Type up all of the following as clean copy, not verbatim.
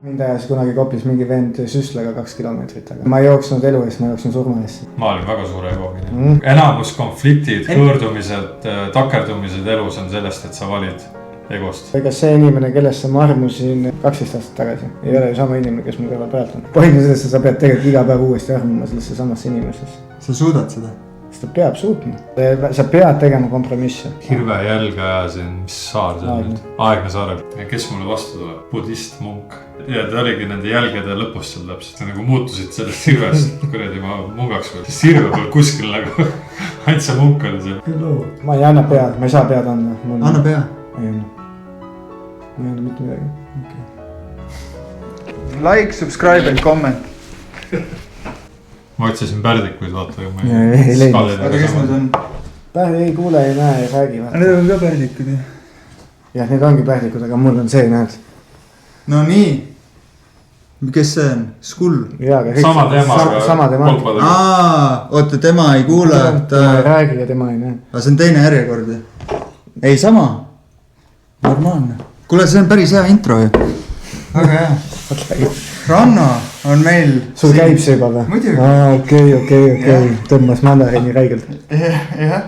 Mind ajas kunagi Koplis mingi vend süstlaga 2 kilomeetrit, aga ma ei jooksnud elu eest, ma jooksin surma eest. Ma olin väga suure egoogine. Enamus konfliktid, hõõrdumised, takerdumised elus on sellest, et sa valid egost. Ega see inimene, kellesse ma armusin 12 aastat tagasi, ei ole ju sama inimene, kes mul kõrval praegu on. Põhimõtteliselt sellest, sa pead tegelikult iga päev uuesti armuma sellesse samasse inimesesse. Sa suudad seda? Ta peab suutma. Sa pead tegema kompromisse. Hirve jälge ajasin, mis saar see on nüüd? Aegne saare. Kes mulle vastu tuleb? Budist munk. Ja ta oligi nende jälgede lõpus seal täpselt. Sa nagu muutusid sellest hirvest, kuradi ma mungaks veel. Sest hirve peal kuskil nagu ainult see munk oli seal. Ma ei anna pead, ma ei saa pead anda. Anna pea? Ei anna. Ma ei anna mitte midagi. Okay. Like, subscribe and comment. Ma otsisin pärdikuid, vaata. Ei leidnud. Aga kes need on? Pärdi ei kuule, ei näe, ei räägi. Need on ka pärdikud, jah? Jah, need ongi pärdikud, aga mul on see, näed. No nii. Kes see on? Skull? Sama teema. Sama teema. Oota, tema ei kuule. Tema ei räägi ja tema ei näe. Aga see on teine järjekord. Ei, sama. Normaalne. Kuule, see on päris hea intro ju. Väga hea. Ranna on meil... Sul käib see juba või? Muidugi. Okei. Tõmbas mandariini räigelt. Jah.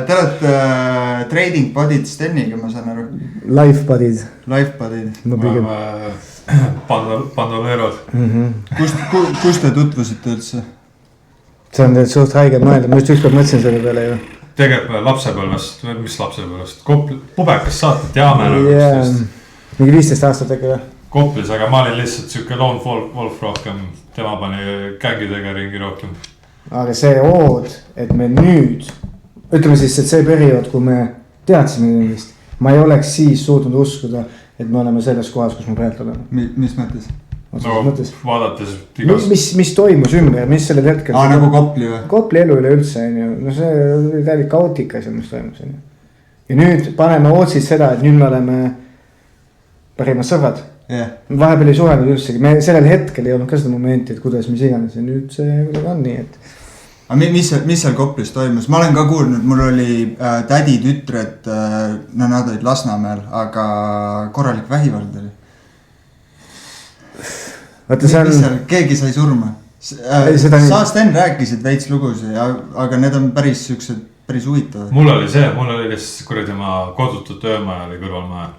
Te olete trading budid Steniga, ma saan aru. Life budid. Life budid. Ma pigem. Pandoleerod. Kus te tutvusite üldse? See on teid suht haige mõelda. Ma just ükskord mõtlesin selle peale ju. Tegelikult lapsepõlvest, mis lapsepõlvest? Pubekas saate teame. Mingi 15 aastat äkki või? Koplis, aga ma olin lihtsalt siuke lone wolf rohkem. Tema pani gängidega ringi rohkem. Aga see ood, et me nüüd, ütleme siis, et see periood, kui me teadsime nendest, ma ei oleks siis suutnud uskuda, et me oleme selles kohas, kus me praegu oleme. Mis mõttes? Vaadates mis toimus ümber, mis sellel hetkel nagu Kopli või? Kopli elu üle üldse, no see oli täilik kaootika, mis toimus. Ja nüüd paneme otsid seda, et nüüd me oleme parimad sõbrad. Vahepeal ei suhelnud üldsegi, me sellel hetkel ei olnud ka seda momenti, et kuidas mis iganes ja nüüd see on nii, et aga mis seal Koplis toimus? Ma olen ka kuulnud, mul oli tädi tütred, no nad olid Lasnamäel, aga korralik vähivald oli. Keegi sai surma. Sa Sten rääkisid veits lugusid, aga need on päris huvitavad. Mul oli lihtsalt kuradi ma kodutut öömaja oli kõrvalmaja.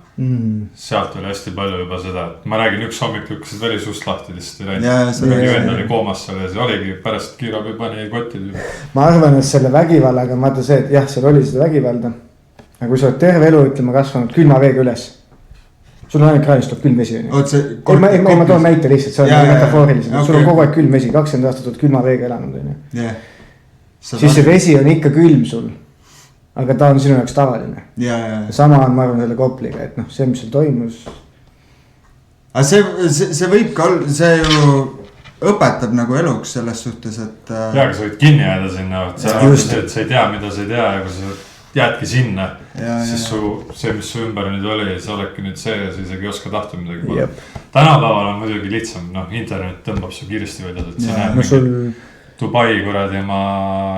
Sealt oli hästi palju juba seda, et ma räägin üks hommik lükkasid verisuust lahti lihtsalt ei läinud. Vend oli koomas seal ja see oligi pärast kiirabi pani kottid. Ma arvan, et selle vägivallaga vaata see, et jah, seal oli seda vägivalda. Aga kui sa oled terve elu ütlema kasvanud külma veega üles. Sul on ainult kraanist tuleb külm vesi. Ma toon näite lihtsalt, see on metafooriliselt. Sul on kogu aeg külm vesi, 20 aastat oled külma veega elanud. Siis see vesi on ikka külm sul. Aga ta on sinu jaoks tavaline. Sama on, ma arvan, selle Kopliga, et see, mis seal toimus. Aga see võib ka olla, see ju õpetab nagu eluks selles suhtes, et... Aga sa võid kinni jääda sinna, sa ei tea, mida sa ei tea ja kui sa jäädki sinna, siis see, mis su ümber nüüd oli, sa oledki nüüd see ja sa isegi ei oska tahta midagi. Tänapäeval on muidugi lihtsam, internet tõmbab su kiiresti välja, et sa näed Dubai kuradi ma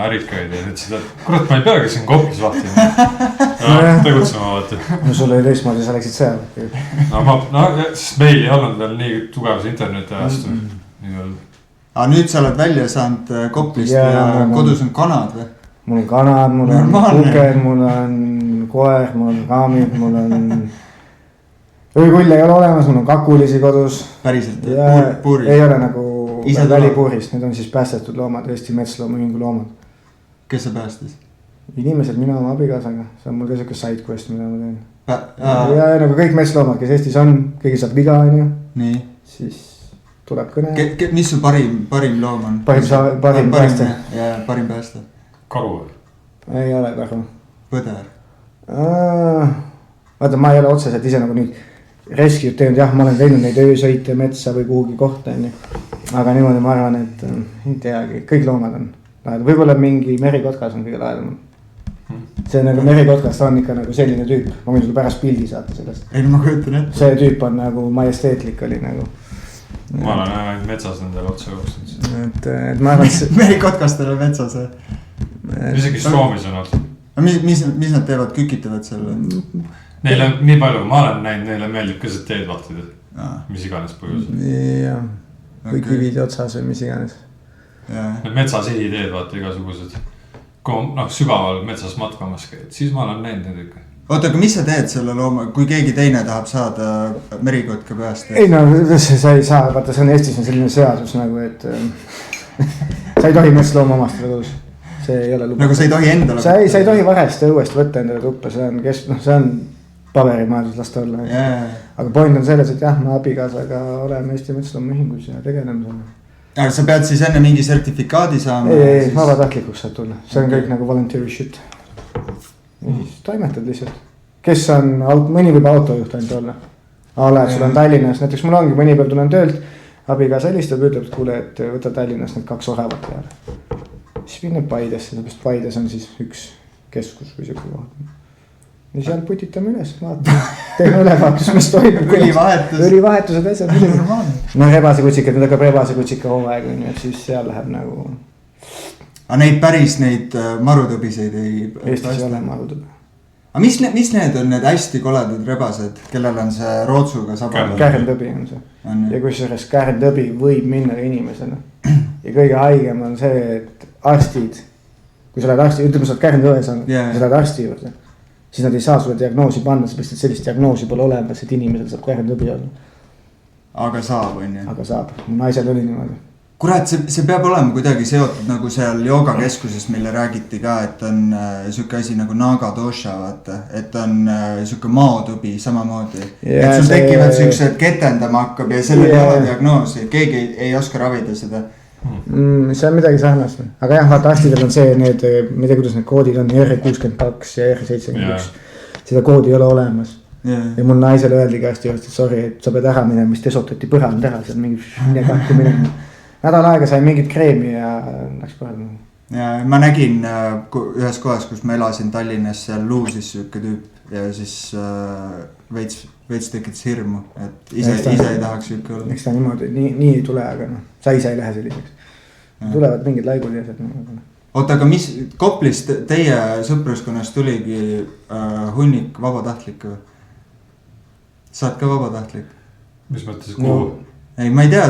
ärikaid ja nüüd seda, kurat ma ei peagi siin Koplis vahtima. Tegutsema vaata. No sul oli teistmoodi, sa läksid seal. Sest meil ei olnud veel nii tugevas interneti ajastu. Aga nüüd sa oled välja saanud Koplist ja kodus on kanad või? Mul on kanad, mul on kuked, mul on koer, mul on raamid, mul on... Öökull ei ole olemas, mul on kakulisi kodus. Päriselt? Ei ole nagu... välipuurist, need on siis päästetud loomad, Eesti Metsloomaühingu loomad. Kes see päästis? Inimesed, mina oma abikaasaga, see on mul ka siuke side quest, mida ma teen. Ja nagu kõik metsloomad, kes Eestis on, keegi saab viga, nii. Siis tuleb kõne. Mis su parim loom on? Parim pääste. Ja parim pääste. Karu? Ei ole karu. Põder? Vaata, ma ei ole otseselt ise nagu nüüd rescued teinud, jah, ma olen teinud neid öösõite metsa või kuhugi kohta, aga niimoodi ma arvan, et ei teagi, kõik loomad on lahedad. Võib-olla mingi merikotkas on kõige lahedam. See nagu merikotkas, ta on ikka nagu selline tüüp, ma võin sulle pärast pildi saata sellest. Ei, ma kujutan ette. See tüüp on nagu majesteetlik oli nagu. Ma olen ainult metsas nendele otsa jooksnud. Et ma arvan, et merikotkastel on metsas. Isegi Soomis on olnud. Mis nad teevad, kükitavad seal? Neile nii palju, kui ma olen näinud, neile meeldib ka see teed vahtida. Mis iganes põhjus. Jah, või kivide otsas või mis iganes. Need metsasihi teed vaata igasugused. Kui sügaval metsas matkamas käid, siis ma olen näinud need ikka. Oota, aga mis sa teed selle looma, kui keegi teine tahab saada merikotka peast? Ei no, sa ei saa, vaata see on Eestis on selline seadus nagu, et sa ei tohi metslooma omastada kodus. See ei ole luba. Nagu sa ei tohi endale? Sa ei tohi varest õuest võtta endale tuppa, see on paberimajandus lasta olla. Aga point on selles, et jah, me abikaasaga oleme Eesti Metslooma ühingus ja tegeleme selle. Aga sa pead siis enne mingi sertifikaadi saama? Ei, vabatahtlikuks saad tulla, see on kõik nagu volunteer shit. Ja siis toimetad lihtsalt. Kes on, mõni võib autojuht ainult olla. Lähed, sul on Tallinnas, näiteks mul ongi mõni päev tulen töölt, abikaasa helistab, ütleb, et kuule, et võta Tallinnas need 2 oravat peale. Siis vinneb Paidesse, sellepärast Paides on siis üks keskus või siuke koht. Ja seal putitame üles, vaatame, teeme ülevaatus, mis toimub. Õlivahetused asjad. No rebasekutsikud, nüüd hakkab rebasekutsika hooaeg, et siis seal läheb nagu. Aga neid päris neid marutõbiseid ei. Eestis ei ole marutõbi. Aga mis need on need hästi koledad rebased, kellel on see rootsuga sabal? Kärntõbi on see. Ja kusjuures kärntõbi võib minna inimesena. Ja kõige haigem on see, et arstid, kui sa lähed arsti, ütleme, sa oled kärntõe saanud, sa lähed arsti juurde. Siis nad ei saa sulle diagnoosi panna, sest sellist diagnoosi pole olemas, et inimesel saab kärntõbi olla. Aga saab, on ju? Aga saab, mu naisel oli niimoodi. Kurat, see peab olema kuidagi seotud nagu seal joogakeskuses, mille räägiti ka, et on siuke asi nagu naga dosha, vaata, et on siuke maotõbi samamoodi. Et sul tekivad siuksed ketendama hakkab ja selle teava diagnoosi, keegi ei oska ravida seda. See on midagi sarnast, aga jah, vaata arstidel on see, need, ma ei tea, kuidas need koodid on, R62 ja R71, seda koodi ei ole olemas. Ja mul naisele öeldi arsti juurde, et sorry, et sa pead ära minema, mis desotati põrand ära, seal mingi kahku minema. Nädal aega sai mingit kreemi ja läks põrand. Ja ma nägin ühes kohas, kus ma elasin Tallinnas, seal luusis siuke tüüp ja siis veits tekitas hirmu, et ise ei tahaks siuke olla. Eks ta niimoodi, nii ei tule, aga sa ise ei lähe selliseks. Tulevad mingid laigud ja asjad. Oota, aga mis Koplist teie sõpruskonnast tuligi hunnik vabatahtlik või? Saad ka vabatahtlik? Mis mõttes, kuhu? Ei, ma ei tea,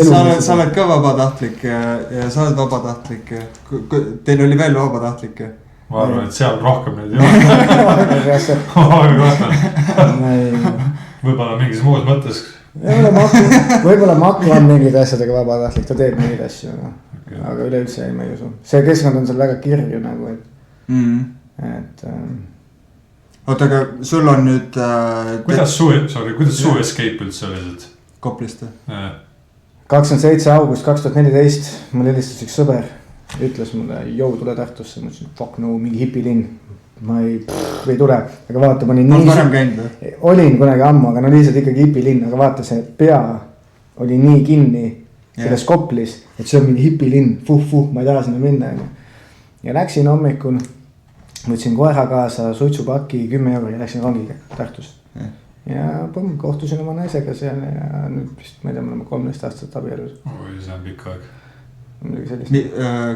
sa oled ka vabatahtlik ja sa oled vabatahtlik. Teil oli veel vabatahtlik? Ma arvan, et seal rohkem neid ei ole. Võib-olla mingis muus mõttes. Võib-olla Maku on mingid asjadega vabatahtlik, ta teeb mingid asju. Aga üleüldse ei, ma ei usu. See keskkond on seal väga kirju nagu, et oota, aga sul on nüüd kuidas su escape üldse oli nüüd? Koplist? 27. august 2014 mul helistas üks sõber, ütles mulle, jou, tule Tartusse, ma ütlesin, fuck no, mingi hipilinn. Ma ei tule, aga vaata, ma olin nii. Varem käinud? Olin kunagi ammu, aga lihtsalt ikkagi hipilinn, aga vaata, see pea oli nii kinni selles Koplis, et see on mingi hipilinn, ma ei taha sinna minna. Ja läksin hommikul, võtsin koera kaasa, suitsupaki, 10 € ja läksin rongiga Tartus. Ja kohtusin oma naisega seal ja nüüd vist, ma ei tea, me oleme 13 aastat abielus. Oi, see on pikk aeg.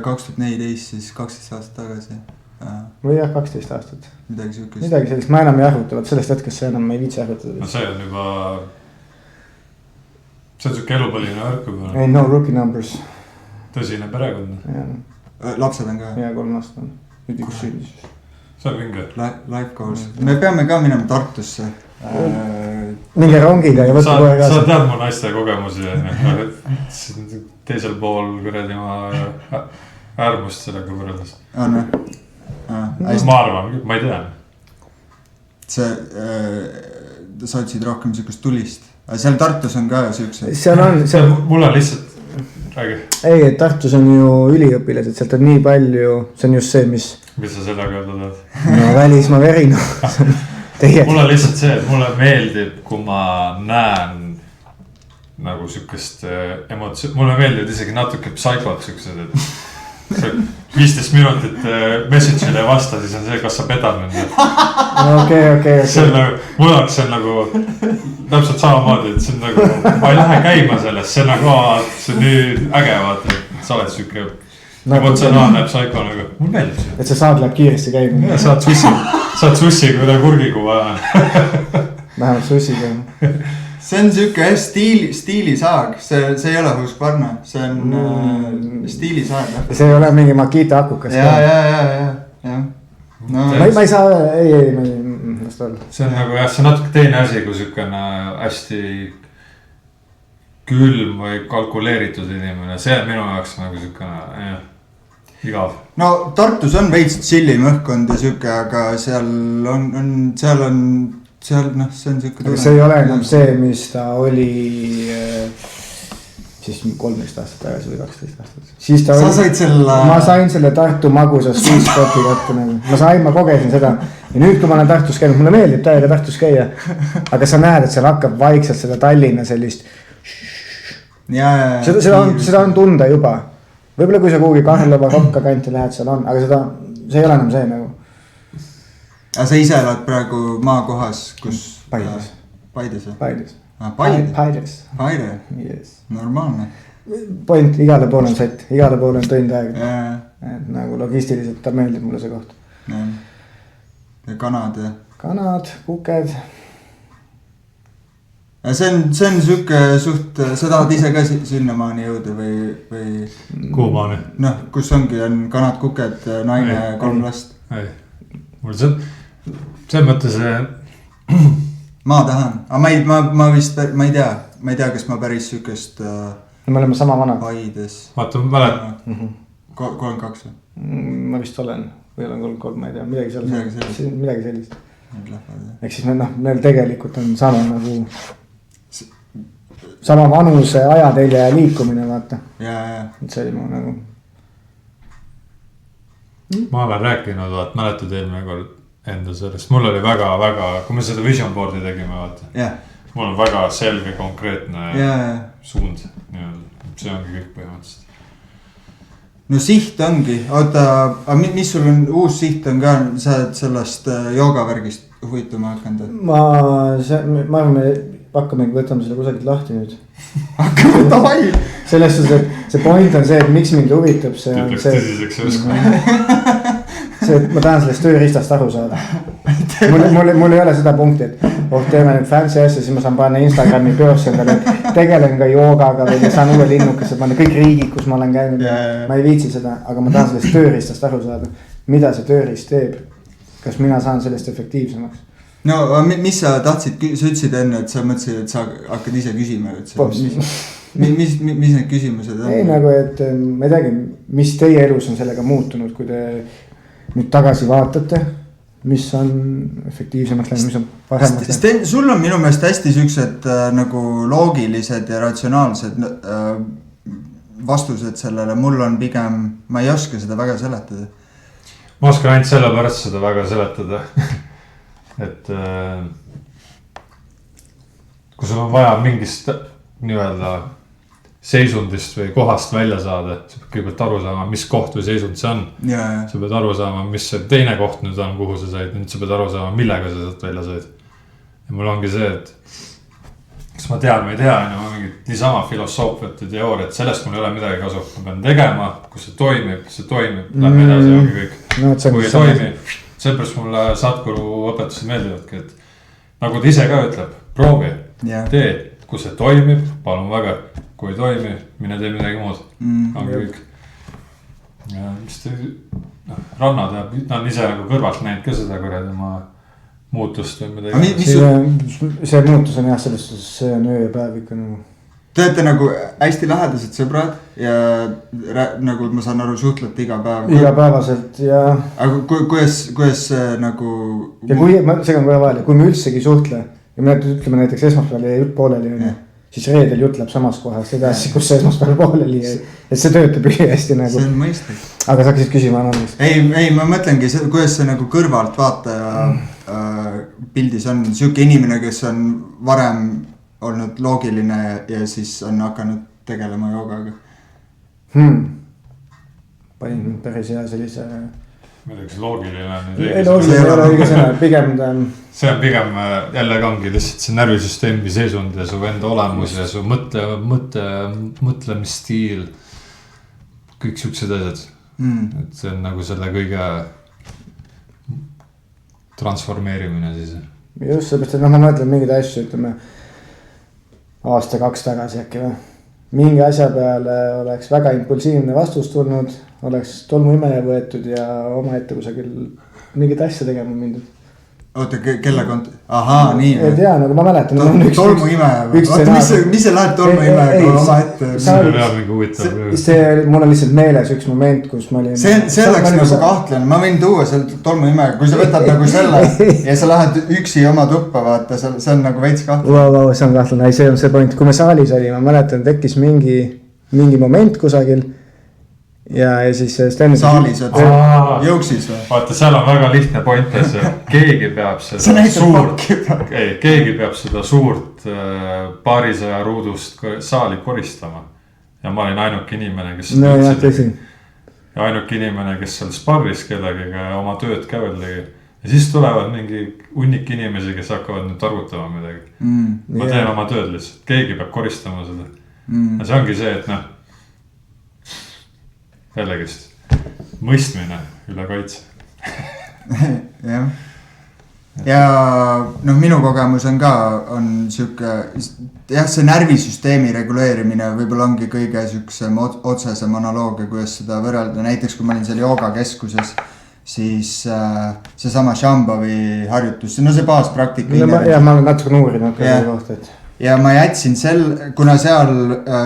2014, siis 12 aastat tagasi. Või jah, 12 aastat. Midagi sellist, ma enam ei arvuta, vaat sellest hetkest see enam ei viitsi arvutada. No see on juba, see on siuke elupõline värk juba. Ei, no rookie numbers. Tõsine perekond. Lapsed on ka? Ja 3 aastat on. Nüüd üks sündis. See on vinge. Life goals. Me peame ka minema Tartusse. Mingi rongiga ja võtta kohe kaasa. Sa tead mu naiste kogemusi. Teisel pool kuradi ma äärmust sellega võrreldes. Ma arvan, ma ei tea. Sa otsid rohkem siukest tulist. Seal Tartus on ka siukse. Seal on. Mul on lihtsalt, räägi. Ei, et Tartus on ju üliõpilased, sealt on nii palju, see on just see, mis. Mis sa sellega öelda tead? No välismaa verinu. Mul on lihtsalt see, et mulle meeldib, kui ma näen nagu siukest emotsioon, mulle meeldib isegi natuke psychot siuksed, et 15 minutit message'ile vasta, siis on see, kas sa pedad nüüd. Okei. See on nagu, mul on see nagu täpselt samamoodi, et see on nagu, ma ei lähe käima sellest, see on nagu, see on nii äge vaata, et sa oled siuke emotsionaalne psycho nagu, mul meeldib see. Et see saad läheb kiiresti käima. Ja saad sussiga üle kurgiga vaja. Vähemalt sussiga. See on siuke stiilisaag, see ei ole Husqvarna, see on stiilisaag. See ei ole mingi Makita akukas. Ja. No. Ma ei saa, ei, las ta olla. See on nagu jah, see on natuke teine asi, kui siukene hästi külm või kalkuleeritud inimene, see on minu jaoks nagu siukene igav. No Tartus on veits chillim õhkkond ja siuke, aga seal on, see on siuke tunne. See ei ole enam see, mis ta oli siis 13 aastat tagasi või 12 aastat. Siis ta sa said selle... Ma sain selle Tartu magusas sweetspoti kätte nagu. Ma kogesin seda. Ja nüüd, kui ma olen Tartus käinud, mulle meeldib täiega Tartus käia. Aga sa näed, et seal hakkab vaikselt seda Tallinna sellist... Seda on tunda juba. Võibolla kui sa kuhugi Karlova Rokka kanti lähed, seal on. Aga see ei ole enam see nagu. Aga sa ise oled praegu maakohas, kus... Paides. Paides. Paides. Yes. Normaalne. Point, igale poole on sett. Igale poole on tund aega. Et nagu logistiliselt ta meeldib mulle see koht. Ja kanad ja... Kanad, kuked... See on siuke suht, sa tahad ise ka sinnamaani jõuda või... Kuumaani? Noh, kus on kanad, kuked, naine, 3 last. Ei, mul see mõte see... Ma tahan, aga ma vist, ma ei tea, kas ma päris siukest... Me oleme sama vanad. Paides. Vaata, ma mälet. 32 või? Ma vist olen, või olen 33, ma ei tea, midagi sellist. Ehk siis meil tegelikult on sama nagu... Sama vanuse ajatelje ja liikumine, vaata. Ja. See oli mu nagu... Ma olen rääkinud, vaat mäletad eelmine kord enda sellest. Mul oli väga, kui me seda vision board'i tegime, vaata. Mul on väga selge, konkreetne suund. See ongi kõik põhimõtteliselt. No siht ongi. Oota, mis sul on uus siht on ka? Sa oled sellest joogavärgist huvituma hakanud? Ma arvan, hakkamegi võtame selle kusagilt lahti nüüd. Hakkame davai! Selles suhtes, et see point on see, et miks mind huvitab, see on see... Tõsiseks uskuma. See, et ma tahan sellest tööriistast aru saada. Mul ei ole seda punkti, et teeme nüüd fancy asja, siis ma saan panna Instagrami pöörsi endale, et tegelen ka joogaga või saan uue linnukasse panna kõik riigid, kus ma olen käinud. Ma ei viitsi seda, aga ma tahan sellest tööriistast aru saada. Mida see tööriist teeb? Kas mina saan sellest efektiivsemaks? No, mis sa tahtsid, sa ütlesid enne, et sa mõtlesid, et sa hakkad ise küsima. Mis need küsimused on? Ei nagu, et ma ei teagi, mis teie elus on sellega muutunud, kui te nüüd tagasi vaatate, mis on efektiivsemaks läinud, mis on paremaks läinud. Sul on minu meelest hästi siuksed nagu loogilised ja ratsionaalsed vastused sellele. Mul on pigem, ma ei oska seda väga seletada. Ma oskan ainult selle pärast seda väga seletada. Et kui sul on vaja mingist nii-öelda seisundist või kohast välja saada, sa pead kõigepealt aru saama, mis koht või seisund see on. Sa pead aru saama, mis see teine koht nüüd on, kuhu sa said, nüüd sa pead aru saama, millega sa sealt välja said. Ja mul ongi see, et kas ma tean või ei tea, mingit niisama filosoofiat ja teooriat, sellest mul ei ole midagi kasu. Ma pean tegema, kus see toimib, lähme edasi, ongi kõik. Kui ei toimi, seepärast mulle Sadhguru õpetused meeldivadki, et nagu ta ise ka ütleb, proovi, tee, kus see toimib, palun väga, kui ei toimi, mine tee midagi muud, ongi kõik. Ja mis te, rannad ja ta on ise nagu kõrvalt näinud ka seda kuradi oma muutust või midagi. See muutus on jah, selles suhtes see on öö ja päev ikka nagu. Te olete nagu hästi lähedased sõbrad ja nagu ma saan aru, suhtlete iga päev. Igapäevaselt ja... Aga kuidas nagu... Ja kui, segan kohe vahele, kui me üldsegi suhtle ja me ütleme näiteks esmaspäeval ja jutt pooleli on, siis reedel jutt läheb samas kohas edasi, kus see esmaspäeval pooleli ja et see töötab üli hästi nagu. See on mõistlik. Aga sa hakkasid küsima annamist. Ei, ma mõtlengi, kuidas see nagu kõrvalt vaataja pildis on siuke inimene, kes on varem olnud loogiline ja siis on hakanud tegelema joogaga. Panin päris hea sellise... Midagi loogiline on nüüd ei loogiline ei ole õige sõna, pigem ta on... See on pigem jälle ongi lihtsalt see närvisüsteemi seisund ja su enda olemus ja su mõtlemisstiil. kõik siuksed asjad. Et see on nagu selle kõige transformeerimine siis. Just seepärast, et ma mõtlen mingeid asju, ütleme aasta-2 tagasi äkki või. Mingi asja peale oleks väga impulsiivne vastus tulnud, oleks tolmuimeja võetud ja oma ette kusagil mingit asja tegema mindud. Oota, kelle ahaa, nii või? Ei tea, nagu ma mäletan. Tolmuimeja või? Oota, mis see lähed tolmuimeja oma ette? Mul on lihtsalt meeles üks moment, kus ma olin. See oleks nagu kahtlane, ma võin tuua seal tolmuimeja, kui sa võtad nagu selle ja sa lähed üksi oma tuppa, vaata, see on nagu veits kahtlane. See on kahtlane, see on see point, kui me saalis oli, ma mäletan, tekkis mingi moment kusagil. Ja siis saalis jõuksis või? Vaata, seal on väga lihtne point, keegi peab seda suurt paarisaja ruudust saali koristama. Ja ma olin ainuke inimene, kes ja ainuke inimene, kes seal sparris kellegiga ja oma tööd kävel tegi. Ja siis tulevad mingi hunnik inimesi, kes hakkavad nüüd targutama midagi. Ma teen oma tööd lihtsalt, keegi peab koristama seda. Ja see ongi see, et jällegist mõistmine üle kaitse. Jah. Ja minu kogemus on ka, on siuke, see närvisüsteemi reguleerimine võib-olla ongi kõige siuksem otsesem analoogia, kuidas seda võrrelda. Näiteks kui ma olin seal joogakeskuses, siis see sama Shambhavi harjutus, see baaspraktika. Ja ma olen natuke uurinud kohta, et. Ja ma jätsin kuna seal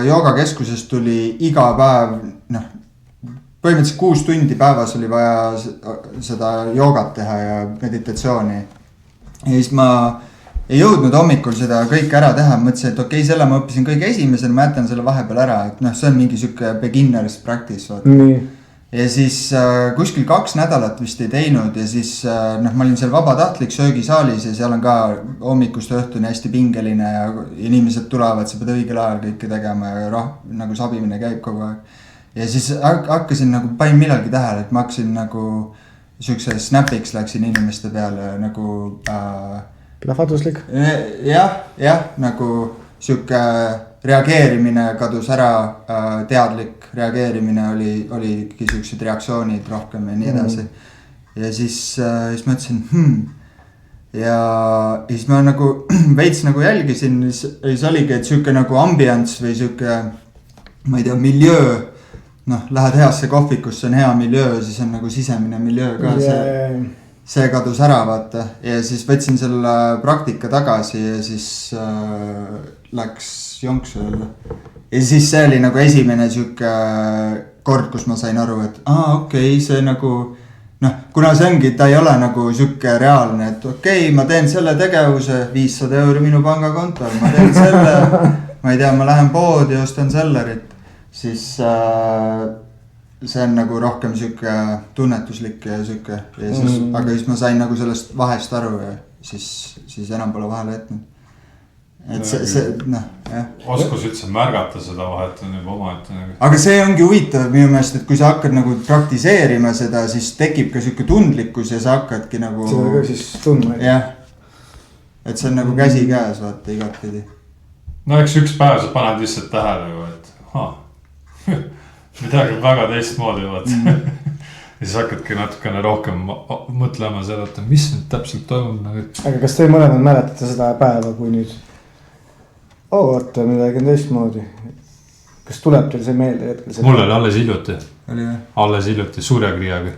joogakeskuses tuli iga päev, põhimõtteliselt 6 tundi päevas oli vaja seda joogat teha ja meditatsiooni. Ja siis ma ei jõudnud hommikul seda kõik ära teha, mõtlesin, et okei, selle ma õppisin kõige esimesel, ma jätan selle vahepeal ära, et see on mingi siuke beginners practice. Ja siis kuskil 2 nädalat vist ei teinud ja siis ma olin seal vabatahtlik söögisaalis ja seal on ka hommikust õhtuni hästi pingeline ja inimesed tulevad, sa pead õigel ajal kõike tegema ja nagu sabimine käib kogu aeg. Ja siis hakkasin nagu, panin millalgi tähele, et ma hakkasin nagu siukse snapiks läksin inimeste peale nagu plahvatuslik. Jah, nagu siuke reageerimine kadus ära, teadlik reageerimine oligi siuksed reaktsioonid rohkem ja nii edasi. Ja siis mõtlesin, ja siis ma nagu veits nagu jälgisin, siis oligi, et siuke nagu ambience või siuke, ma ei tea, miljöö. Lähed heasse kohvikusse, on hea miljöö, siis on nagu sisemine miljöö ka, see kadus ära, vaata. Ja siis võtsin selle praktika tagasi ja siis läks jonksu jälle. Ja siis see oli nagu esimene siuke kord, kus ma sain aru, et okei, see nagu, kuna see ongi, ta ei ole nagu siuke reaalne, et okei, ma teen selle tegevuse, 500 € minu pangakontol, ma teen selle, ma ei tea, ma lähen poodi, ostan sellerit. Siis see on nagu rohkem siuke tunnetuslik ja siuke ja siis, aga siis ma sain nagu sellest vahest aru ja siis enam pole vahele jätnud. Et see, jah. Oskus üldse märgata seda vahet on juba oma ette nagu. Aga see ongi huvitav minu meelest, et kui sa hakkad nagu praktiseerima seda, siis tekib ka siuke tundlikkus ja sa hakkadki nagu. Seda ka siis tundma. Jah, et see on nagu käsi käes, vaata igatpidi. No eks üks päev sa paned lihtsalt tähele ju, et midagi väga teistmoodi vaat. Ja siis hakkadki natukene rohkem mõtlema seda, et mis nüüd täpselt toimub. Aga kas te mõlemad mäletate seda päeva, kui nüüd oota, midagi on teistmoodi? Kas tuleb teil see meelde hetkel? Mul oli alles hiljuti Surjakriiaga.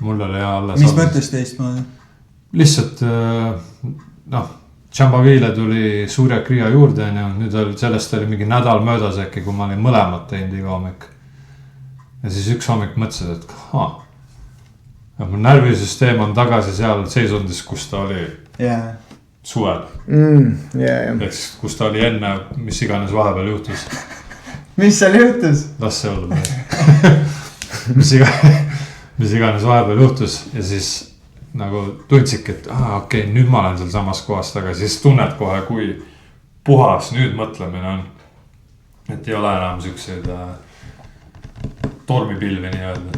Mul oli alles. Mis mõttes teistmoodi? Lihtsalt Shambhavile tuli Surjakriia juurde, nüüd sellest oli mingi nädal möödas äkki, kui ma olin mõlemad teinud iga hommik. Ja siis üks hommik mõtlesin, et mu närvisüsteem on tagasi seal seisundis, kus ta oli suvel. Ehk siis, kus ta oli enne, mis iganes vahepeal juhtus. Mis seal juhtus? Las see olla. Mis iganes vahepeal juhtus ja siis nagu tundsidki, et okei, nüüd ma olen seal samas kohas tagasi, siis tunned kohe, kui puhas nüüd mõtlemine on. Et ei ole enam siukseid tormipilvi nii öelda.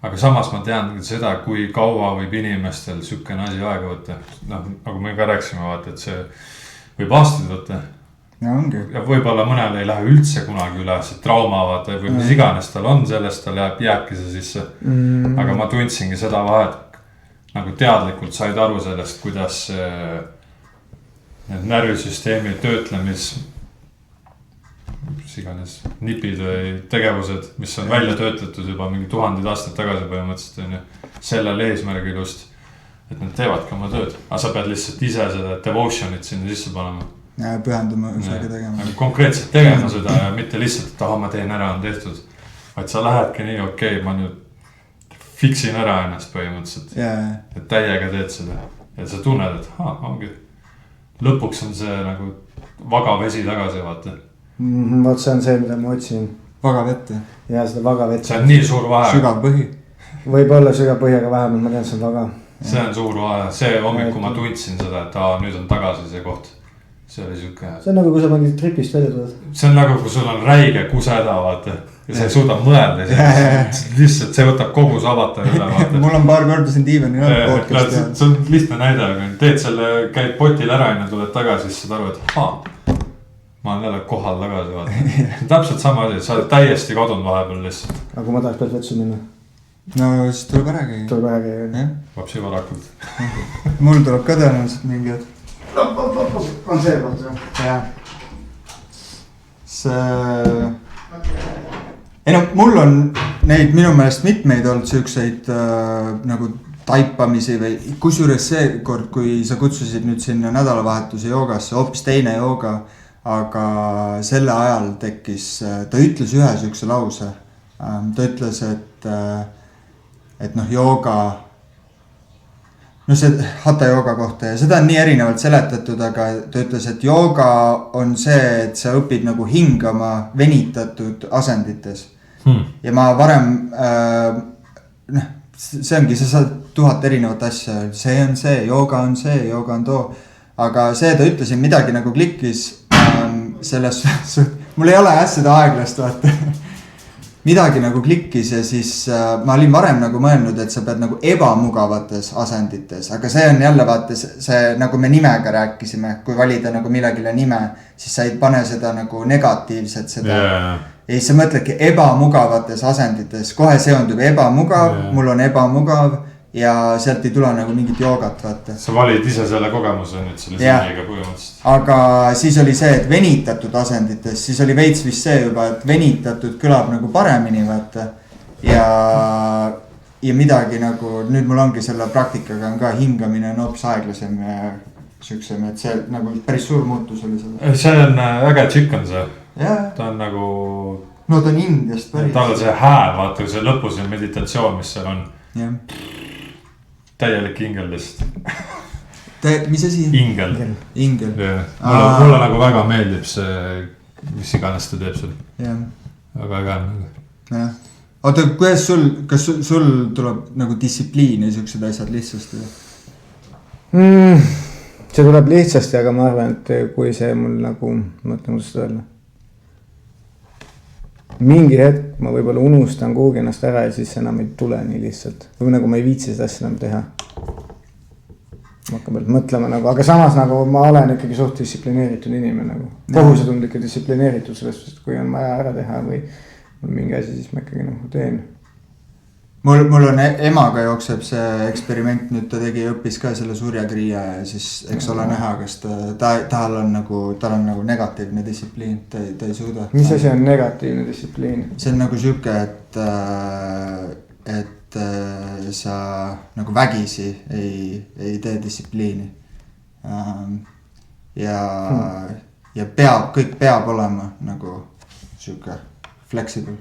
Aga samas ma tean seda, kui kaua võib inimestel siukene asi aega võtta. Nagu me ka rääksime, vaata, et see võib aastaid võtta. ja võib-olla mõnel ei lähe üldse kunagi üle, see traumavad või mis iganes tal on sellest, tal jääbki see sisse. Aga ma tundsingi seda vahet, nagu teadlikult said aru sellest, kuidas need närvisüsteemi töötlemis, mis iganes nipid või tegevused, mis on välja töötletud juba mingi 1000 aastat tagasi põhimõtteliselt on ju, sellel eesmärgil just, et nad teevadki oma tööd, aga sa pead lihtsalt ise seda devotion'it sinna sisse panema. Ja pühenduma üsagi tegema. Konkreetselt tegema seda ja mitte lihtsalt, et ma teen ära, on tehtud. Vaid sa lähedki nii, okei, ma nüüd fiksin ära ennast põhimõtteliselt. Et täiega teed seda. Ja sa tunned, et ongi. Lõpuks on see nagu vaga vesi tagasi, vaata. Vaat see on see, mida ma otsin. Vaga vett. Ja seda vaga vett. See on nii suur vahe. Sügav põhi. Võib-olla sügav põhi, aga vähemalt ma tean, see on vaga. See on suur vahe. See hommiku ma tundsin seda, et nüüd on tagasi see koht. See oli siuke. See on nagu, kui sa mingit tripist välja tuled. See on nagu, kui sul on räige kuseda, vaata. Ja sa ei suuda mõelda. Lihtsalt see võtab kogu sabata üle, vaata. Mul on paar korda siin diivani podcast. See on lihtne näide, aga teed selle, käid potil ära ja tuled tagasi, siis saad aru, et ma olen jälle kohal tagasi, vaata. See on täpselt sama asi, sa oled täiesti kadunud vahepeal lihtsalt. Aga kui ma tahaks pealt vetsu minna? No siis tuleb ära käia. Tuleb ära käia. Vapsi varakult. Mul tuleb ka tõenäoliselt mingi hetk. On see koht või? Jah. Ei no, mul on neid minu meelest mitmeid olnud siukseid nagu taipamisi või kusjuures see kord, kui sa kutsusid nüüd sinna nädalavahetuse joogasse, hoopis teine jooga, aga selle ajal tekkis, ta ütles ühe siukse lause. Ta ütles, et noh, jooga, no see hatha jooga kohta ja seda on nii erinevalt seletatud, aga ta ütles, et jooga on see, et sa õpid nagu hingama venitatud asendites. Ja ma varem, see ongi, sa saad 1000 erinevat asja, see on see, jooga on too. Aga see, ta ütlesin midagi nagu klikkis selles, mul ei ole seda aeglast, vaata. Midagi nagu klikkis ja siis ma olin varem nagu mõelnud, et sa pead nagu ebamugavates asendites, aga see on jälle vaata see nagu me nimega rääkisime, kui valida nagu millegile nime, siis sa ei pane seda nagu negatiivset seda. Ja siis sa mõtledki ebamugavates asendites, kohe seondub ebamugav, mul on ebamugav ja sealt ei tule nagu mingit joogat, vaata. Sa valid ise selle kogemuse nüüd selle sinniga põhimõtteliselt. Aga siis oli see, et venitatud asendites, siis oli veits vist see juba, et venitatud kõlab nagu paremini, vaata. Ja midagi nagu, nüüd mul ongi selle praktikaga on ka hingamine on hoopis aeglasem ja süksem, et see nagu päris suur muutus oli selle. See on äge tšikk on see. Ta on nagu. No ta on Indiast päris. Ta on see hääl, vaata see lõpus ja meditatsioon, mis seal on. Jah. Täielik ingel lihtsalt. Mis asi? Ingel. Mulle nagu väga meeldib see, mis iganes ta teeb sul. Väga äge on. Oota, kuidas kas sul tuleb nagu distsipliin ja siuksed asjad lihtsasti? See tuleb lihtsasti, aga ma arvan, et kui see mul nagu, mõtlen, kuidas seda öelda. Mingi hetk ma võib-olla unustan kuhugi ennast ära ja siis enam ei tule nii lihtsalt. Või nagu ma ei viitsi seda asja enam teha. Ma hakkan pealt mõtlema nagu, aga samas nagu ma olen ikkagi suht distsiplineeritud inimene nagu. Kohusetundlik ja distsiplineeritud sellest, et kui on vaja ära teha või mingi asi, siis ma ikkagi nagu teen. Mul on emaga jookseb see eksperiment, nüüd ta õppis ka selle surjakriia ja siis eks ole näha, kas tal on nagu negatiivne distsipliin, ta ei suuda. Mis asi on negatiivne distsipliin? See on nagu siuke, et sa nagu vägisi ei tee distsipliini. Ja kõik peab olema nagu siuke flexible.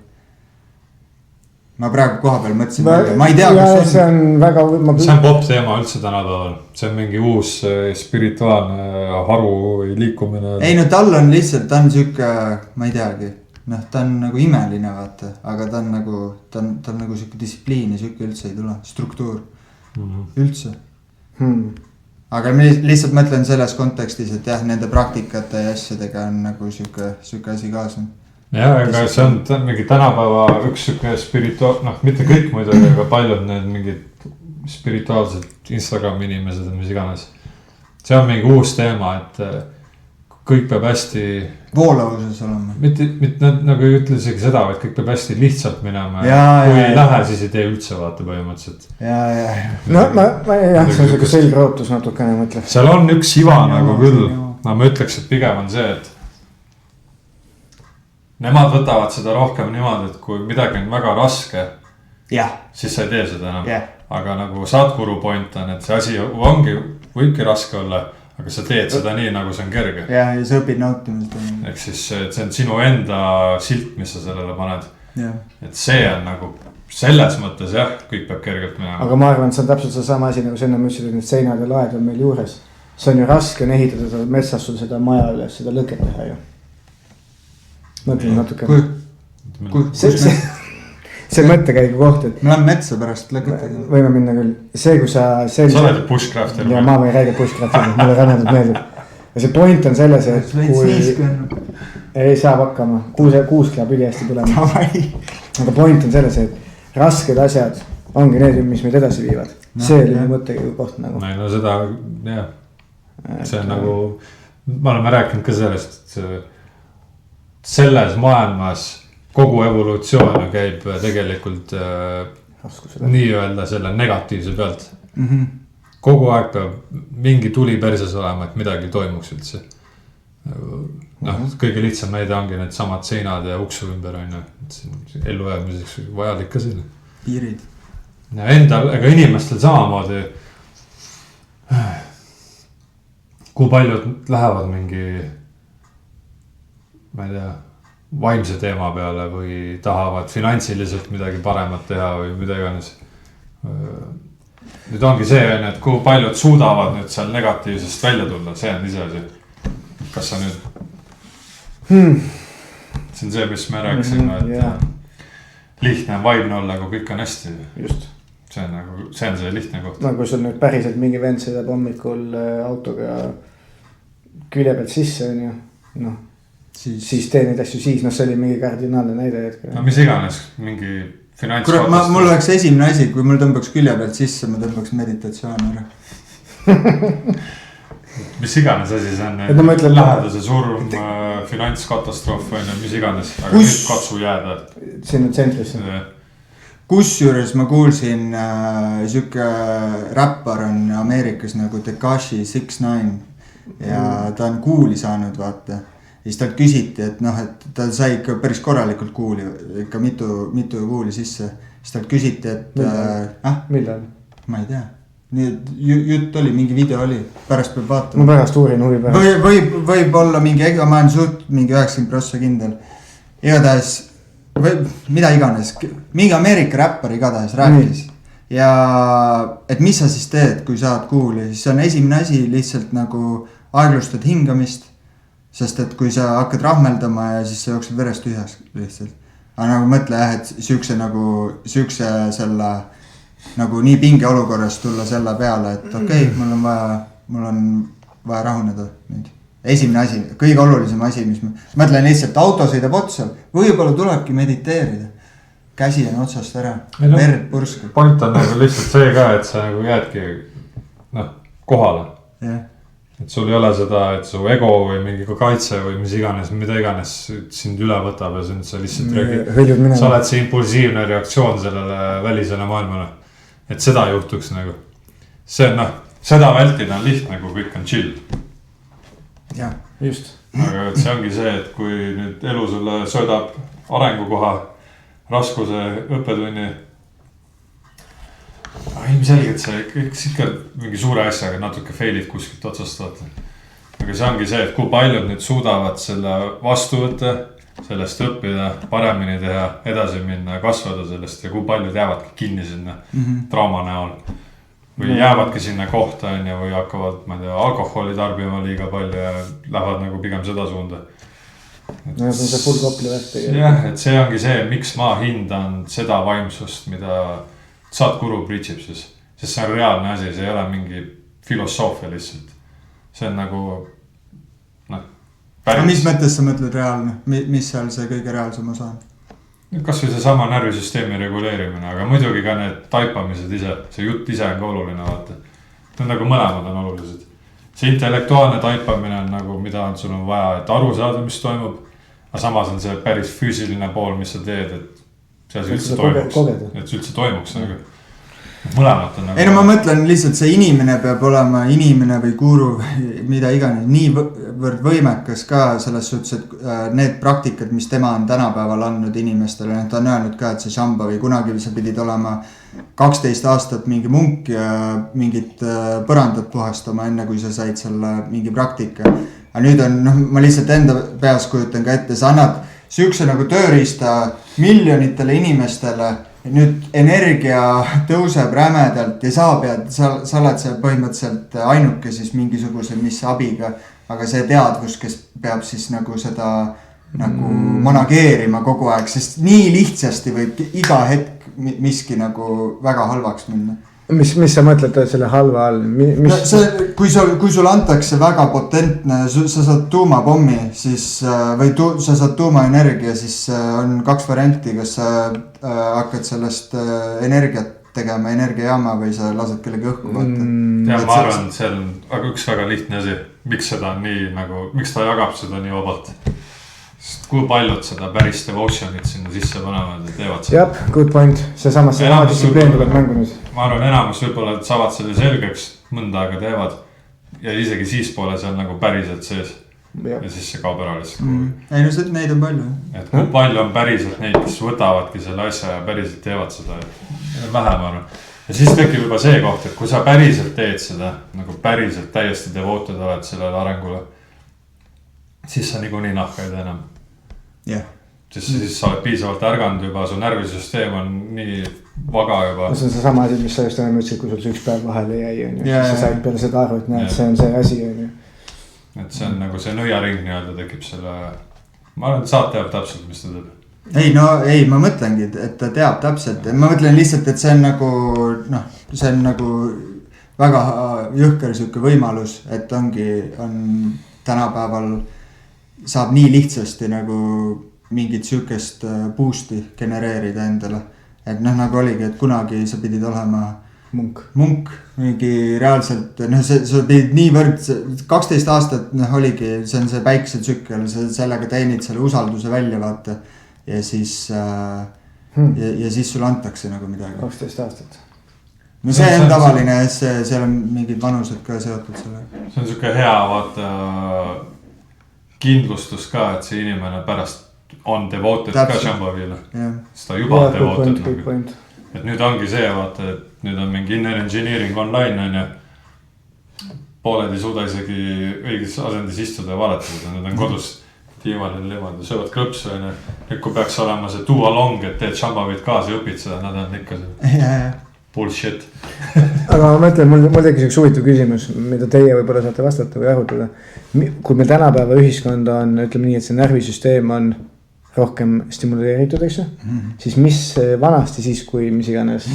Ma praegu koha peal mõtlesin, ma ei tea, kas see on väga... See on pop teema üldse tänapäeval. See on mingi uus spirituaalne haru või liikumine. Ei no tal on lihtsalt, ta on siuke, ma ei teagi. Noh, ta on nagu imeline vaata, aga ta on nagu siuke distsipliin ja siuke üldse ei tule. Struktuur. Üldse. Aga ma lihtsalt mõtlen selles kontekstis, et jah, nende praktikate ja asjadega on nagu siuke asi kaasnud. Jah, aga see on mingi tänapäeva üks siuke mitte kõik muidugi, aga paljud need mingid spirituaalsed Instagrami inimesed, mis iganes. See on mingi uus teema, et kõik peab hästi voolavuses olema. Mitte nad nagu ei ütle isegi seda, vaid kõik peab hästi lihtsalt minema. Kui ei lähe, siis ei tee üldse vaata põhimõtteliselt. No ma jah, see on siuke selgrootus natukene mõtleks. Seal on üks iva nagu küll. No ma ütleks, et pigem on see, et nemad võtavad seda rohkem niimoodi, et kui midagi on väga raske, siis sa ei tee seda enam. Aga nagu Sadhguru point on, et see asi võibki raske olla. Aga sa teed seda nii, nagu see on kerge. Ja sa õpid nautimist. Ehk siis see on sinu enda silt, mis sa sellele paned. Et see on nagu selles mõttes jah, kõik peab kergelt minema. Aga ma arvan, et see on täpselt see sama asi, nagu sa enne mõtlesid, et need seinad ja laed on meil juures. See on ju raske on ehitada metsas sul seda maja üles, seda lõket teha ju. Mõtlen natuke. See mõttekäigu koht, et me oleme metsa pärast lõketada. Võime minna küll. See, kui sa... Sa oled bushcrafter. Ja ma võin räägida bushcrafter, mulle rännadult meeldib. Ja see point on selles, et kui... Ei saa hakkama. Kuus klaab üli hästi tulema. Aga point on selles, et rasked asjad ongi need, mis meid edasi viivad. See oli mõttekäigu koht nagu. No seda, jah. See on nagu... Me oleme rääkinud ka sellest, et selles maailmas... Kogu evolutsioon käib tegelikult nii-öelda selle negatiivse pealt. Kogu aeg peab mingi tuli perses olema, et midagi toimuks üldse. Kõige lihtsam näide ongi need samad seinad ja uksu ümber on. Ellu jäämiseks vajalik ka sinna. Piirid. Ega inimestel samamoodi. Kui paljud lähevad mingi, ma ei tea, vaimse teema peale või tahavad finantsiliselt midagi paremat teha või mida iganes. Nüüd ongi see, et kui paljud suudavad nüüd seal negatiivsest välja tulla, see on ise asi. Kas sa nüüd... See on see, mis me rääksime, et lihtne on vaimne olla, kui kõik on hästi. Just. See on see lihtne koht. Kui sul nüüd päriselt mingi vend sõidab hommikul autoga külje pealt sisse, on ju, siis tee neid asju siis, see oli mingi kardinaalne näide hetkel. No mis iganes, mingi finantskatast. Mul oleks esimene asi, kui mul tõmbaks külje pealt sisse, ma tõmbaks meditatsioon ära. Mis iganes asi see on, lähedase surm, finantskatastroof, mis iganes, aga nüüd katsu jääda. Sinna tsentrisse. Kusjuures ma kuulsin, siuke räppar on Ameerikas nagu Tekashi 6ix9ine ja ta on kuuli saanud, vaata. Ja siis talt küsiti, et et ta sai ikka päris korralikult kuuli, ikka mitu kuuli sisse. Siis talt küsiti, et... Millal? Ma ei tea. Jutt oli, mingi video oli, pärast peab vaatama. Ma pärast uurin huvi pärast. Võib olla mingi, ma olen suht mingi 90% kindel. Igatahes, mida iganes, mingi Ameerika räppar igatahes rääkis. Ja et mis sa siis teed, kui saad kuuli, siis see on esimene asi lihtsalt nagu aeglustad hingamist. Sest et kui sa hakkad rahmeldama ja siis sa jooksed verest tühjaks lihtsalt. Aga nagu mõtle et siukse selle nagu nii pinge olukorras tulla selle peale, et okei, mul on vaja rahuneda nüüd. Esimene asi, kõige olulisem asi, mis ma mõtlen lihtsalt, auto sõidab otsa, võib-olla tulebki mediteerida. Käsi on otsast ära, verd purskab. Point on nagu lihtsalt see ka, et sa nagu jäädki kohale. Et sul ei ole seda, et su ego või mingi kaitse või mis iganes, mida iganes sind üle võtab ja sa lihtsalt räägid. Sa oled see impulsiivne reaktsioon sellele välisele maailmale. Et seda juhtuks nagu. See on seda vältida on lihtne, kui kõik on chill. Jah, just. Aga see ongi see, et kui nüüd elu sulle söödab arengukoha, raskuse, õppetunni. Ilmselgelt see kõik ikka mingi suure asjaga natuke failid kuskilt otsast vaata. Aga see ongi see, et kui paljud nüüd suudavad selle vastu võtta, sellest õppida, paremini teha, edasi minna, kasvada sellest ja kui paljud jäävadki kinni sinna trauma näol. Või jäävadki sinna kohta või hakkavad, ma ei tea, alkoholi tarbima liiga palju ja lähevad nagu pigem seda suunda. See on see full kopli värk. Jah, et see ongi see, miks ma hindan seda vaimsust, mida Sadhguru preachib siis. Sest see on reaalne asi, see ei ole mingi filosoofia lihtsalt. See on nagu päris. Mis mõttes sa mõtled reaalne? Mis seal see kõige reaalsem osa on? Kas või see sama närvisüsteemi reguleerimine, aga muidugi ka need taipamised ise, see jutt ise on ka oluline vaata. See on nagu mõlemad on olulised. See intellektuaalne taipamine on nagu, mida sul on vaja, et aru saada, mis toimub. Aga samas on see päris füüsiline pool, mis sa teed, et see üldse toimuks. Et see üldse toimuks nagu. Mõlemat on nagu... Ei no ma mõtlen lihtsalt see inimene peab olema inimene või guru või mida iganes niivõrd võimekas ka selles suhtes, et need praktikad, mis tema on tänapäeval andnud inimestele, ta on öelnud ka, et see Shambhavi kunagi sa pidid olema 12 aastat mingi munk ja mingit põrandat puhastama enne kui sa said selle mingi praktika. Aga nüüd on, ma lihtsalt enda peas kujutan ka ette, sa annad sihukese nagu tööriista miljonitele inimestele. Nüüd energia tõuseb rämedalt ja sa oled see põhimõtteliselt ainuke siis mingisuguse mis abiga, aga see teadvus, kes peab siis nagu seda nagu manageerima kogu aeg, sest nii lihtsasti võib iga hetk miski nagu väga halvaks minna. Mis sa mõtled selle halva all? Kui sul antakse väga potentne, sa saad tuumapommi, siis, või sa saad tuumaenergia, siis on 2 varianti, kas sa hakkad sellest energiat tegema energiajaama või sa lased kellegi õhku vaata. Ja ma arvan, et see on üks väga lihtne asi, miks seda on nii nagu, miks ta jagab seda nii vabalt. Sest kui paljud seda päris devotionit sinna sisse panevad ja teevad seda. Jab, good point. See samas see distsiplien tuleb mängu nüüd. Ma arvan, enamus võib-olla saavad selle selgeks, mõnda aega teevad. Ja isegi siis pole seal nagu päriselt sees. Ja siis see kaob ära lihtsalt. Ei no neid on palju. Et kui palju on päriselt neid, kes võtavadki selle asja ja päriselt teevad seda. Vähem arvan. Ja siis tekib juba see koht, et kui sa päriselt teed seda, nagu päriselt täiesti devoted oled sellele arengule, siis sa niikuinii nahka ei tee enam. Yeah. Siis sa oled piisavalt ärganud juba, su närvisüsteem on nii vaga juba. See on see sama asi, mis sa just enam ütlesid, kui sul üks päev vahele jäi. Sa said peale seda aru, et näed, see on see asi. Et see on nagu see nõiaring nii-öelda tekib selle... Ma arvan, et saad teab täpselt, mis ta teeb. Ei, ma mõtlengi, et ta teab täpselt. Ma mõtlen lihtsalt, et see on nagu, see on nagu väga jõhker siuke võimalus, et on tänapäeval saab nii lihtsasti nagu mingit siukest boost'i genereerida endale. Et nagu oligi, et kunagi sa pidid olema munk, mingi reaalselt, sa pidid niivõrd, 12 aastat oligi, see on see päikesetsükkel, sellega teenid selle usalduse välja vaata. Ja siis, ja siis sul antakse nagu midagi. 12 aastat. No see on tavaline, seal on mingid vanused ka seotud selle. See on siuke hea vaata kindlustus ka, et see inimene pärast on devoted ka Shambhavile. Sest ta juba on devoted nagu. Et nüüd ongi see vaata, et nüüd on mingi inner engineering online on ja pooled ei suuda isegi õiges asendis istuda ja valetada. Nüüd on kodus tiimalil lemad ja söövad krõpsu on ja nüüd kui peaks olema see do along, et teed Shambhavit kaasa ja õpid seda, nad on ikka see bullshit. Aga ma mõtlen, mul tekkis üks huvitav küsimus, mida teie võibolla saate vastata või arutada. Kui meil tänapäeva ühiskond on, ütleme nii, et see närvisüsteem on rohkem stimuleeritud, eks ju? Siis mis vanasti siis, kui mis iganes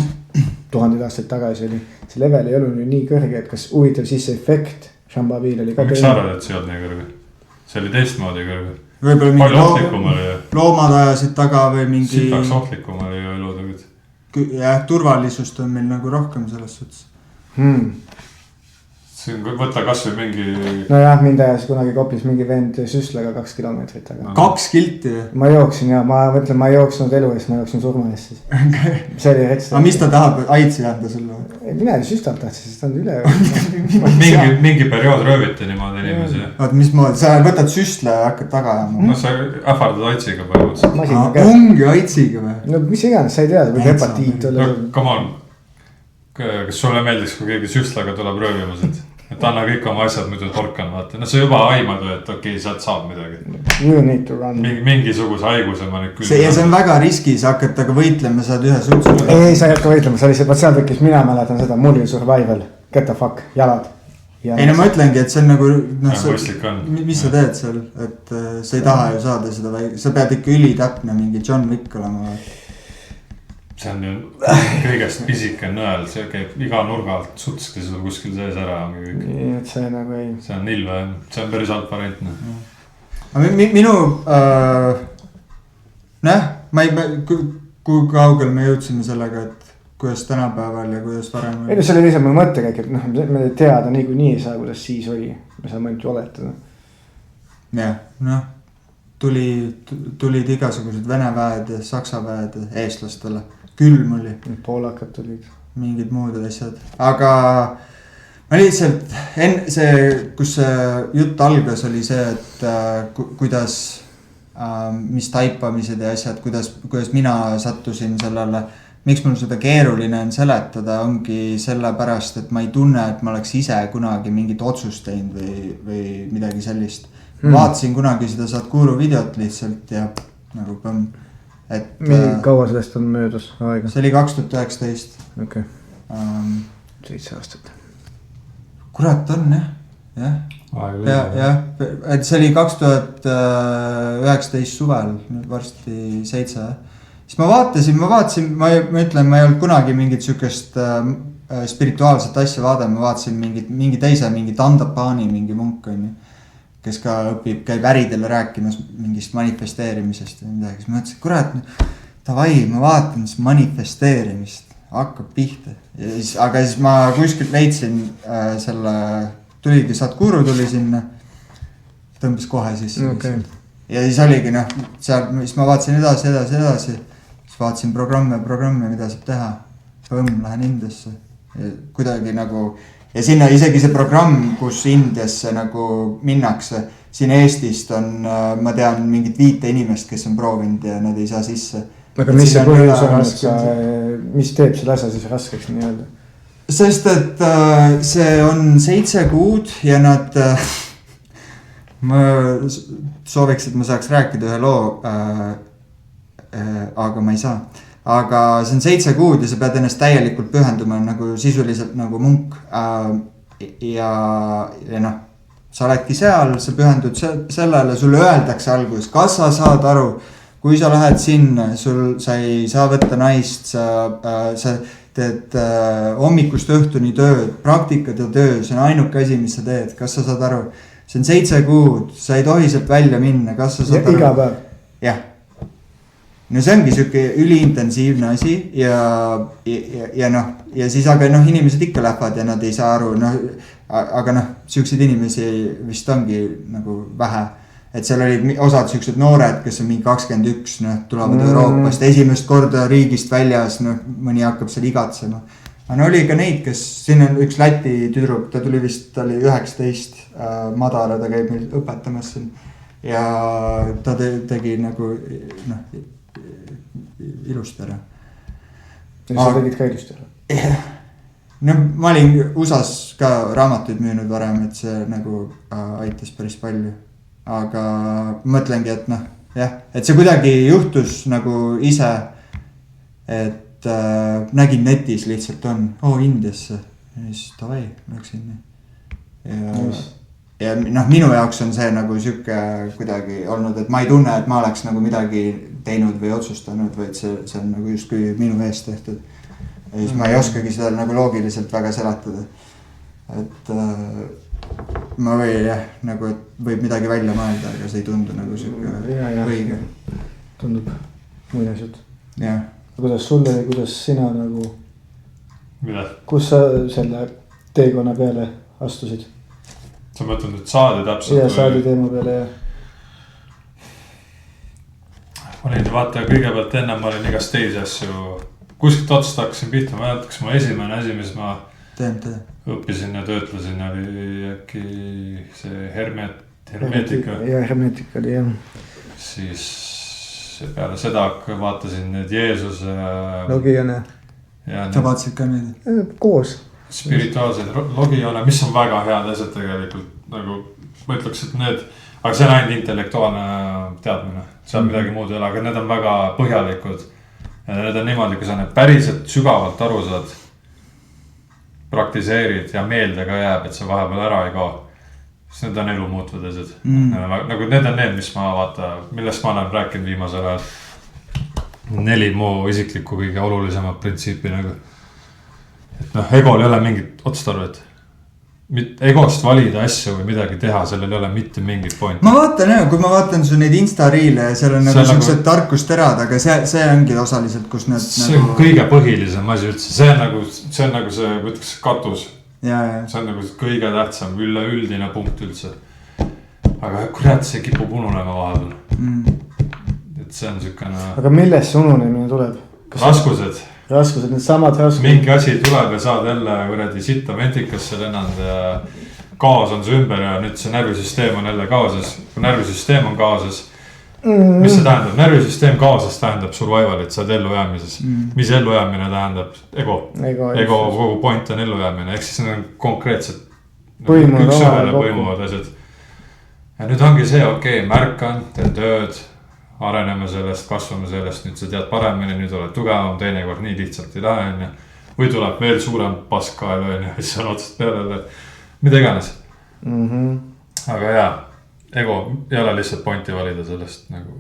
1000 aastaid tagasi oli, see level ei olnud nii kõrge, et kas huvitav siis see efekt Shambhavil oli ka teine? Miks sa arvad, et see olnud nii kõrge? See oli teistmoodi kõrge. Võib-olla mingi loomad ajasid taga või mingi... Sitaks ohtlikum oli ju eludagid. Jah, turvalisust on meil nagu rohkem selles suhtes. Võtta kas või mingi... No jah, mind ajas kunagi Koplis mingi vend süstlaga 2 kilomeetrit taga. 2 kilti? Ma jooksin ja ma mõtlen, ma ei jooksnud elu eest, ma jooksin surma eest siis. See oli rets. Aga mis ta tahab aitsi anda sulle? Mina süstalt tahtsin, sest ta on üle. Mingi periood rööviti niimoodi inimesi. Oot, mis moodi? Sa võtad süstla ja hakkad taga ajama? No sa ähvardad aitsiga põhimõtteliselt. Ongi aitsiga või? No mis iganes, sa ei tea, või hepatiit olla. Come on. Kas sulle meeldiks, kui keegi süstlaga tuleb röövimasid? Et anna kõik oma asjad muidu torkan, vaata. No sa juba aimad, et okei, sealt saab midagi. You need to run. Mingisuguse haiguse ma nüüd küll. Ja see on väga riskis, hakkad taga võitlema, saad ühe sutsu. Ei, sa ei hakka võitlema, sa lihtsalt, vaat seal tekkis, mina mäletan seda, mul oli survival, get the fuck, jalad. Ei no ma ütlengi, et see on nagu, mis sa teed seal, et sa ei taha ju saada seda, sa pead ikka ülitäpne mingi John Wick olema. See on ju kõigest pisike nõel, see käib iga nurga alt sutski sul kuskil sees ära. Nii, et see nagu ei... See on nilve, see on päris alt variantne. Minu, kui kaugel me jõudsime sellega, et kuidas tänapäeval ja kuidas varem... Ei, see oli lihtsalt mõttekäik, et me teada niikuinii ei saa, kuidas siis oli. Me saame ainult ju oletada. jah, noh, tulid igasugused Vene väed ja Saksa väed eestlastele, külm oli. Poolakad tulid. Mingid muud asjad, aga ma lihtsalt, see, kus see jutt algas, oli see, et kuidas, mis taipamised ja asjad, kuidas mina sattusin sellele. Miks mul seda keeruline on seletada, ongi sellepärast, et ma ei tunne, et ma oleks ise kunagi mingit otsust teinud või midagi sellist. Vaatasin kunagi seda Sadhguru videot lihtsalt ja nagu põmm. Kaua sellest on möödus aega? See oli 2019. Okay. 7 aastat. Kurat on jah. Et see oli 2019 suvel, nüüd varsti 7. Siis ma vaatasin, ma ütlen, ma ei olnud kunagi mingit sükest spirituaalset asja vaadanud, ma vaatasin mingi teise, mingi Dandapani, mingi munk on ju, kes ka õpib, käib äridele rääkimas mingist manifesteerimisest ja midagi. Siis ma mõtlesin, kurat, tavai, ma vaatan manifesteerimist, hakkab pihta. Aga siis ma kuskilt leidsin selle, tuligi Sadhguru tuli sinna, tõmbas kohe sisse. Okay. Ja siis oligi seal, siis ma vaatasin edasi. Siis vaatasin programme, mida saab teha. Põmm, lähen Indiasse. Ja kuidagi nagu, ja sinna isegi see programm, kus Indiasse nagu minnakse, siin Eestist on, ma tean mingit 5 inimest, kes on proovinud ja nad ei saa sisse. Aga mis see põhjus on, mis teeb selle asja siis raskeks nii öelda? Sest, et see on 7 kuud ja nad, ma sooviks, et ma saaks rääkida ühe loo, aga ma ei saa. Aga see on 7 kuud ja sa pead ennast täielikult pühenduma nagu sisuliselt nagu munk. Ja noh, sa oledki seal, sa pühendud sellele, sulle öeldakse alguses, kas sa saad aru, kui sa lähed sinna, sa ei saa võtta naist, sa teed hommikust õhtuni tööd, praktikad ja töö, see on ainuke asi, mis sa teed, kas sa saad aru. See on 7 kuud, sa ei tohi sealt välja minna, kas sa saad aru. Iga päev? Jah. No see ongi siuke üliintensiivne asi ja siis aga inimesed ikka lähevad ja nad ei saa aru, aga siukseid inimesi vist ongi nagu vähe. Et seal olid osad siuksed noored, kes on mingi 21, tulevad Euroopast esimest korda riigist väljas, mõni hakkab seal igatsema. Aga oli ka neid, kes, siin on üks Läti tüdruk, ta tuli vist, ta oli 19, Madara, ta käib meil õpetamas siin ja ta tegi nagu ilusti ära. Ja sa tegid ka ilusti ära? No ma olin USAs ka raamatuid müünud varem, et see nagu aitas päris palju. Aga mõtlengi, et et see kuidagi juhtus nagu ise, et nägin netis lihtsalt on, Indiasse. Ja siis tavai, läksin nii. Ja minu jaoks on see nagu siuke kuidagi olnud, et ma ei tunne, et ma oleks nagu midagi teinud või otsustanud, vaid see on nagu justkui minu eest tehtud. Ja siis ma ei oskagi seda nagu loogiliselt väga seletada. Et ma nagu, et võib midagi välja mõelda, aga see ei tundu nagu siuke õige. Tundub muinasjutt. Jah. Kuidas sulle või kuidas sina nagu, mida? Kus sa selle teekonna peale astusid? Sa mõtled nüüd saade täpselt? Ja saade teema peale, jah. Ma olin vaata kõigepealt enne, ma olin igast teisi asju, kuskilt otsast hakkasin pihta, ma jätaks mu esimene asi, mis ma õppisin ja töötlesin, oli äkki see hermeetika. Ja hermeetika oli, jah. Siis peale seda vaatasin need Jeesuse Logijane. Sa vaatasid ka neid? Koos. Spirituaalseid logijane, mis on väga head asjad tegelikult, nagu ma ütleks, et need, aga see on ainult intellektuaalne teadmine, seal midagi muud ei ole, aga need on väga põhjalikud. Ja need on niimoodi, kui sa need päriselt sügavalt aru saad, praktiseerid ja meelde ka jääb, et see vahepeal ära ei kao. Siis need on elu muutvad asjad. Nagu need on need, mis ma vaata, millest ma olen rääkinud viimasel ajal. 4 mu isiklikku kõige olulisemat printsiipi nagu. Et egol ei ole mingit otstarvet. Egost valida asju või midagi teha, sellel ei ole mitte mingit point. Ma vaatan kui ma vaatan su neid Insta-riile ja seal on nagu sellised tarkusterad, aga see ongi osaliselt, kus need see on kõige põhilisem asi üldse, see on nagu see, võtaks katus. Ja. See on nagu kõige tähtsam, üleüldine punkt üldse. aga kurat, see kipub ununema vahepeal et see on sükene. Aga millest see ununemine tuleb? Raskused, need samad raskused. mingi asi tuleb ja saad jälle kuradi sitta ventikasse lennanud ja kaos on see ümber ja nüüd see närvisüsteem on jälle kaoses. Kui närvisüsteem on kaoses, mis see tähendab? Närvisüsteem kaoses tähendab survivalit, sa oled ellujäämises. Mis ellujäämine tähendab? Ego kogu point on ellujäämine, ehk siis need on konkreetsed põimuvad asjad. Ja nüüd ongi see, okei, märkan, teen tööd, areneme sellest, kasvame sellest, nüüd sa tead paremini, nüüd oled tugevam, teinekord nii lihtsalt ei lähe. Või tuleb veel suurem paskael, mis on otsast peale, mida iganes. Aga jaa. Ego ei ole lihtsalt pointi valida sellest nagu,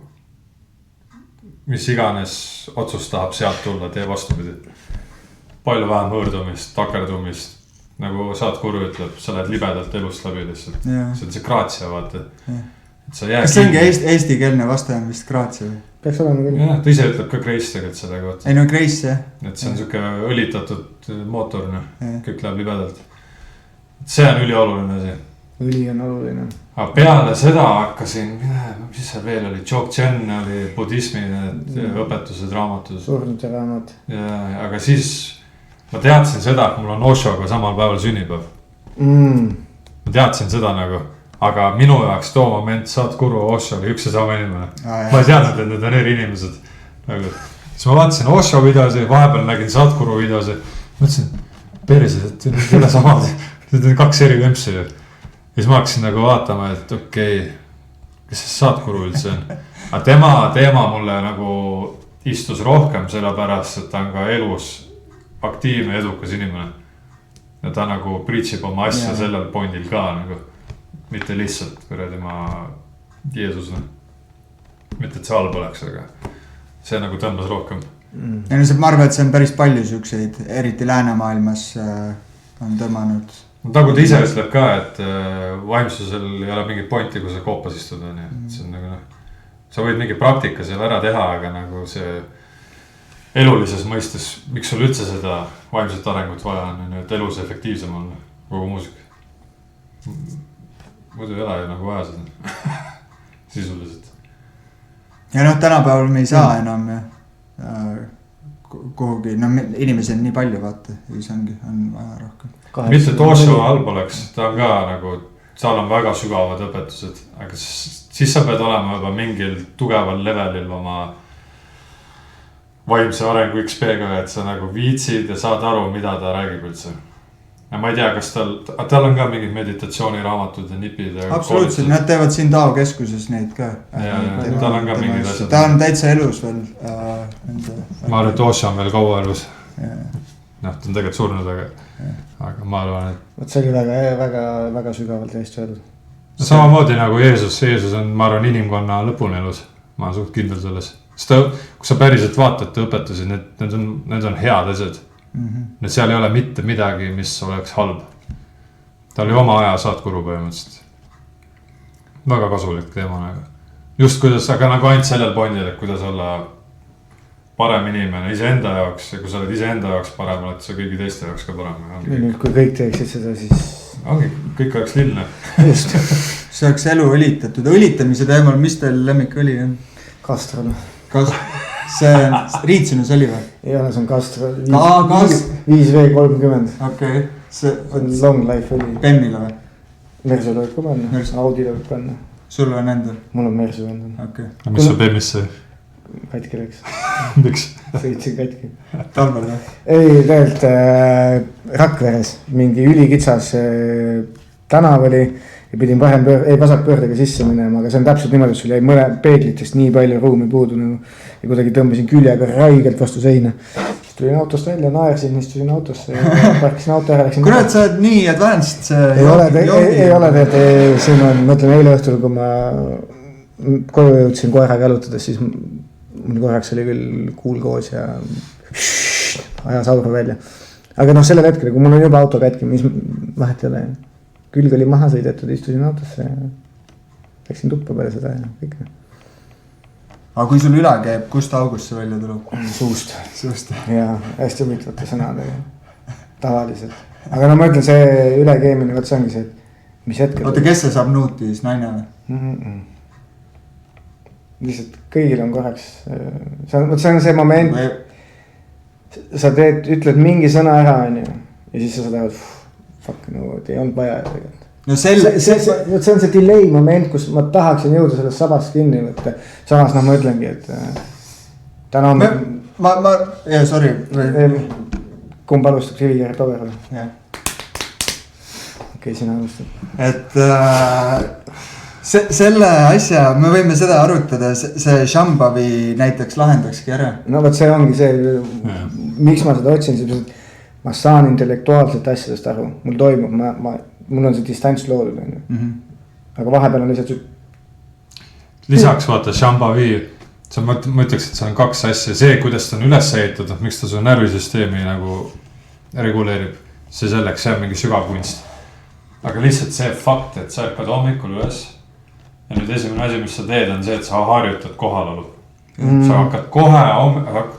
mis iganes otsus tahab sealt tulla, tee vastupidi. Palju vähem hõõrdumist, takerdumist, nagu Sadhguru ütleb, sa lähed libedalt elust läbi lihtsalt. See on see graatsia, vaata. Kas see ongi eestikeelne vastaja vist graatsia või? Peaks olema küll. Jah, ta ise ütleb ka Grace tegelikult seda kohta. Ei no Grace, jah. Et see on siuke õlitatud mootorne, kõik läheb libedalt. See on ülioluline asi. Üli on oluline. Aga peale seda hakkasin, mis see veel oli, Dzogchen oli budismi õpetused raamatud. Surnute raamat. Aga siis ma teadsin seda, et mul on Oshoga samal päeval sünnipäev. Ma teadsin seda nagu, aga minu jaoks too moment Sadhguru Osho oli üks ja sama inimene. Ma ei teadnud, et need on eri inimesed. Siis ma vaatasin Osho videosi, vahepeal nägin Sadhguru videosi. Mõtlesin, perses, et need ei ole samad. Need on kaks eri vempsi. Ja siis ma hakkasin nagu vaatama, et okei, kes see Sadhguru üldse on. Aga tema teema mulle nagu istus rohkem sellepärast, et ta on ka elus aktiivne, edukas inimene. Ja ta nagu preachib oma asja sellel pointil ka nagu. Mitte lihtsalt kuradi ma Jeesusne. Mitte et see halb oleks, aga see nagu tõmbas rohkem. Ja ma arvan, et see on päris palju siukseid, eriti läänemaailmas on tõmmanud. Nagu ta ise ütleb ka, et vaimsusel ei ole mingit pointi, kui sa koopas istud. See on nagu, sa võid mingi praktika seal ära teha, aga nagu see elulises mõistes, miks sul üldse seda vaimset arengut vaja on, et elus efektiivsem on kogu muusika. Muidu ei ole ju nagu vaja seda sisuliselt. Ja tänapäeval me ei saa enam kuhugi, inimesi on nii palju vaata, siis on vaja rohkem. Mitte Osho halb oleks, ta on ka nagu, seal on väga sügavad õpetused, aga siis sa pead olema juba mingil tugeval levelil oma vaimse arengu XP-ga, et sa nagu viitsid ja saad aru, mida ta räägib üldse. Ja ma ei tea, kas tal on ka mingid meditatsiooniraamatud ja nipid. Absoluutselt, nad teevad siin Tao keskuses neid ka. Ja tal on ka mingid asjad. Ta on täitsa elus veel. Ma arvan, et Osho on veel kaua elus. Ta on tegelikult surnud, aga ma arvan, et see oli väga sügavalt Eesti öeldud. Samamoodi nagu Jeesus on, ma arvan, inimkonna lõpuni elus. Ma olen suht kindel selles. Kui sa päriselt vaatad õpetusi, need on head asjad. Need seal ei ole mitte midagi, mis oleks halb. Ta oli oma aja Sadhguru põhimõtteliselt. Väga kasulik teema. Just kuidas, aga nagu ainult sellel pointil, et kuidas olla parem inimene iseenda jaoks ja kui sa oled iseenda jaoks parem, oled sa kõigi teiste jaoks ka parem. Kui kõik teeksid seda, siis kõik oleks lille. Just. See oleks elu õlitatud. Õlitamise teemal, mis teil lemmik oli? Kastrol. See Riitsinus oli või? Ei ole, see on Kastrol. 5V30. Okei. See on long life oli. Bemmile või? Mersu võib ka panna. Audile võib panna. Sul on endal? Mul on Mersu endal. Okay. Mis sul Bemmisse? Katki läks. Miks? Sõitsin katki. Talvel või? Ei, tegelikult Rakveres mingi ülikitsas tänav oli ja pidin vasakpöördega sisse minema, aga see on täpselt niimoodi, et sul jäi mõne peeglitest nii palju ruumi puudu nagu, ja kuidagi tõmbasin küljega raigelt vastu seina. Siis tulin autost välja, naersin, istusin autosse ja parkisin auto ära. Kurat, sa oled nii advanced ei ole tegelikult, siin on, mõtlen eile õhtul, kui ma koju jõudsin koeraga jalutades, siis mul korraks oli küll kuul koos ja ajas auru välja. Aga sellel hetkel, kui mul on juba auto kätki, mis vahet ei ole. Külg oli maha sõidetud, istusin autosse ja läksin tuppa peale seda ja kõik. Aga kui sul üle käib, kust august see välja tuleb? Suust. Ja hästi huvitavate sõnadega. Tavaliselt. Aga ma ütlen, see ülekeemine, võt see ongi see, et mis hetkel. oota, kes see saab nuuti siis, naine või? Lihtsalt kõigil on korraks, see on see moment, sa ütled mingi sõna ära, on ju, ja siis sa saad, fuck, no ei olnud vaja tegelikult. No see on see delay moment, kus ma tahaksin jõuda sellest sabast kinni võtta. Samas ma ütlengi, et täna on... sorry. Kumb alustab Rivier Power või? Jah. Okei, sina alustab. Et selle asja, me võime seda arutada, see Shambavi näiteks lahendakski ära. No võt see ongi see, miks ma seda otsin, ma saan intellektuaalselt asjadest aru, mul toimub, mul on see distants loodud, aga vahepeal on lihtsalt... Lisaks vaata Shambavi, ma ütleks, et see on kaks asja, see, kuidas ta on üles ehitatud, miks ta su närvisüsteemi nagu reguleerib, see selleks, see on mingi sügavkunst. Aga lihtsalt see fakt, et sa ärkad hommikul üles ja nüüd esimene asi, mis sa teed, on see, et sa harjutad kohalolu. Sa hakkad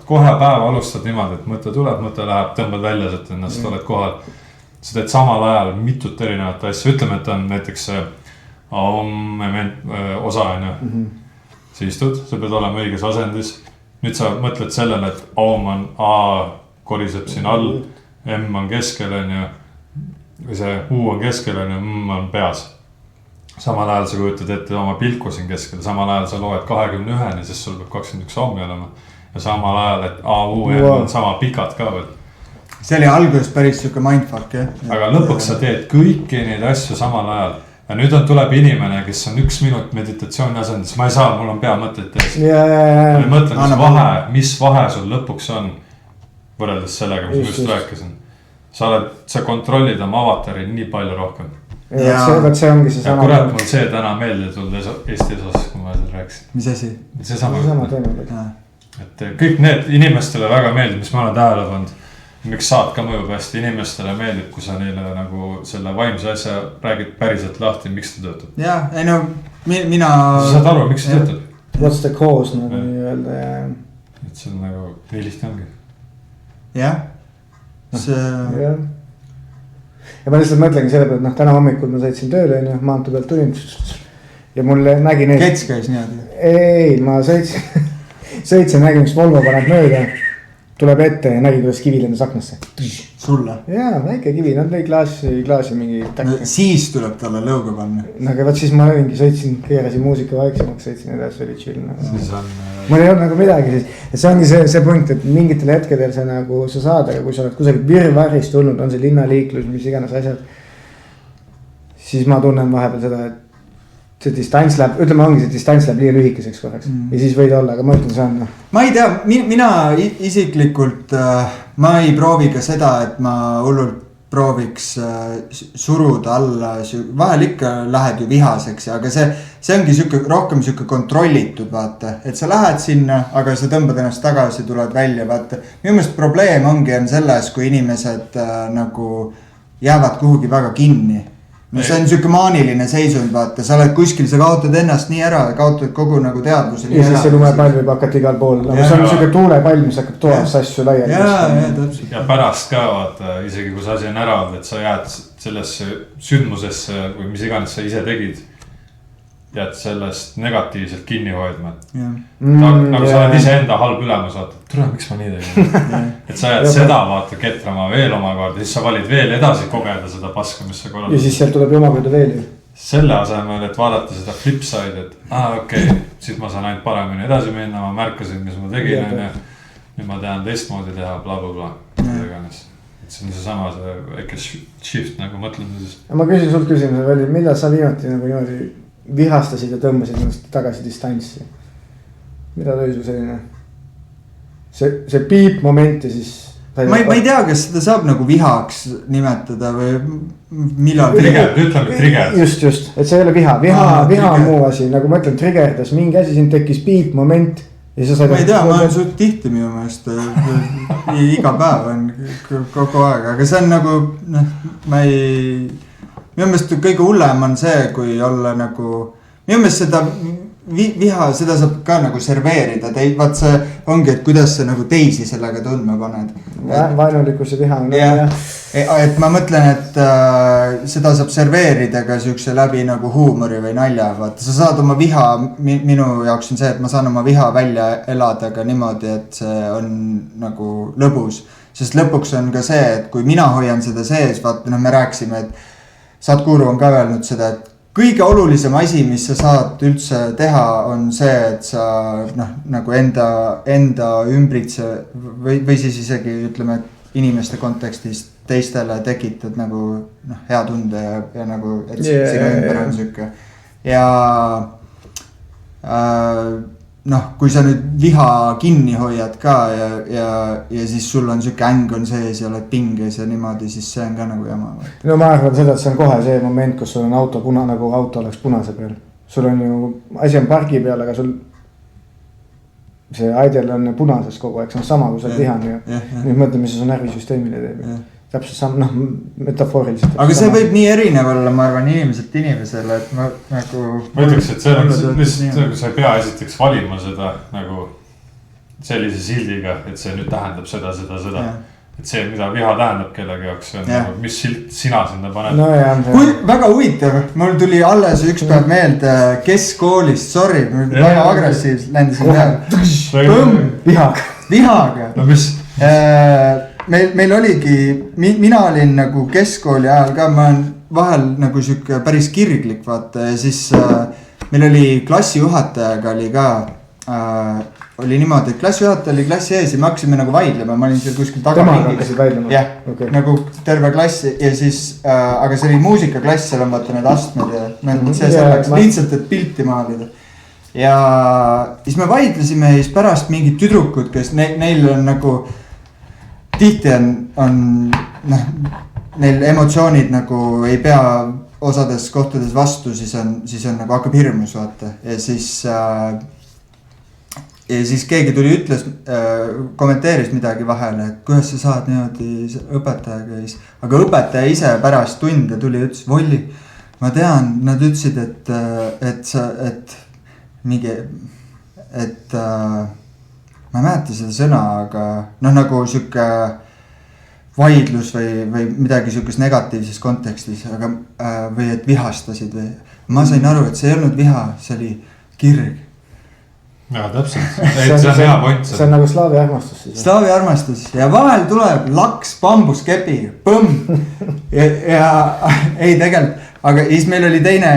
kohe päeva alustad niimoodi, et mõte tuleb, mõte läheb, tõmbad välja, et ennast oled kohal. Sa teed samal ajal mitut erinevat asja, ütleme, et on näiteks osa, sa istud, sa pead olema õiges asendis. Nüüd sa mõtled sellele, et om on A koriseb siin all, M on keskel, või see U on keskel, M on peas. Samal ajal sa kujutad ette oma pilku siin keskel, samal ajal sa loed 21, sest sul peab 21 ommi olema. Ja samal ajal, et A, U, M on sama pikad ka veel. See oli alguses päris siuke mindfuck, jah. Aga lõpuks sa teed kõiki neid asju samal ajal. Ja nüüd tuleb inimene, kes on 1 minut meditatsiooni asendis. Ma ei saa, mul on pea mõtteid tees. Ma mõtlen, mis vahe sul lõpuks on võrreldes sellega, mis ma just rääkisin. Sa kontrollid oma avatari nii palju rohkem. See ongi see sama. Kurat, mul see täna meelde tulnud Eesti osas, kui ma seda rääkisin. Mis asi? See sama teema. Et kõik need inimestele väga meeldib, mis ma olen tähele pannud. Miks saad ka mõjub hästi, inimestele meeldib, kui sa neile nagu selle vaimse asja räägid päriselt lahti, miks ta töötab. Jaa, ei no, mina... Sa saad aru, miks ta töötab? What's the cause, nagu nii öelda, ja... Et see on nagu, nii lihtne ongi. Jah, see... Ja ma lihtsalt mõtlengi selle pealt, täna hommikul ma sõitsin tööle, maantu pealt tulin ja mul nägi neid... Kets käis niimoodi? Ei, ma sõitsin, nägin, mis Volvo paneb mööda, tuleb ette ja nägi, kuidas kivi lendas aknasse. Sulle? Jaa, väike kivi, nad lõi klaasi mingi täkke. No, siis tuleb talle lõuga panna. No aga võt siis ma olingi, sõitsin, keerasin muusika vaiksemaks, sõitsin edasi, oli chill. Siis on... Mul ei olnud nagu midagi siis. Et see ongi see punkt, et mingitel hetkedel see nagu sa saad, aga kui sa oled kusagil virvarist tulnud, on see linnaliiklus, mis iganes asjad. Siis ma tunnen vahepeal seda, et see distants läheb, ütleme ongi see distants läheb liiga lühikeseks korraks ja siis võid olla, aga ma ütlen, see on... Ma ei tea, mina isiklikult, ma ei proovi ka seda, et ma hullult prooviks suruda alla, vahel ikka lähed ju vihaseks, aga see ongi rohkem kontrollitud, vaata, et sa lähed sinna, aga sa tõmbad ennast tagasi, tuled välja, vaata. Minu meelest probleem ongi selles, kui inimesed nagu jäävad kuhugi väga kinni. No see on siuke maaniline seisund, vaata, sa oled kuskil, sa kaotad ennast nii ära, kaotad kogu nagu teadvuse. Ja siis see lumepall võib hakata igal pool, nagu see on siuke tuulepall, mis hakkab toas asju laiali. Ja pärast ka, vaata, isegi kui see asi on ära olnud, et sa jääd sellesse sündmusesse või mis iganes sa ise tegid, jääd sellest negatiivselt kinni hoidma. Nagu sa oled ise enda halb ülemus, vaata, tule, miks ma nii tegin. Et sa jääd seda, vaata, ketrama veel omakorda, siis sa valid veel edasi kogeda seda paska, mis sa korraldad. Ja siis sealt tuleb omakorda veel ju. Selle asemel, et vaadata seda flipside, et okei, siis ma saan ainult paremini edasi minna, ma märkasin, mis ma tegin, nüüd ma tean teistmoodi teha, blablabla. See on seesama see väike shift nagu mõtlemises. Ma küsin sult küsimuse veel, millal sa viimati nagu niimoodi vihastasid ja tõmbasid ennast tagasi distantsi? Mida tõi su selline? See piip moment ja siis... Ma ei tea, kas seda saab nagu vihaks nimetada või millal... Ütleme trigger. Just, et see ei ole viha. Viha on muu asi, nagu ma ütlen, triggerdas mingi asi, siin tekkis piip moment. Ma ei tea, ma olen suht tihti minu meelest, iga päev on kogu aeg, aga see on nagu, minu meelest kõige hullem on see, kui olla nagu, minu meelest seda viha, seda saab ka nagu serveerida, vaat see ongi, et kuidas sa nagu teisi sellega tundma paned. Vaenulikkus ja viha. Et ma mõtlen, et seda saab serveerida ka siukse läbi nagu huumori või nalja, vaata sa saad oma viha, minu jaoks on see, et ma saan oma viha välja elada ka niimoodi, et see on nagu lõbus. Sest lõpuks on ka see, et kui mina hoian seda sees, vaata me rääkisime, et Sadhguru on ka öelnud seda, et kõige olulisem asi, mis sa saad üldse teha, on see, et sa nagu enda ümbritse või siis isegi ütleme inimeste kontekstis teistele tekitad nagu hea tunde ja nagu, et sinu ümber on siuke. Ja kui sa nüüd viha kinni hoiad ka ja siis sul on siuke äng on sees ja oled pinges ja niimoodi, siis see on ka nagu jama. No ma arvan seda, et see on kohe see moment, kus sul on auto nagu auto oleks punase peal. Sul on ju, asi on pargi peal, aga sul see aidel on punases kogu aeg, see on sama kui sa oled vihane ja nüüd mõtle, mis see su närvisüsteemile teeb. Täpselt sama, metafooriliselt. Aga see võib nii erinev olla, ma arvan, inimeselt inimesele, et ma nagu... Ma ütleks, et see on lihtsalt, sa ei pea esiteks valima seda nagu sellise sildiga, et see nüüd tähendab seda. Et see, mida viha tähendab kellegi jaoks, see on nagu, mis silt sina sinna paned. No, kui väga huvitav, mul tuli alles üks päev meelde keskkoolist, sorry, väga agressiivselt ländisin peale. Vihaga. No mis... Meil oligi, mina olin nagu keskkooli ajal ka, ma olen vahel nagu siuke päris kirglik, vaata, ja siis meil oli klassijuhatajaga oli ka, oli niimoodi, et klassijuhataja oli klassi ees ja me hakkasime nagu vaidlema, ma olin seal kuskil taga. Temaga hakkasid vaidlema? Jah, nagu terve klassi ja siis, aga see oli muusikaklass, seal on vaata need astmed ja see selleks lihtsalt, et pilti maalida. Ja siis me vaidlesime ja siis pärast mingid tüdrukud, kes neil on nagu tihti on neil emotsioonid nagu ei pea osades kohtades vastu, siis on nagu hakkab hirmus, vaata. Ja siis keegi tuli ütles, kommenteeris midagi vahele, et kuidas sa saad niimoodi õpetajaga. Aga õpetaja ise pärast tunde tuli ja ütles, Volli, ma tean, nad ütlesid, et ma ei mäleta seda sõna, aga nagu siuke vaidlus või midagi siukest negatiivses kontekstis, aga, või et vihastasid või ma sain aru, et see ei olnud viha, see oli kirg. Ja täpselt, see on hea point. See on nagu slaavi armastus. Slaavi armastus ja vahel tuleb laks bambuskepi, põmm ja ei tegelikult. Aga siis meil oli teine,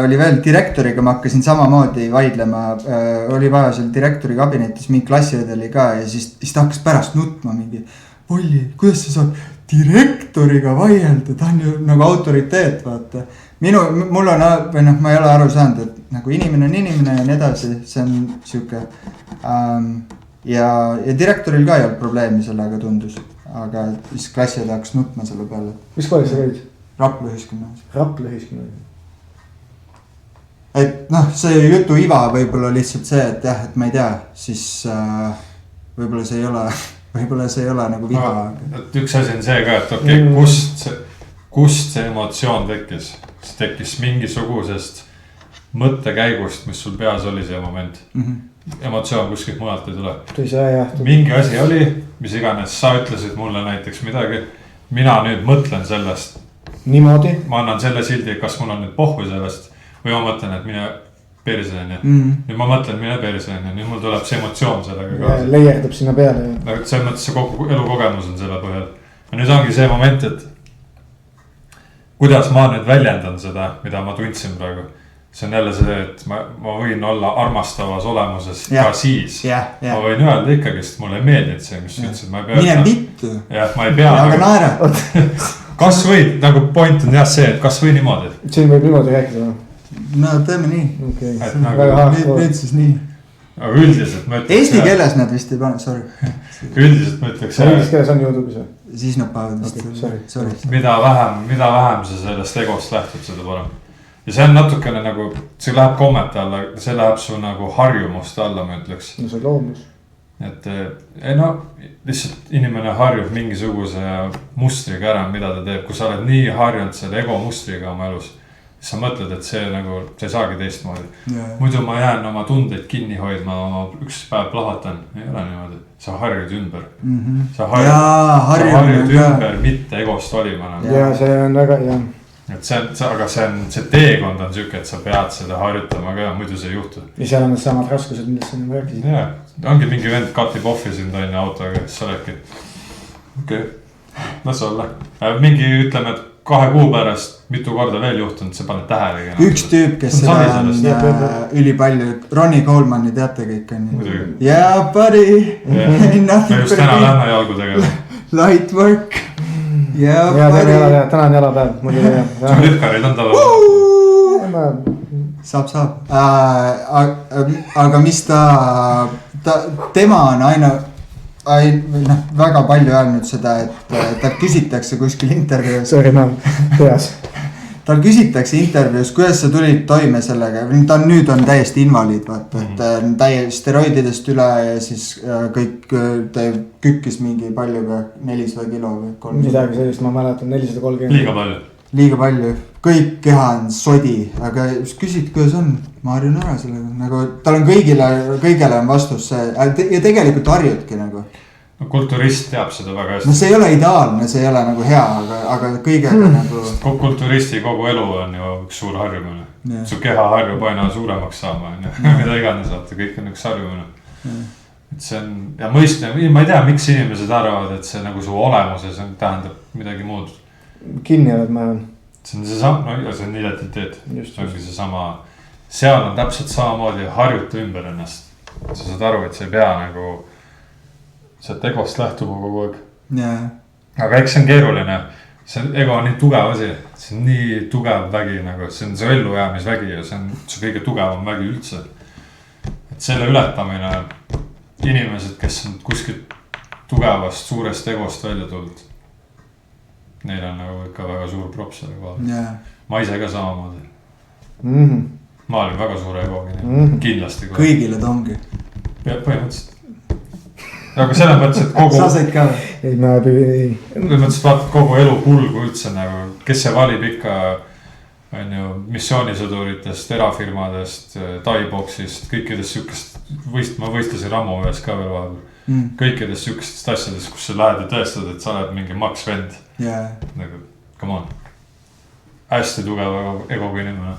oli veel direktoriga, ma hakkasin samamoodi vaidlema, oli vaja seal direktori kabinetis mingi klassiõdeli ka ja siis ta hakkas pärast nutma mingi, Volli, kuidas sa saad direktoriga vaielda, ta on ju nagu autoriteet, vaata. Mul on, või ma ei ole aru saanud, et nagu inimene on inimene ja nii edasi, see on siuke. Ja direktoril ka ei olnud probleemi sellega tundus, aga siis klassiõde hakkas nutma selle peale. Mis koolis sa käid? Rapla ühisgümnaasium. Rapla ühisgümnaasium. Et see jutu iva võib-olla lihtsalt see, et jah, et ma ei tea, siis võib-olla see ei ole nagu viha. Üks asi on see ka, et okei, kust see emotsioon tekkis? See tekkis mingisugusest mõttekäigust, mis sul peas oli see moment. Emotsioon kuskilt mujalt ei tule. Mingi asi oli, mis iganes, sa ütlesid mulle näiteks midagi. Mina nüüd mõtlen sellest. Niimoodi. Ma annan selle sildi, kas mul on nüüd pohvu sellest või ma mõtlen, et mine perseline. Nüüd ma mõtlen, mine perseline. Nüüd mul tuleb see emotsioon sellega kaasa. Leierdab sinna peale. See mõttes see kogu elukogemus on selle põhjal. Ja nüüd ongi see moment, et kuidas ma nüüd väljendan seda, mida ma tundsin praegu. See on jälle see, et ma võin olla armastavas olemuses ka siis. Ma võin öelda ikkagi, sest mulle ei meeldinud see, mis ütlesid. Mine vittu. Jah, ma ei pea. Aga naera. Kas või, nagu point on jah see, et kas või niimoodi. Siin võib niimoodi rääkida. No teeme nii. Nüüd siis nii. Aga üldiselt ma ütleks. Eesti keeles nad vist ei pane, sorry. Üldiselt ma ütleks. Inglis keeles on YouTube'is või? Siis nad panevad vist. Sorry. Mida vähem sa sellest egost lähtud, seda parem. Ja see on natukene nagu, see läheb kommete alla, see läheb su nagu harjumuste alla, ma ütleks. No see on loomus. Et lihtsalt inimene harjub mingisuguse mustriga ära, mida ta teeb, kui sa oled nii harjunud selle ego mustriga oma elus. sa mõtled, et see nagu, sa ei saagi teistmoodi. Muidu ma jään oma tundeid kinni hoidma, ma üks päev plahatan, ei ole niimoodi. Sa harjud ümber. Sa harjud ümber, mitte egost olima. Ja see on väga, jah. Et aga see teekond on siuke, et sa pead seda harjutama ka, muidu see ei juhtu. Ja seal on need samad raskused, mida sa nüüd rääkisid. Jaa, ongi mingi vend katib offi sind on autoga, siis sa oledki. Okei, las olla. Mingi ütleme, et 2 kuu pärast mitu korda veel juhtunud, see paned tähelegi. Üks tüüp, kes seda on üli palju, Ronnie Coleman'i teate kõik on. Yeah, buddy. Me just täna lähme jalgu tegema. Light work. Yeah, buddy. Täna on jalapäev. Sul lühkarid on tava. Saab. Aga mis tema on väga palju öelnud seda, et ta küsitakse kuskil intervjuus. Sorry, ma teas. Tal küsitakse intervjuus, kuidas sa tulid toime sellega. Ta nüüd on täiesti invaliid, vaata, et täiesti steroididest üle ja siis kõik ta kükkis mingi paljuga 400 kilo või 300. Midagi sellist, ma mäletan 430. Liiga palju. Kõik keha on sodi, aga küsid, kuidas on, ma harjun ära sellega. Nagu, tal on kõigele on vastus see ja tegelikult harjudki nagu. Kulturist teab seda väga hästi. No see ei ole ideaalne, see ei ole nagu hea, aga kõigega nagu. Kulturisti kogu elu on ju üks suur harjumine. Su keha harjub aina suuremaks saama, mida iganes saate, kõik on üks harjumine. Et see on, ja mõistne, ma ei tea, miks inimesed arvavad, et see nagu su olemuses tähendab midagi muud. Kinni oled, ma arvan. See on see sama, no see on identiteet. See ongi see sama, seal on täpselt samamoodi harjuta ümber ennast. Sa saad aru, et sa ei pea nagu sealt egost lähtuma kogu aeg. Aga eks see on keeruline. See ego on nii tugev asi. See on nii tugev vägi, nagu see on su ellujäämisvägi ja see on su kõige tugevam vägi üldse. Et selle ületamine, inimesed, kes on kuskilt tugevast, suurest egost välja tulnud, neil on nagu ikka väga suur props selle kohal. Ma ise ka samamoodi. Ma olin väga suure egogi, kindlasti. Kõigile ta ongi. Põhimõtteliselt. Aga selle mõttes, et kogu. Sa said ka? Ei, ma ei. Mõttes, et vaatad kogu elu kulgu üldse nagu, kes see valib ikka, on ju, missioonisõduritest, erafirmadest, taiboksist, kõikidest siukest, ma võistlesin rammu ühes ka veel vahel. Kõikidest siukestest asjadest, kus sa lähed ja tõestad, et sa oled mingi maks vend. Nagu, come on. Hästi tugev egoga inimene.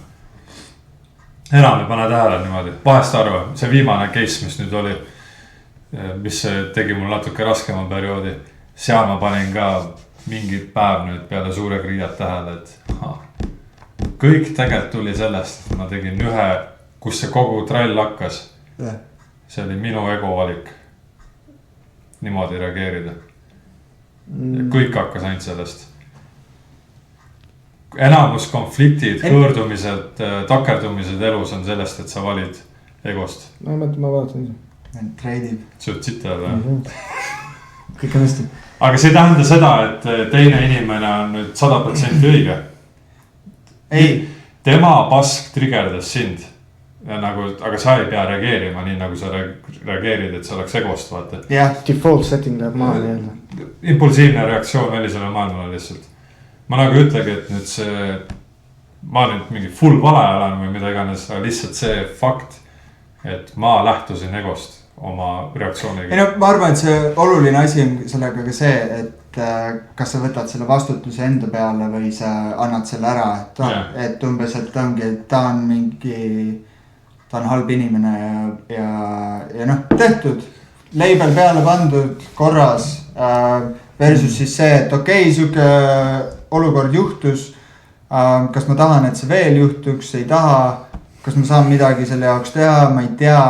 Enam ei pane tähele niimoodi. Vahest arva, see viimane case, mis nüüd oli, mis tegi mul natuke raskema perioodi. Seal ma panin ka mingi päev nüüd peale suure kriiad tähele, et kõik tegelikult tuli sellest, et ma tegin ühe, kus see kogu trall hakkas. See oli minu ego valik. Niimoodi reageerida. Ja kõik hakkas ainult sellest. Enamus konfliktid, kõõrdumised, takerdumised elus on sellest, et sa valid egost. Ma vaatan ise. Treidib. Sööd sita või? Kõik on hästi. Aga see ei tähenda seda, et teine inimene on nüüd 100% õige. Ei. Tema pask triggerdas sind. Ja nagu, aga sa ei pea reageerima nii, nagu sa reageerid, et sa oleks egost, vaata. Default setting läheb maa nii. Impulsiivne reaktsioon välisele maailmale lihtsalt. Ma nagu ütlegi, et nüüd see, ma nüüd mingi full vale olen või mida iganes, aga lihtsalt see fakt, et ma lähtusin egost oma reaktsiooniga. Ei no, ma arvan, et see oluline asi on sellega ka see, et kas sa võtad selle vastutuse enda peale või sa annad selle ära, et umbes, et ongi, et ta on mingi, ta on halb inimene ja noh, tehtud, leibel peale pandud, korras, versus siis see, et okei, siuke olukord juhtus, kas ma tahan, et see veel juhtuks, ei taha, kas ma saan midagi selle jaoks teha, ma ei tea,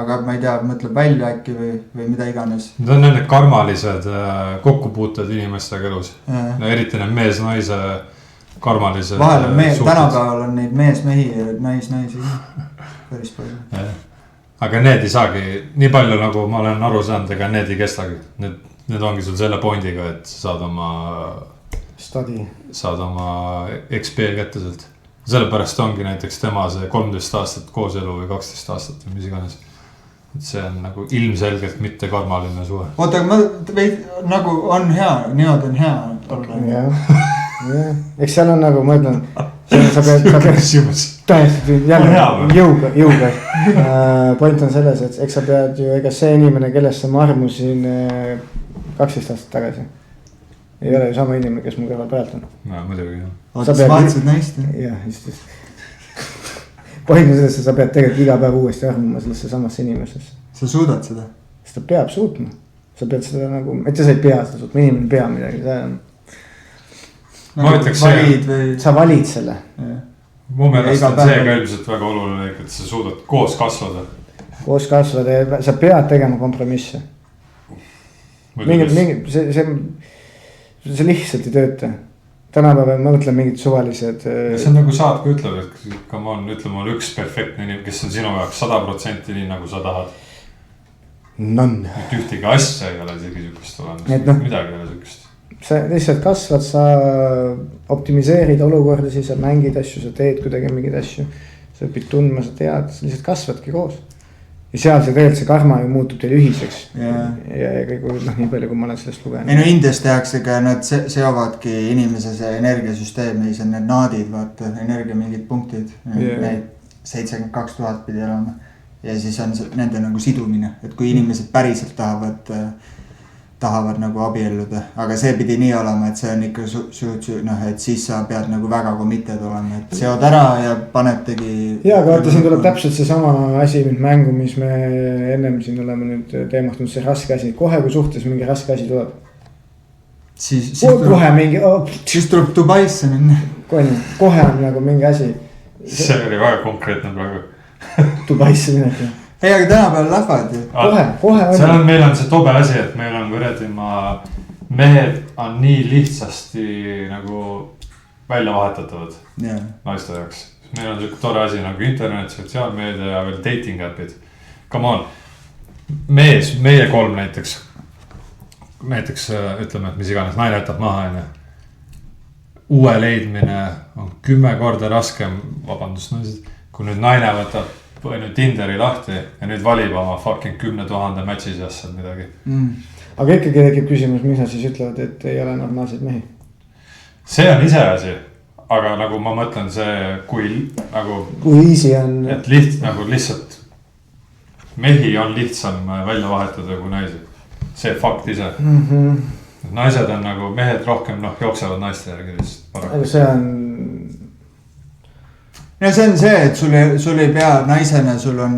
aga ma ei tea, mõtleb välja äkki või mida iganes. Need on need karmalised kokkupuuted inimestega elus. No, eriti need mees-naise karmalised. Vahel on tänapäeval on neid mees-mehi ja naisi päris palju. Aga need ei saagi, nii palju nagu ma olen aru saanud, ega need ei kestagi. Need ongi sul selle pointiga, et saad oma XP kätte sealt. Sellepärast ongi näiteks tema see 13 aastat kooselu või 12 aastat või mis iganes. Et see on nagu ilmselgelt mitte karmaline suhe. Oota, aga nagu on hea, niimoodi on hea olla. Eks seal on nagu, ma ütlen, sa pead täiesti jälle jõuga. Point on selles, et eks sa pead ju, ega see inimene, kellest ma armusin 12 aastat tagasi. Ei ole ju sama inimene, kes mu kõrval praegu on. No muidugi jah. Ootas vaatsid naist. Jah, just. Point on selles, et sa pead tegelikult iga päev uuesti armuma sellesse samasse inimesesse. Sa suudad seda? Seda peab suutma. Sa pead seda nagu, et sa ei pea seda suutma, inimene pea midagi. Ma ütleks sa valid selle. Mu meelest on see ka ilmselt väga oluline, et sa suudad koos kasvada. Koos kasvada ja sa pead tegema kompromisse. See lihtsalt ei tööta. Tänapäeval ma mõtlen mingid suvalised. See on nagu saad, kui ütleb, et come on, ütleme, on üks perfektne inimene, kes on sinu jaoks 100% nii nagu sa tahad. None. Et ühtegi asja ei ole isegi sükust olemas, midagi ei ole sükust. Sa lihtsalt kasvad, sa optimiseerid olukorda, siis sa mängid asju, sa teed kuidagi mingid asju. Sa õpid tundma, sa tead, sa lihtsalt kasvadki koos. Ja seal see tegelikult see karma ju muutub teil ühiseks. Ja nii palju, kui ma olen sellest lugenud. Ei no Indias tehakse ka, nad seovadki inimese see energiasüsteemi, see on need naadid, vaata, energia mingid punktid. Neid 72 000 pidi olema. Ja siis on nende nagu sidumine, et kui inimesed päriselt tahavad nagu abielluda, aga see pidi nii olema, et see on ikka et siis sa pead nagu väga committed olema, et seod ära ja panetegi. Ja, aga vaata, siin tuleb täpselt see sama asi nüüd mängu, mis me ennem siin oleme nüüd teemastanud, see raske asi, kohe kui suhtes mingi raske asi tuleb. Siis tuleb Dubaisse minna. Kohe on nagu mingi asi. See oli väga konkreetne praegu. Dubaisse minna. Ei, aga tänapäeval lähevad ju. Kohe on. Meil on see tobe asi, et meil on mehed on nii lihtsasti nagu välja vahetatavad naiste jaoks. Meil on selline tore asi nagu internet, sotsiaalmeedia ja veel dating appid. Come on, meie kolm näiteks ütleme, et mis iganes naine jätab maha, uue leidmine on 10 korda raskem, vabandust, kui nüüd naine võtab Tinderi lahti ja nüüd valib oma fucking 10 000 matchi seast midagi. Aga ikkagi tekib küsimus, mis nad siis ütlevad, et ei ole normaalseid mehi? See on ise asi, aga nagu ma mõtlen see, kui easy on. Et lihtsalt mehi on lihtsam välja vahetada kui naisi. See fakt ise. Naised on nagu, mehed rohkem jooksevad naiste järgi lihtsalt. Aga see on. Ja see on see, et sul ei pea naisena, sul on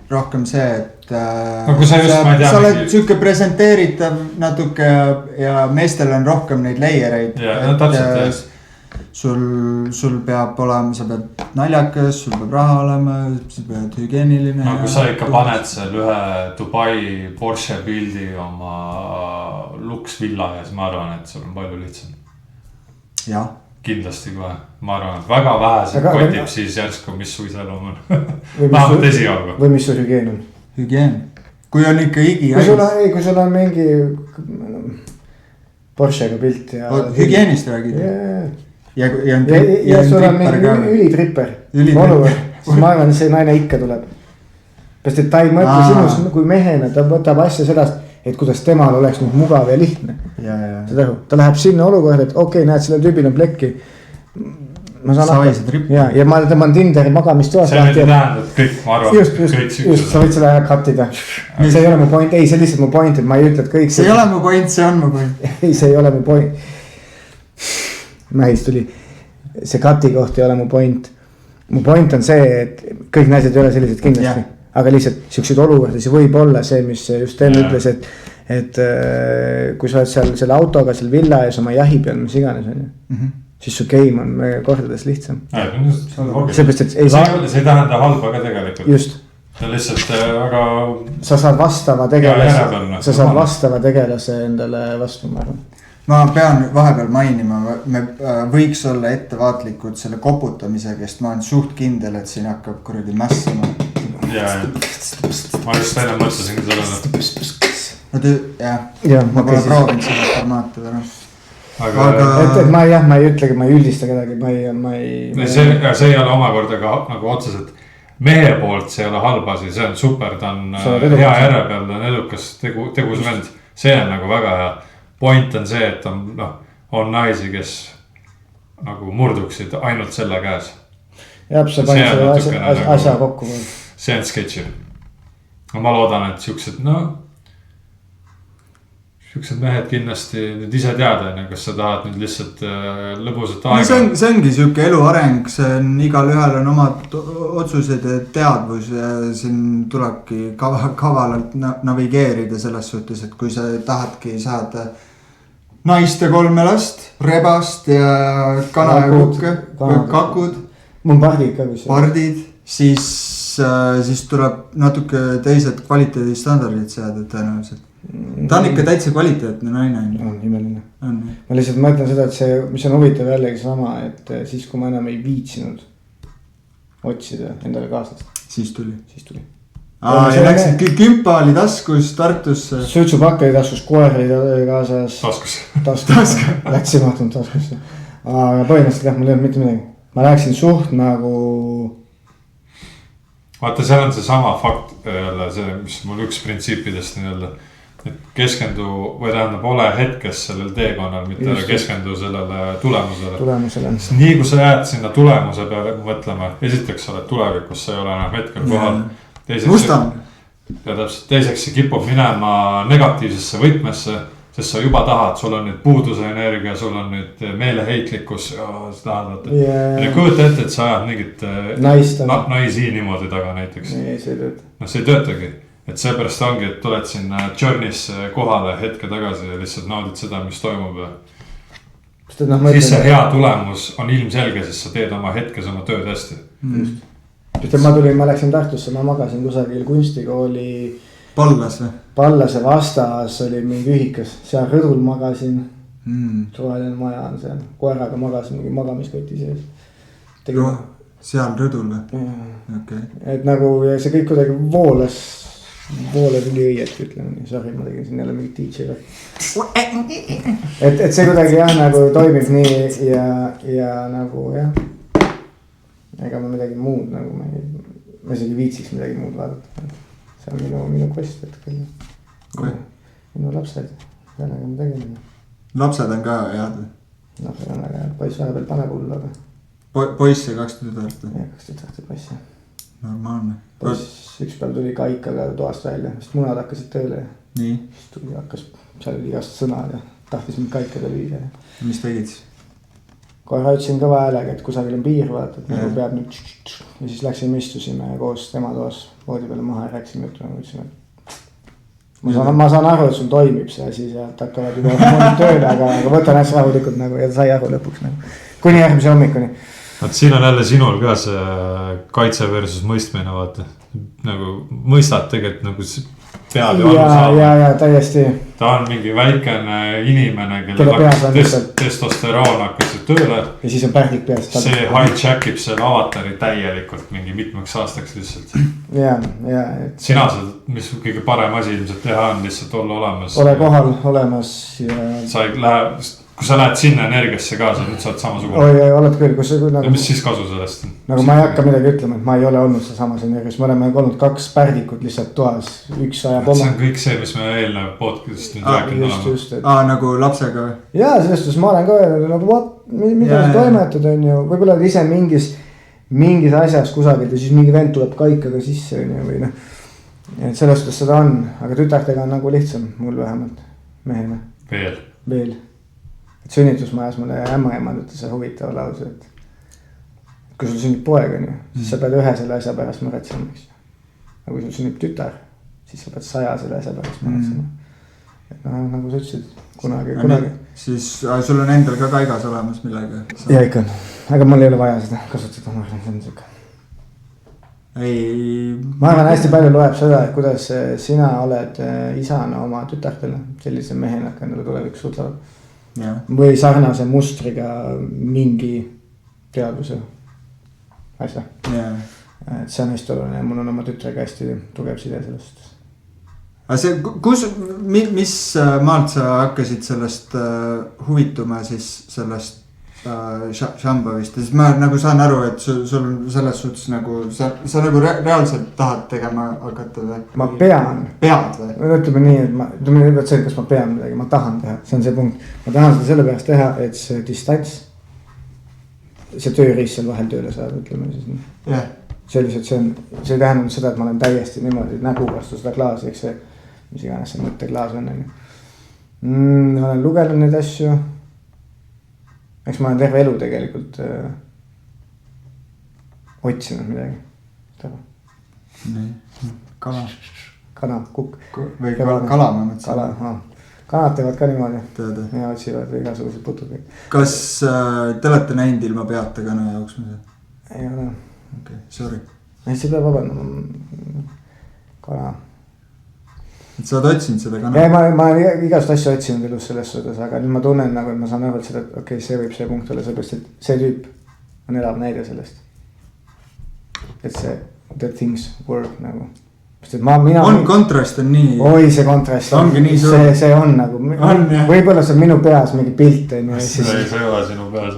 rohkem see, et sa oled süke presenteeritav natuke ja meestel on rohkem neid leiereid. Sul peab olema, sa pead naljakas, sul peab raha olema, sa pead hügieeniline. No kui sa ikka paned seal ühe Dubai Porsche pildi oma Lux villa ja siis ma arvan, et sul on palju lihtsam. Jah. Kindlasti kohe, ma arvan, et väga vähe kotib siis järsku, mis su iseloom on. Vähemalt esialgu. Või mis su hügien on? Hügien. Kui on ikka higi. Kui sul on mingi Porschega pilt ja. Hügienist räägid? Ja sul on mingi ülitripper. Siis ma arvan, et see naine ikka tuleb. Pest, et ta ei mõtle sinust kui mehena, ta võtab asja sedast, et kuidas temal oleks nüüd mugav ja lihtne. Ta läheb sinna olukorda, et okei, näed, selle tüübil on plekki. Ja ma tõmban Tinderi magamistoas. See nüüd tähendab, et kõik, ma arvan, just, sa võid selle ära kattida. See ei ole mu point, see lihtsalt mu point, et ma ei ütle, et kõik. See ei ole mu point, see on mu point. Ei, see ei ole mu point. Mähis tuli, see kati koht ei ole mu point. Mu point on see, et kõik naised ei ole sellised kindlasti. Aga lihtsalt siukseid olukordi, see võib olla see, mis just enne ütles, et kui sa oled seal selle autoga, seal villa ja oma jahi peal, mis iganes on ju, siis su game on kordades lihtsam. See ei tähenda halba ka tegelikult. Just. See on lihtsalt väga. Sa saad vastava tegelase endale vastu, ma arvan. Ma pean vahepeal mainima, me võiks olla ettevaatlikud selle koputamisega, sest ma olen suht kindel, et siin hakkab kuradi mässima. Ma just enne mõtlesingi sellele. Ma pole proovinud seda formaati täna. Et ma ei ütlegi, ma ei üldista kedagi, ma ei. See ei ole omakorda ka nagu otseselt mehe poolt, see ei ole halb asi, see on super, ta on hea järje peal, ta on edukas, tegus vend. See on nagu väga hea. Point on see, et on naisi, kes nagu murduksid ainult selle käes. jah, sa panid selle asja kokku. See on sketši. Ma loodan, et siuksed mehed kindlasti nüüd ise teada, kas sa tahad nüüd lihtsalt lõbusat aega. See ongi siuke elu areng, see on igal ühel on omad otsused ja teadvus ja siin tulebki kavalalt navigeerida selles suhtes, et kui sa tahadki saada naist ja 3 last, rebast ja kana ja kukke, kakud. Mul pardid ka. Pardid, siis tuleb natuke teised kvaliteedistandardid seada tõenäoliselt. Ta on ikka täitsa kvaliteetne naine. On imeline. Ma lihtsalt mõtlen seda, et see, mis on huvitav jällegi sama, et siis kui ma enam ei viitsinud otsida endale kaaslast. Siis tuli. Ja läksid kümpa oli taskus Tartusse. Suitsupakk oli taskus, koer oli kaasas. Taskus. Läksin mahtunud taskusse. Aga põhimõtteliselt jah, mul ei olnud mitte midagi. Ma läksin suht nagu... Vaata, seal on see sama fakt jälle, see, mis mul üks printsiipidest nii-öelda. Et keskendu või tähendab ole hetkes sellel teekonnal, mitte keskendu sellele tulemusele. Nii kui sa jääd sinna tulemuse peale mõtlema, esiteks oled tulevikus, sa ei ole enam hetkel kohal. Teiseks see kipub minema negatiivsesse võtmesse, sest sa juba tahad, sul on nüüd puuduse energia, sul on nüüd meeleheitlikkus ja sa tahad. Ja kujuta ette, et sa ajad mingit naisi niimoodi taga näiteks. See ei töötagi. Et seepärast ongi, et tuled sinna journey'sse kohale hetke tagasi ja lihtsalt naudid seda, mis toimub. Siis see hea tulemus on ilmselge, sest sa teed oma hetkes oma tööd hästi. Ma läksin Tartusse, ma magasin kusagil kunstikooli Pallase vastas oli mingi ühikas, seal rõdul magasin. Suvaline maja on seal, koeraga magasin mingi magamiskoti sees. Seal rõdul või? Et nagu see kõik kuidagi vooles oli õieti, ütleme nii, sorry, ma tegin siin jälle mingi DJ-ga. Et see kuidagi jah, nagu toimib nii ja nagu jah. Ega ma midagi muud nagu ma isegi viitsiks midagi muud vaadata. See on minu quest hetkel. Minu lapsed, sellega ma tegin. Lapsed on ka head? Lapsed on väga head, poiss vahepeal paneb hullu. Poisse 2 tütart? Jah, 2 tütart ja poisse. Normaalne. Üks päev tuli kaikaga toast välja, sest munad hakkasid tööle. Nii? Siis tuli hakkas, seal oli igast sõnad ja tahtis mind kaikaga lüüa. Mis tegid siis? Kohe ütlesin kõva häälega, et kusagil on piir vaata, et nagu peab nüüd. Ja siis läksime, istusime koos tema toas voodi peale maha ja rääkisime juttu. Ma saan aru, et sul toimib see asi, sealt hakkavad juba mõned tööle, aga võtan hästi rahulikult nagu ja sai aru lõpuks nagu. Kuni järgmise hommikuni. Vaat siin on jälle sinul ka see kaitse versus mõistmine, vaata. Nagu mõistad tegelikult nagu pead ju aru saama. Ja täiesti. Ta on mingi väikene inimene, kelle hakkas testosteroon hakkas tööle. Ja siis on pärdlik peas. See hijackib selle avatari täielikult mingi mitmeks aastaks lihtsalt. Ja. Sina saad, mis kõige parem asi ilmselt teha on lihtsalt olla olemas. Ole kohal olemas ja... Sa ei lähe... Kui sa lähed sinna energiasse kaasa, nüüd sa oled samasugune. Oi, oled küll, kus nagu... Ja mis siis kasu sellest? Nagu ma ei hakka midagi ütlema, et ma ei ole olnud see samas energias. Me oleme olnud 2 pärdikut lihtsalt toas, üks ajab oma. See on kõik see, mis me eelnev podcast nüüd rääkinud oleme. Nagu lapsega või? Jaa, sellest, kus ma olen ka öelnud, nagu mida sa toimetad on ju. Võib-olla oled ise mingis asjas kusagilt ja siis mingi vend tuleb kaikaga sisse on ju või noh. Et sellest, kus seda on, aga tütartega on nagu lihtsam, mul vähemalt mehena. Veel. Et sünnitusmajas mulle ämma ütles huvitava lause, et kui sul sünnib poeg on ju, siis sa pead ühe selle asja pärast muretsema. Aga kui sul sünnib tütar, siis sa pead 100 selle asja pärast muretsema. Et nagu sa ütlesid, kunagi. Siis sul on endal ka kaigas olemas millega? Ja ikka on, aga mul ei ole vaja seda kasutada, ma arvan, see on siuke. Ma arvan, hästi palju loeb seda, et kuidas sina oled isana oma tütartele sellise mehena, endale tulevikus suutlevad. Ja. Või sarnase mustriga mingi teadvuse asja. Et see on hästi oluline ja mul on oma tütrega hästi tugev side sellest. Mis maalt sa hakkasid sellest huvituma siis sellest Shambhavist? Siis ma nagu saan aru, et sul selles suhtes nagu sa nagu reaalselt tahad tegema hakata või? Ma pean. Pead või? Ütleme nii, et ütleme nii, et kas ma pean midagi, ma tahan teha, see on see punkt. Ma tahan seda selle pärast teha, et see distants see tööriist seal vahel tööle saab, ütleme siis nii. jah. Selliselt see ei tähendanud seda, et ma olen täiesti niimoodi nägu vastu seda klaasi, eks see, mis iganes see mõtteklaas on. Olen lugenud neid asju. Eks ma olen terve elu tegelikult otsinud midagi. Nii, kala. Kana, kukk. Või kala ma mõtlesin. Kanad teevad ka niimoodi. Teada. Ja otsivad igasugused putud. Kas te olete näinud ilma peata kana jooksmise? Ei ole. Okei, sorry. Ei, see peab vabandama. Kana. Et sa oled otsinud seda kana? Ja ma olen igast asju otsinud elus selles suhtes, aga nüüd ma tunnen nagu, et ma saan öelda seda, et okei, see võib see punkt olla, seepärast, et see tüüp on elav näide sellest. Et see, the things work nagu. On kontrast on nii. Oi, see kontrast on. Ongi nii suur. See on nagu. Võib-olla see on minu peas mingi pilt. See ei ole sinu peas.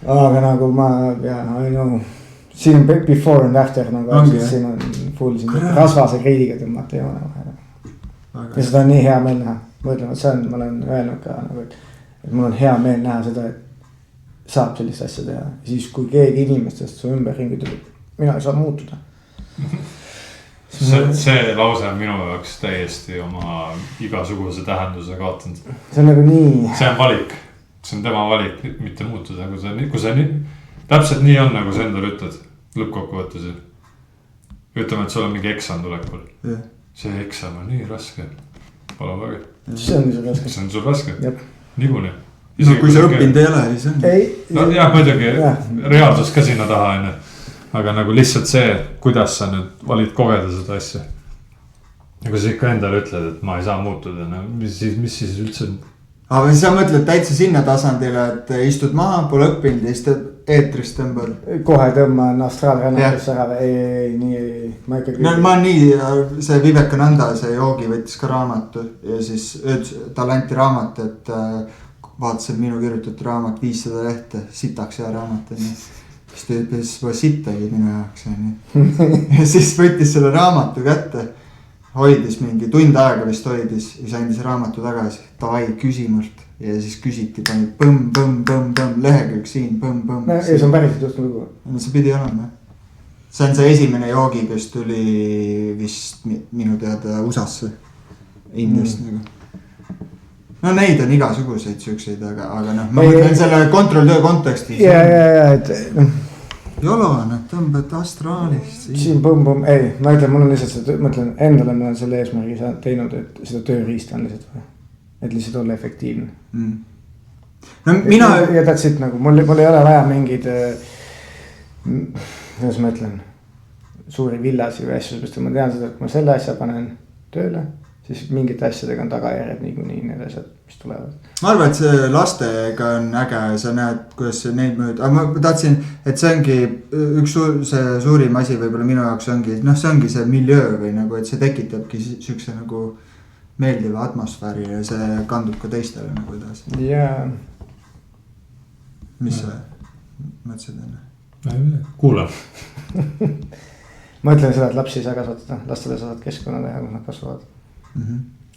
Aga nagu ma, I know. Siin on before and after nagu. Siin on full siin rasvase kriidiga tõmmata joone vahel. Ja seda on nii hea meel näha. Ma ütlen, et see on, ma olen öelnud ka nagu, et mul on hea meel näha seda, et saab sellist asja teha. Ja siis kui keegi inimestest su ümberringi tuleb, mina ei saa muutuda. See lause on minu jaoks täiesti oma igasuguse tähenduse kaotanud. See on nagu nii. See on valik. See on tema valik, mitte muutuda. Kui see nii, täpselt nii on, nagu sa endale ütled lõppkokkuvõttes. Ütleme, et sul on mingi eksam tulekul. See eksam on nii raske. Palun väga. See on sul raske. See on sul raske. Niikuinii. Kui sa õppinud ei ole, siis on. No jah, muidugi reaalsus ka sinna taha enne. Aga nagu lihtsalt see, kuidas sa nüüd valid kogeda seda asja. Ja kui sa ikka endale ütled, et ma ei saa muutuda, no mis siis üldse on? Aga sa mõtled täitsa sinna tasandile, et istud maha, pole õppinud ja siis eetrist tõmbad. Kohe tõmban astraalrännakusse ära, ei, nii, ma ikkagi. No ma nii, see Vivekananda, see joogi võttis ka raamatu ja siis talle anti raamat, et vaatasin minu kirjutatud raamat 500 lehte, sitaks hea raamat. Siis ta ütles, et sittagi minu jaoks. Ja siis võttis selle raamatu kätte, hoidis mingi tund aega vist hoidis ja siis andis raamatu tagasi. Davai, küsimust. Ja siis küsiti, pani põmm, lehekülg siin, põmm. Ja see on päriselt just lugu. No see pidi olema. See on see esimene joogi, kes tuli vist minu teada USA-sse, Indiast nagu. No neid on igasuguseid siukseid, aga noh, ma mõtlen selle kontrolltöö kontekstis. Ja, et Jolone, tõmbad astraalist. Siin põmm, ei, ma ütlen, mul on lihtsalt seda, mõtlen endale, ma olen selle eesmärgi teinud, et seda tööriista on lihtsalt või. Et lihtsalt olla efektiivne. No mina. Ja that's it nagu, mul ei ole vaja mingid, kuidas ma ütlen, suuri villasi või asju, sest ma tean seda, et ma selle asja panen tööle. Siis mingite asjadega on tagajärjed niikuinii need asjad, mis tulevad. Ma arvan, et see lastega on äge ja sa näed, kuidas see neid mööda. Aga ma tahtsin, et see ongi üks see suurim asi võib-olla minu jaoks ongi, noh see ongi see miljöö või nagu, et see tekitabki siukse nagu meeldiva atmosfääri ja see kandub ka teistele nagu edasi. Jaa. Mis sa mõtlesid enne? Kuule. Ma ütlen seda, et lapsi ei saa kasvatada, lastele saad keskkonna teha, kus nad kasvavad.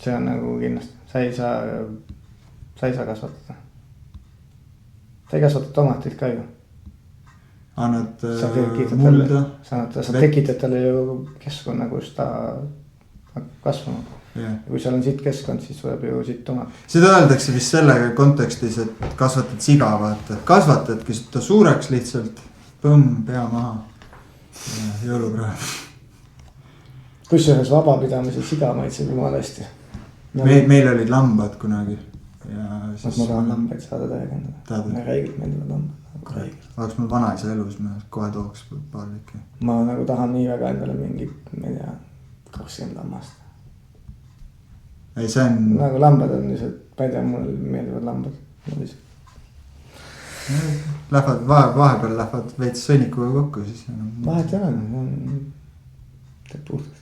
See on nagu kindlasti, sa ei saa kasvatada. Sa ei kasvata tomatit ka ju. Annad mulda. Sa tekitad talle ju keskkonna, kus ta kasvama. Ja kui seal on siit keskkond, siis tuleb ju siit tomat. Seda öeldakse vist selle kontekstis, et kasvatad siga, vaata. Kasvatadki ta suureks lihtsalt, põmm, pea maha. Jõulupäev. Kusjuures vabapidamise siga maitseb jumala hästi. Meil olid lambad kunagi. Ma tahan lambaid saada täiega endale. Me räigelt meeldivad lambad. Oleks mul vanaisa elus, me kohe tooks paar lükki. Ma nagu tahan nii väga endale mingit, ma ei tea, 20 lammast. Ei, see on. Nagu lambad on lihtsalt, ma ei tea, mulle meeldivad lambad. Lähevad, vahepeal lähevad veits sõnnikuga kokku siis. Vahet ei ole, teeb puhtaks.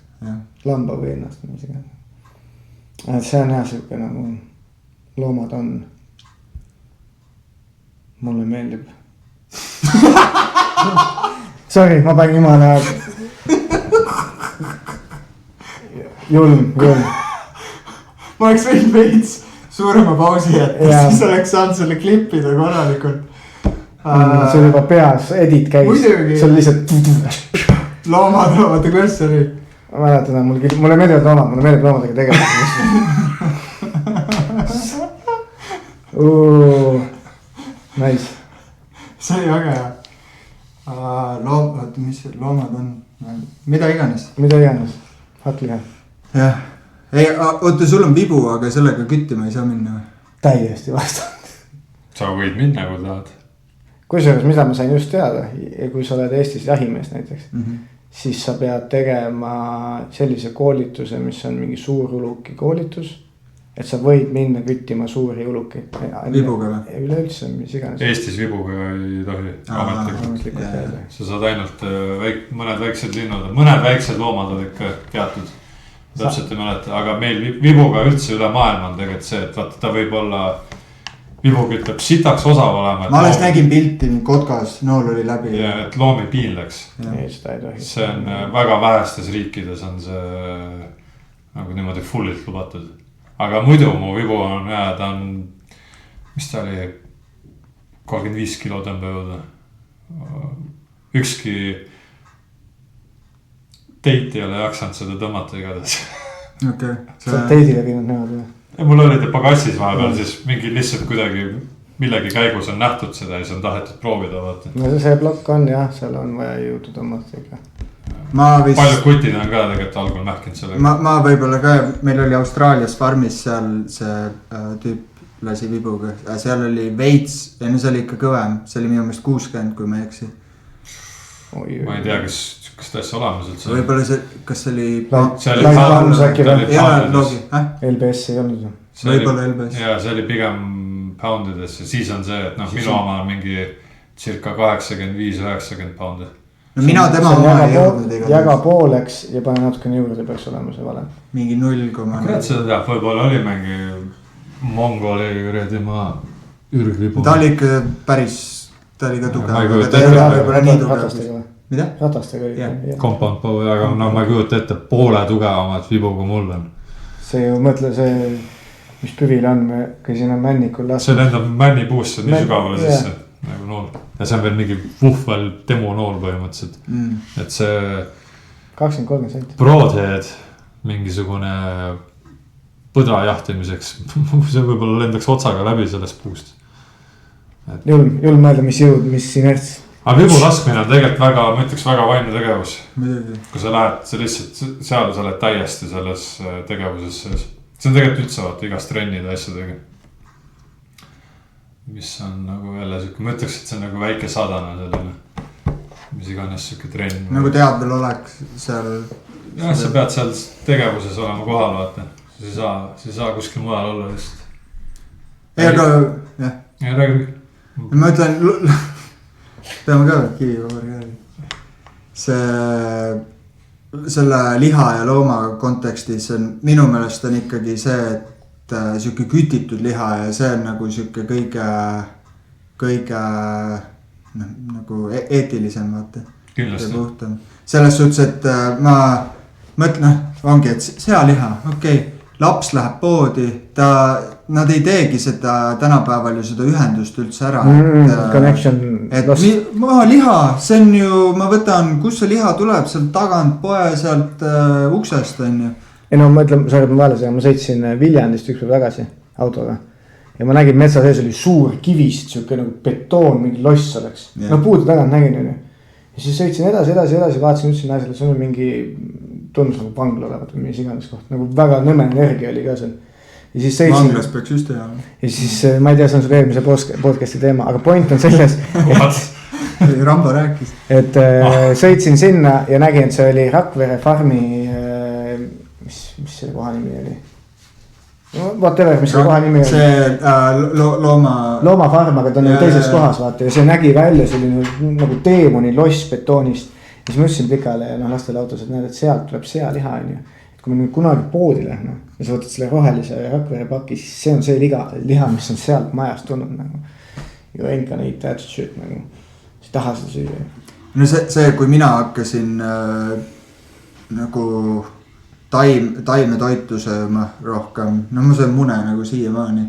Lamba või ennast. See on jah siuke nagu loomad on. Mulle meeldib. Sorry, ma panin jumala. Julm. Ma oleks võinud veits suurema pausi jätta, siis oleks saanud selle klippida korralikult. see oli juba peas, edit käis. See oli lihtsalt. Loomad, vaata kuidas see oli. Ma mäletan, mulle meeldivad loomad, mulle meeldib loomadega tegeleda. Nice. See oli väga hea. Mis loomad on? Mida iganes. Hakkliha. Jah. Ei, oota, sul on vibu, aga sellega küttima ei saa minna või? Täiesti vastand. Sa võid minna, kui tahad. Kusjuures, mida ma sain just teada, kui sa oled Eestis jahimees näiteks, siis sa pead tegema sellise koolituse, mis on mingi suur uluki koolitus, et sa võid minna küttima suuri ulukeid. Vibuga või? Üleüldse, mis iganes. Eestis vibuga ei tohi ametlikult. Sa saad ainult mõned väiksed linnud, mõned väiksed loomad on ikka teatud. Täpselt ei mäleta, aga meil vibuga üldse üle maailma on tegelikult see, et vaata ta võib olla, vibu kütleb sitaks osav olema. Ma alles nägin pilti, kotkas, nool oli läbi. Ja et loom ei piinleks. Ei, seda ei tohi. See on väga vähestes riikides on see nagu niimoodi fullilt lubatud. Aga muidu mu vibu on, ta on, mis ta oli, 35 kilo tõmbejõuda. Ükski teiti ei ole jaksanud seda tõmmata igades. Okay. Sa oled teidile viinud näod või? Mul oli ta pagassis vahepeal, siis mingi lihtsalt kuidagi millegi käigus on nähtud seda ja see on tahetud proovida vaata. No see plokk on jah, seal on vaja jõudu tõmmata ikka. Paljud kutid on ka tegelikult algul mähkinud sellega. Ma võibolla ka, meil oli Austraalias farmis seal see tüüp lasi vibuga. Seal oli veits ja nüüd see oli ikka kõvem. See oli minu meelest 60, kui ma ei eksi. Ma ei tea, kas ta asja olemas üldse. Võibolla see, kas see oli... LBS ei olnud. Võibolla LBS. Ja see oli pigem poundides ja siis on see, et minu oma on mingi circa 85-90 poundi. No mina tema oma ei jõudnud iga. Jaga pooleks ja pane natukene juurde peaks olema see valem. Mingi 0,. Kurat seda teab, võibolla oli mingi Mongoli kuradi maa ürgvibu. Ta oli ikka päris, ta oli ka tugev. Ratastega või? Mida? Ratastega oli. Compound power, aga no ma ei kujuta ette poole tugevamat vibu kui mul on. See ju mõtle see, mis püvil on, kui siin on männikul lastud. See lendab männipuusse nii sügavale sisse nagu nool. Ja see on veel mingi vuhvel demo nool põhimõtteliselt. Et see 20-30 senti. Broadhead mingisugune põdra jahtimiseks. See võibolla lendaks otsaga läbi sellest puust. Julm mõelda, mis jõud, mis inerts. Aga vibu laskmine on tegelikult väga, ma ütleks väga vaimne tegevus. Midagi. Kui sa lähed, sa lihtsalt seal sa oled täiesti selles tegevuses sees. See on tegelikult üldse vaata igast trennide asjadega. Mis on nagu jälle siuke, ma ütleks, et see on nagu väike sadana selline. Mis iganes siuke trenn. Nagu teadvel oleks seal. Jah, sa pead seal tegevuses olema kohal vaata. Sa ei saa kuskil mujal olla lihtsalt. Ei, aga jah. Ja räägi. Ma ütlen, peame ka kivivabariga. Selle liha ja looma kontekstis on minu meelest on ikkagi see, et siuke kütitud liha ja see on nagu siuke kõige nagu eetilisem vaata. Kindlasti. Selles suhtes, et ma mõtlen, ongi, et sealiha, okei. Laps läheb poodi, nad ei teegi seda tänapäeval ju seda ühendust üldse ära. Connection. Liha, see on ju, ma võtan, kus see liha tuleb, sealt tagant poe, sealt uksest on ju. Ei no ma ütlen, ma sõitsin Viljandist üks päev tagasi autoga. Ja ma nägin metsa sees oli suur kivist, siuke nagu betoon, mingi loss oleks. No puude tagant nägin. Ja siis sõitsin edasi, vaatasin ütlesin naisele, see on mingi tundus nagu vangla olevat või mis iganes koht. Nagu väga nõme energia oli ka seal. Ja siis sõitsin. Vanglas peaks just teha. Ja siis ma ei tea, see on sul eelmise podcasti teema, aga point on selles. Rambo rääkis. Et sõitsin sinna ja nägin, et see oli Rakvere farmi, mis selle koha nimi oli? Whatever, mis selle koha nimi oli? See loomafarm, aga ta on teises kohas vaata ja see nägi välja selline nagu teemoni loss betoonist. Ja siis ma ütlesin pikale ja lastele autos, et näed, et sealt tuleb sealiha on ju. Et kui me nüüd kunagi poodi lähme ja sa võtad selle rohelise Rakvere paki, siis see on see liha, mis on sealt majast tulnud nagu. You ain't gonna eat that shit nagu. Siis taha seda süüa. No see, kui mina hakkasin nagu taimetoitu sööma rohkem, no ma söön mune nagu siiamaani.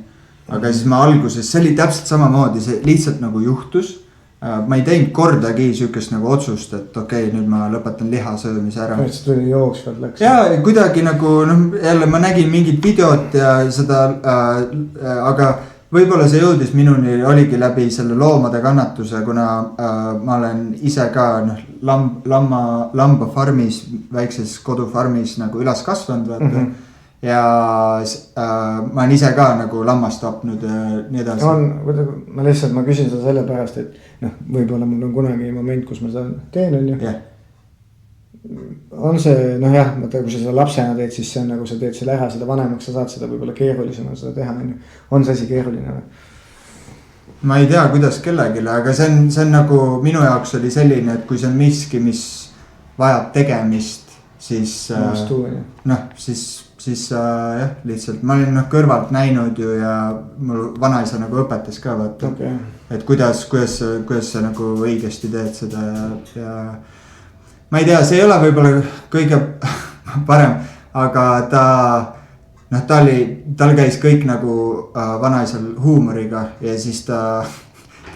Aga siis ma alguses, see oli täpselt samamoodi, see lihtsalt nagu juhtus. ma ei teinud kordagi sükest nagu otsust, et okei, nüüd ma lõpetan liha söömise ära. See tuli jooksvalt läks. Ja kuidagi nagu jälle ma nägin mingit videot ja seda, aga võib-olla see jõudis minuni oligi läbi selle loomade kannatuse, kuna ma olen ise ka lambafarmis, väikses kodufarmis nagu üles kasvanud vaata. Ja ma olen ise ka nagu lammast tapnud ja nii edasi. Ma küsin seda selle pärast, et võib-olla mul on kunagi moment, kus ma seda teen, on ju. Yeah. On see, mõtle, kui sa seda lapsena teed, siis see on nagu sa teed selle ära, seda vanemaks, sa saad seda võib-olla keerulisena seda teha, on ju. On see asi keeruline või? Ma ei tea, kuidas kellegile, aga see on nagu minu jaoks oli selline, et kui see on miski, mis vajab tegemist, siis siis jah, lihtsalt ma olin kõrvalt näinud ju ja mul vanaisa nagu õpetas ka vaata, et kuidas sa nagu õigesti teed seda ja ma ei tea, see ei ole võib-olla kõige parem, aga tal käis kõik nagu vanaisal huumoriga ja siis ta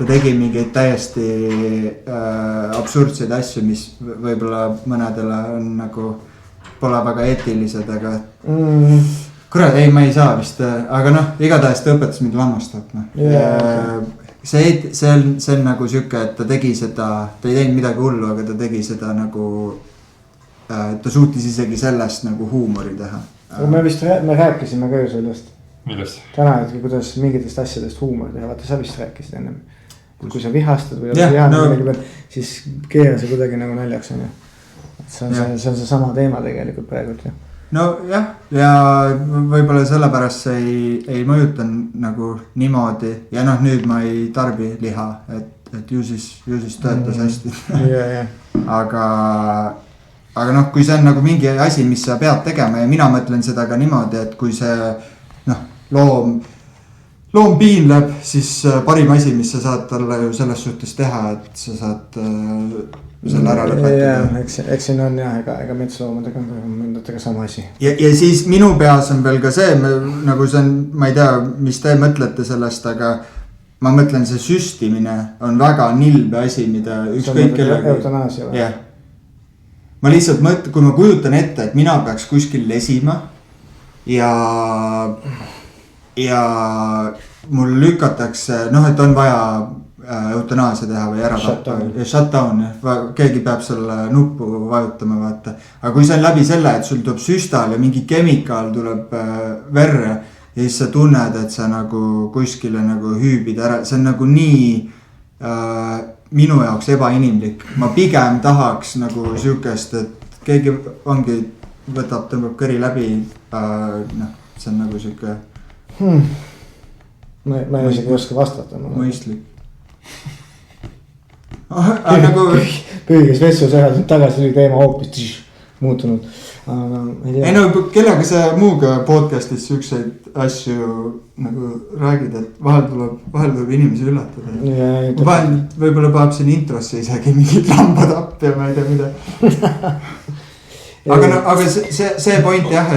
tegi mingeid täiesti absurdseid asju, mis võib-olla mõnedele on nagu pole väga eetilised, aga kurat, ei, ma ei saa vist, aga igatahes ta õpetas mind lammast tapma. See on nagu siuke, et ta tegi seda, ta ei teinud midagi hullu, aga ta tegi seda nagu, ta suutis isegi sellest nagu huumori teha. Me rääkisime ka ju sellest. Millest? Täna, et kuidas mingitest asjadest huumor teha, vaata sa vist rääkisid ennem. Kui sa vihastad või siis keera see kuidagi nagu naljaks on ju. See on see sama teema tegelikult praegult ju. No jah, ja võib-olla sellepärast see ei mõjuta nagu niimoodi ja nüüd ma ei tarbi liha, et ju siis töötas hästi. Aga kui see on nagu mingi asi, mis sa pead tegema ja mina mõtlen seda ka niimoodi, et kui see loom piinleb, siis parim asi, mis sa saad talle ju selles suhtes teha, et sa saad selle ära lõpetada. Eks siin on jah, ega metsloomadega on mõndatega sama asi. Ja siis minu peas on veel ka see, nagu see on, ma ei tea, mis te mõtlete sellest, aga ma mõtlen, see süstimine on väga nilbe asi, mida ükskõik kellegi. Eutanaasia või? Jah. Ma lihtsalt mõtlen, kui ma kujutan ette, et mina peaks kuskil lesima ja mul lükatakse, et on vaja eutanaasia teha või ära tappa. Shutdown, keegi peab selle nuppu vajutama, vaata. Aga kui see on läbi selle, et sul tuleb süstal ja mingi kemikaal tuleb verre ja siis sa tunned, et sa nagu kuskile nagu hüübid ära, see on nagu nii minu jaoks ebainimlik. Ma pigem tahaks nagu siukest, et keegi ongi, tõmbab kõri läbi, see on nagu siuke ma ei isegi oska vastata. Mõistlik. Nagu kõiges vestlus ära tagasi oli teema hoopis muutunud. Ei kellega sa muuga podcastis siukseid asju nagu räägid, et vahel tuleb inimesi üllatada. Vahel võib-olla paneb siin introsse isegi mingid lambatapp ja ma ei tea mida. Aga see point jah,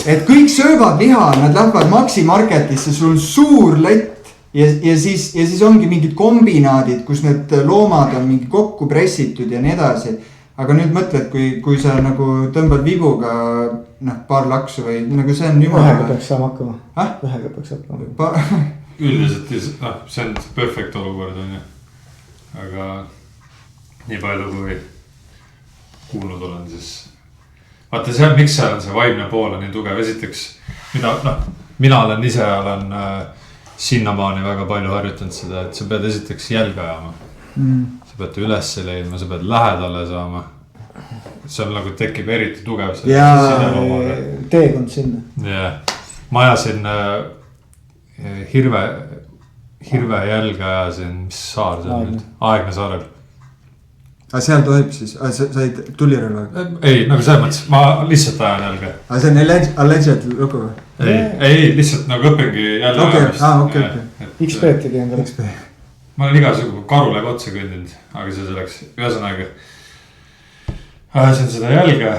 et kõik söövad liha, nad lähevad Maxi Marketisse, sul on suur lett ja siis ongi mingid kombinaadid, kus need loomad on mingi kokku pressitud ja nii edasi. Aga nüüd mõtled, kui sa nagu tõmbad vibuga paar laksu või nagu see on jumala. Ühega peaks saama hakkama. Ühega peaks hakkama. Üldiselt see on perfect olukord on ju. Aga nii palju kui kuulnud olen, siis vaata see on, miks seal on see vaimne pool on nii tugev. Esiteks, mina olen sinnamaani väga palju harjutanud seda, et sa pead esiteks jälga ajama. Sa pead üles leidma, sa pead lähedale saama. See on nagu tekib eriti tugev. Teekond sinna. Yeah. Ma ajasin hirve jälge ajasin, mis saar see on nüüd? Aegna saarel. Aga seal tohib siis, sa olid tulirõlva? Ei, nagu selles mõttes, ma lihtsalt ajan jälge. Aga see on alleged lugu või? Ei, lihtsalt nagu õpingi jälle ajamist. Okay. XP tegi endale. Ma olen igasugu karule otsa kõndinud, aga see selleks. Ühesõnaga, ajasin seda jälge,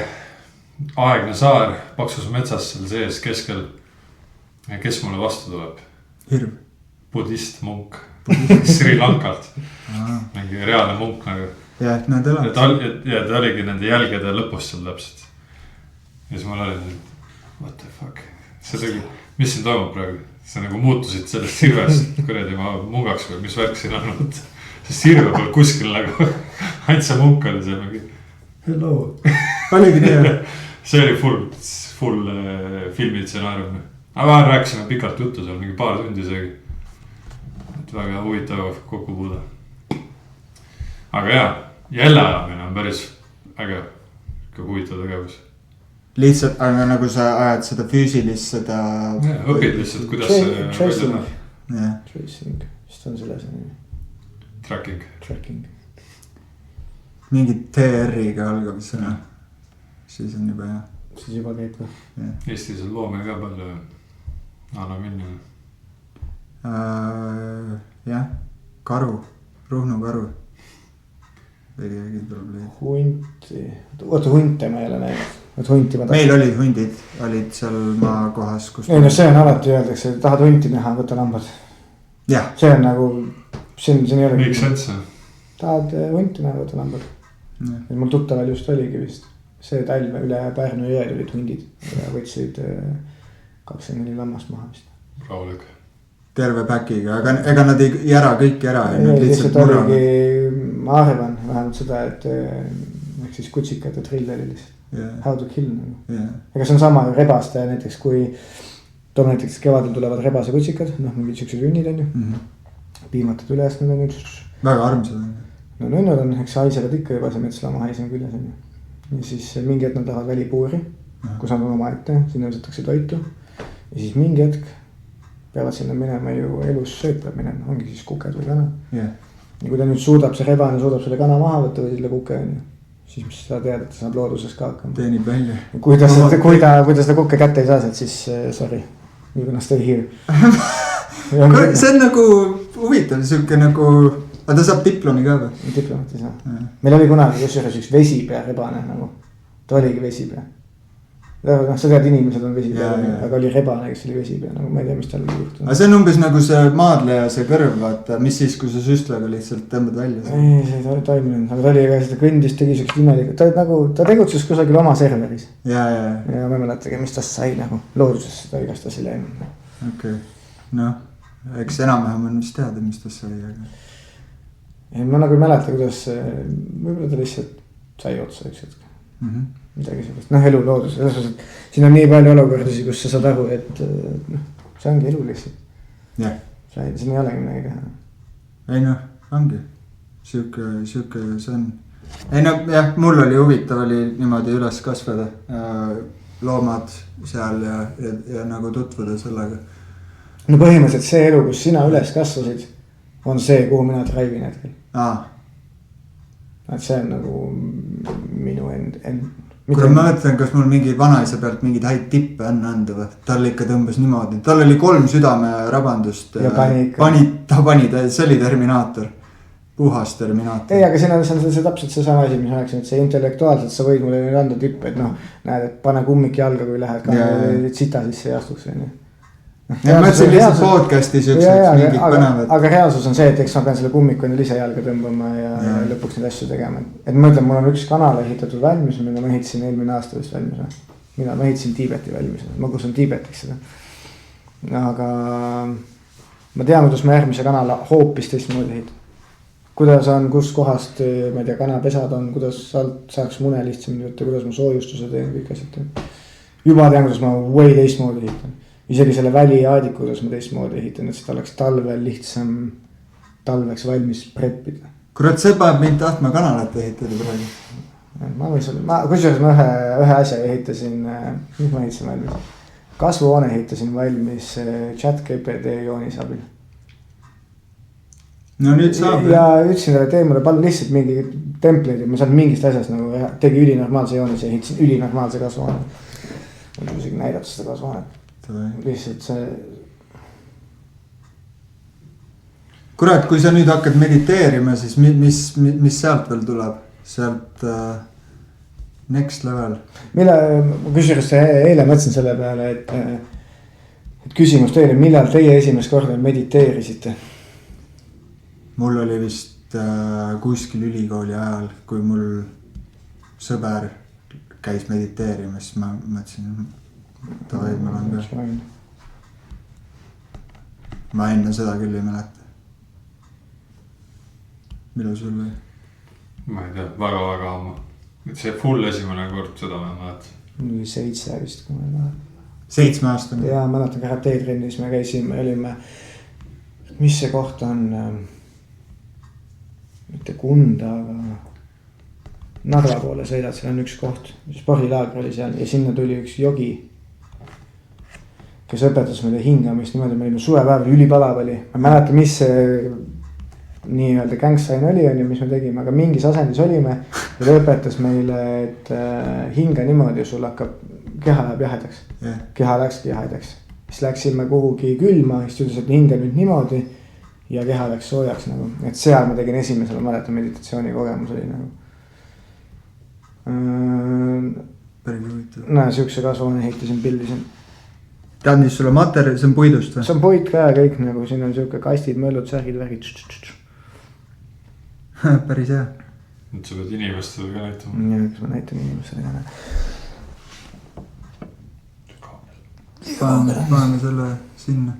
Aegna saar, paksus metsas seal sees keskel. Kes mulle vastu tuleb? Hirv. budist munk Sri Lankalt. Mingi reaalne munk nagu. Jah, nad elavad. Ja ta oligi nende jälgede lõpus seal täpselt. Ja siis mul oli, what the fuck. See tegi, mis siin toimub praegu? See nagu muutusid sellest sirvest, kuradi ma mungaks või mis värk siin on. See sirve peal kuskil nagu, ainult see munk oli see mingi. Hello. Oligi nii. See oli full filmi stsenaarium. Aga rääkisime pikalt juttu seal, mingi paar tundi seegi. Et väga huvitav kokkupuude. Aga jah, jälle ajamine on päris äge, ka huvitav tegevus. Lihtsalt, aga nagu sa ajad seda füüsilist, seda... Ja, õpid lihtsalt, kuidas see... Tracing, vist on selle asja nimi. Tracking. Mingi TR-iga algab sõna. Siis on juba hea. Siis juba käib ka. Eestis on loome ka palju. Anna minna. Jah, karu, Ruhnu karu. Probleem. Hunte ma ei ole näinud. Meil olid hundid, olid seal maakohas, kus... Ei no see on alati öeldakse, et tahad hunti näha, võta lambad. Jah. See on nagu, siin ei ole... Make sense. Tahad hunti näha, võta lambad. Mul tuttaval just oligi vist. See talve üle Pärnu jõed olid hundid. Ja võtsid 24 lammast maha vist. Rahulik. Terve päkiga, aga ega nad ei jära kõik ära. Ei, lihtsalt oligi, ma arvan vähemalt seda, et ehk siis kutsikate drill oli lihtsalt. How to kill nagu. Ega see on sama rebaste näiteks, kui toon näiteks kevadel tulevad rebase kutsikad, noh mingid siuksed ünnid on ju. Piimatad üles, need on üks. Väga armsad on. No nünnad on, eks haisevad ikka juba, see metslaama haisem küljes on ju. Ja siis mingi hetk nad tahavad välipuuri, kus nad on oma ette, sinna võsatakse toitu. Ja siis mingi hetk peavad sinna minema ju elus söötlev minema, ongi siis kuked või kana. Ja kui ta nüüd suudab, see rebane suudab selle kana maha võtta või selle kuke on ju. Siis mis sa tead, et ta saab looduses ka hakkama. Teenib välja. Kui ta seda kukke kätte ei saa, siis sorry, you're gonna stay here. See on nagu huvitav, siuke nagu, aga ta saab diplomi ka või? Diplomit ei saa. Meil oli kunagi üks vesipea rebane nagu, ta oligi vesipea. No sa tead, inimesed on vesipea, aga oli rebane, kes oli vesipea, nagu ma ei tea, mis tal oli juhtunud. Aga see on umbes nagu see maadleja, see kõrv, vaata, mis siis, kui sa süstlega lihtsalt tõmbad välja? Ei, see ei toiminud, aga ta oli ka seda kõndist, tegi siukest imelik, ta tegutses kusagil oma serveris. Ja ma ei mäletagi, mis tast sai nagu, looduses seda igast asi läinud. Okei, noh, eks enam-vähem on vist teada, mis tast sai, aga... Ei, ma nagu ei mäleta, kuidas võib-olla ta lihtsalt sai otsa üks hetk. Midagi sellist, noh elu loodus, selles mõttes, et siin on nii palju olukordasid, kus sa saad aru, et see ongi elu lihtsalt. Jah. Siin ei olegi midagi teha. Ei noh, ongi. Siuke see on. Ei no jah, mul oli huvitav oli niimoodi üles kasvada loomad seal ja nagu tutvuda sellega. No põhimõtteliselt see elu, kus sina üles kasvasid, on see, kuhu mina traivin hetkel. Et see on nagu minu Kui ma mõtlen, kas mul mingi vanaisa pealt mingid häid tippe on anda või? Tal ikka tõmbas niimoodi. Tal oli 3 südame rabandust. Ja ta pani, see oli Terminaator. Puhas Terminaator. Ei, aga siin on see täpselt see sama asi, mis oleks, et see intellektuaalselt sa võid mulle nüüd anda tippe, et noh, näed, et pane kummik jalga, kui lähed ka sita sisse ja astuks. Ja ma ütlesin lihtsalt podcasti siukseks mingid põnevad. Aga reaalsus on see, et eks ma pean selle kummiku enne lise jalga tõmbama ja lõpuks neid asju tegema. Et ma ütlen, mul on üks kanal ehitatud valmis, mille ma ehitasin eelmine aasta vist valmis. Mina ma ehitasin Tiibeti valmis, ma kusun Tiibetiks seda. Aga ma tean, kuidas ma järgmise kanala hoopis teistmoodi ehitan. Kuidas on, kus kohast, ma ei tea, kanapesad on, kuidas saaks mune lihtsamini võtta, kuidas ma soojustuse teen, kõik asjad teen. Juba tean, kuidas ma way teistmoodi ehitan. Isegi selle väliaadiku, kuidas ma teistmoodi ehitan, et seda oleks talvel lihtsam talveks valmis preppida. Kurat, see paneb mind tahtma kanalat ehitada praegu. Kusjuures ma ühe asja ehitasin, mis ma ehitasin valmis? Kasvuhoone ehitasin valmis ChatGPT joonisabil. No nüüd saab. Ja ütlesin talle, tee mulle palun lihtsalt mingi template'i, ma saan mingist asjast nagu tegi ülinormaalse joonis ja ehitasin ülinormaalse kasvuhoone. Ma olen isegi näidata seda kasvuhoonet. Lihtsalt see... Kurat, kui sa nüüd hakkad mediteerima, siis mis sealt veel tuleb? Sealt next level. Kusjuures eile mõtlesin selle peale, et küsimus teile, millal teie esimest korda mediteerisite? Mul oli vist kuskil ülikooli ajal, kui mul sõber käis mediteerimas, ma mõtlesin, davai, ma olen ka. Ma enne seda küll ei mäleta. Millal sul või? Ma ei tea, väga ammu. See full esimene kord, seda ma mäletan. 7 vist, kui ma ei mäleta. 7 aastane? Jaa, mäletan karateetrennis me käisime, olime, mis see koht on, mitte Kunda, aga Narva poole sõidad, seal on üks koht, spordilaager oli seal ja sinna tuli üks jogi, kes õpetas meile hingamist niimoodi, me olime suvepäeval, ülipalav oli. Ma ei mäleta, mis see nii-öelda gangstain oli, mis me tegime, aga mingis asendis olime ja ta õpetas meile, et hinga niimoodi ja sul hakkab, keha läheb jahedaks. Keha läkski jahedaks. Siis läksime kuhugi külma, siis ütles, et hinga nüüd niimoodi ja keha läks soojaks nagu. Et seal ma tegin esimesel, mäletan meditatsiooni kogemus oli nagu. Päris huvitav. Näe, siukse kasvune ehitasin pildisin. Tead, mis sulle materjal, see on puidust või? See on puid ka kõik nagu, siin on siuke kastid, möllud, särgid, värgid. Päris hea. Nüüd sa pead inimestele ka näitama. Ja, kas ma näitan inimestele ka näe. Paneme selle sinna.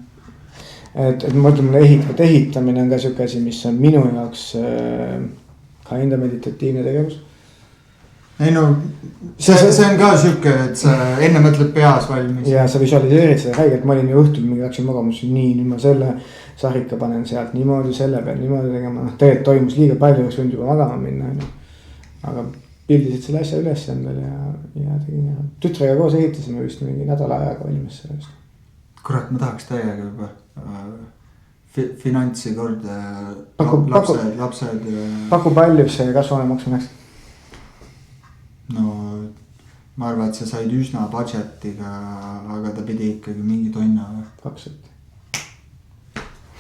Et ma mõtlen, mulle ehitamine on ka siuke asi, mis on minu jaoks ka enda meditatiivne tegevus. Ei no, see on ka siuke, et sa enne mõtled peas valmis. Ja sa visualiseerid seda räigelt, ma olin ju õhtul, mingi läksin magama, nii, nüüd ma selle sarika panen sealt niimoodi, selle peal niimoodi tegema. Tegelikult toimus liiga palju, oleks võinud juba magama minna. Aga pildisid selle asja üles endale ja tegin. Tütrega koos ehitasime vist mingi nädala ajaga valmis sellest. Kurat, ma tahaks täiega juba finantsi korda lapsed. Paku palju see kasvane maksma läks? No ma arvan, et sa said üsna budgetiga, aga ta pidi ikkagi mingi tonna või? 2.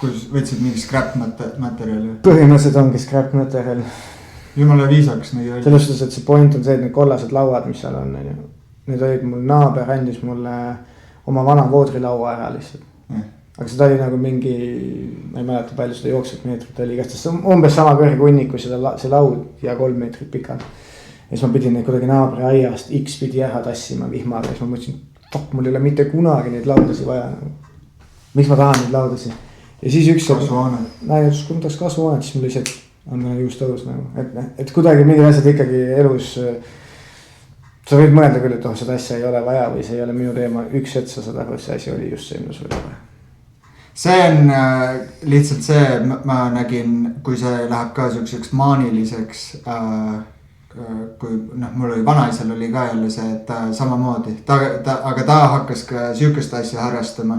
Kus võtsid mingi scrap materjali? Põhimõtteliselt ongi scrap materjal. Jumala viisaks nii oli. Selles suhtes, et see point on see, et need kollased lauad, mis seal on. Need olid mul naaber, andis mulle oma vana voodrilaua ära lihtsalt. Aga seda oli nagu mingi, ma ei mäleta palju seda jooksvat meetrit oli, kas umbes sama kõrge kunnik, kui see laud ja 3 meetrit pikad. Ja siis ma pidin neid kuidagi naabri aiast X pidi ära tassima vihmaga. Ja siis ma mõtlesin, fuck, mul ei ole mitte kunagi neid laudasi vaja. Miks ma tahan neid laudasi? Ja siis üks... Kasvuhoonet. Näin, et kui ma tahaks kasvuhoonet, siis mul lihtsalt on just tõus nagu. Et kuidagi mingid asjad ikkagi elus... Sa võid mõelda küll, et seda asja ei ole vaja või see ei ole minu teema. Üks hetk sa saad aru, et see asi oli just see, mis oli vaja. See on lihtsalt see, ma nägin, kui see läheb ka selliseks maaniliseks... kui mul oli vanaisal oli ka jälle see, et ta samamoodi, aga ta hakkas ka siukest asja harrastama,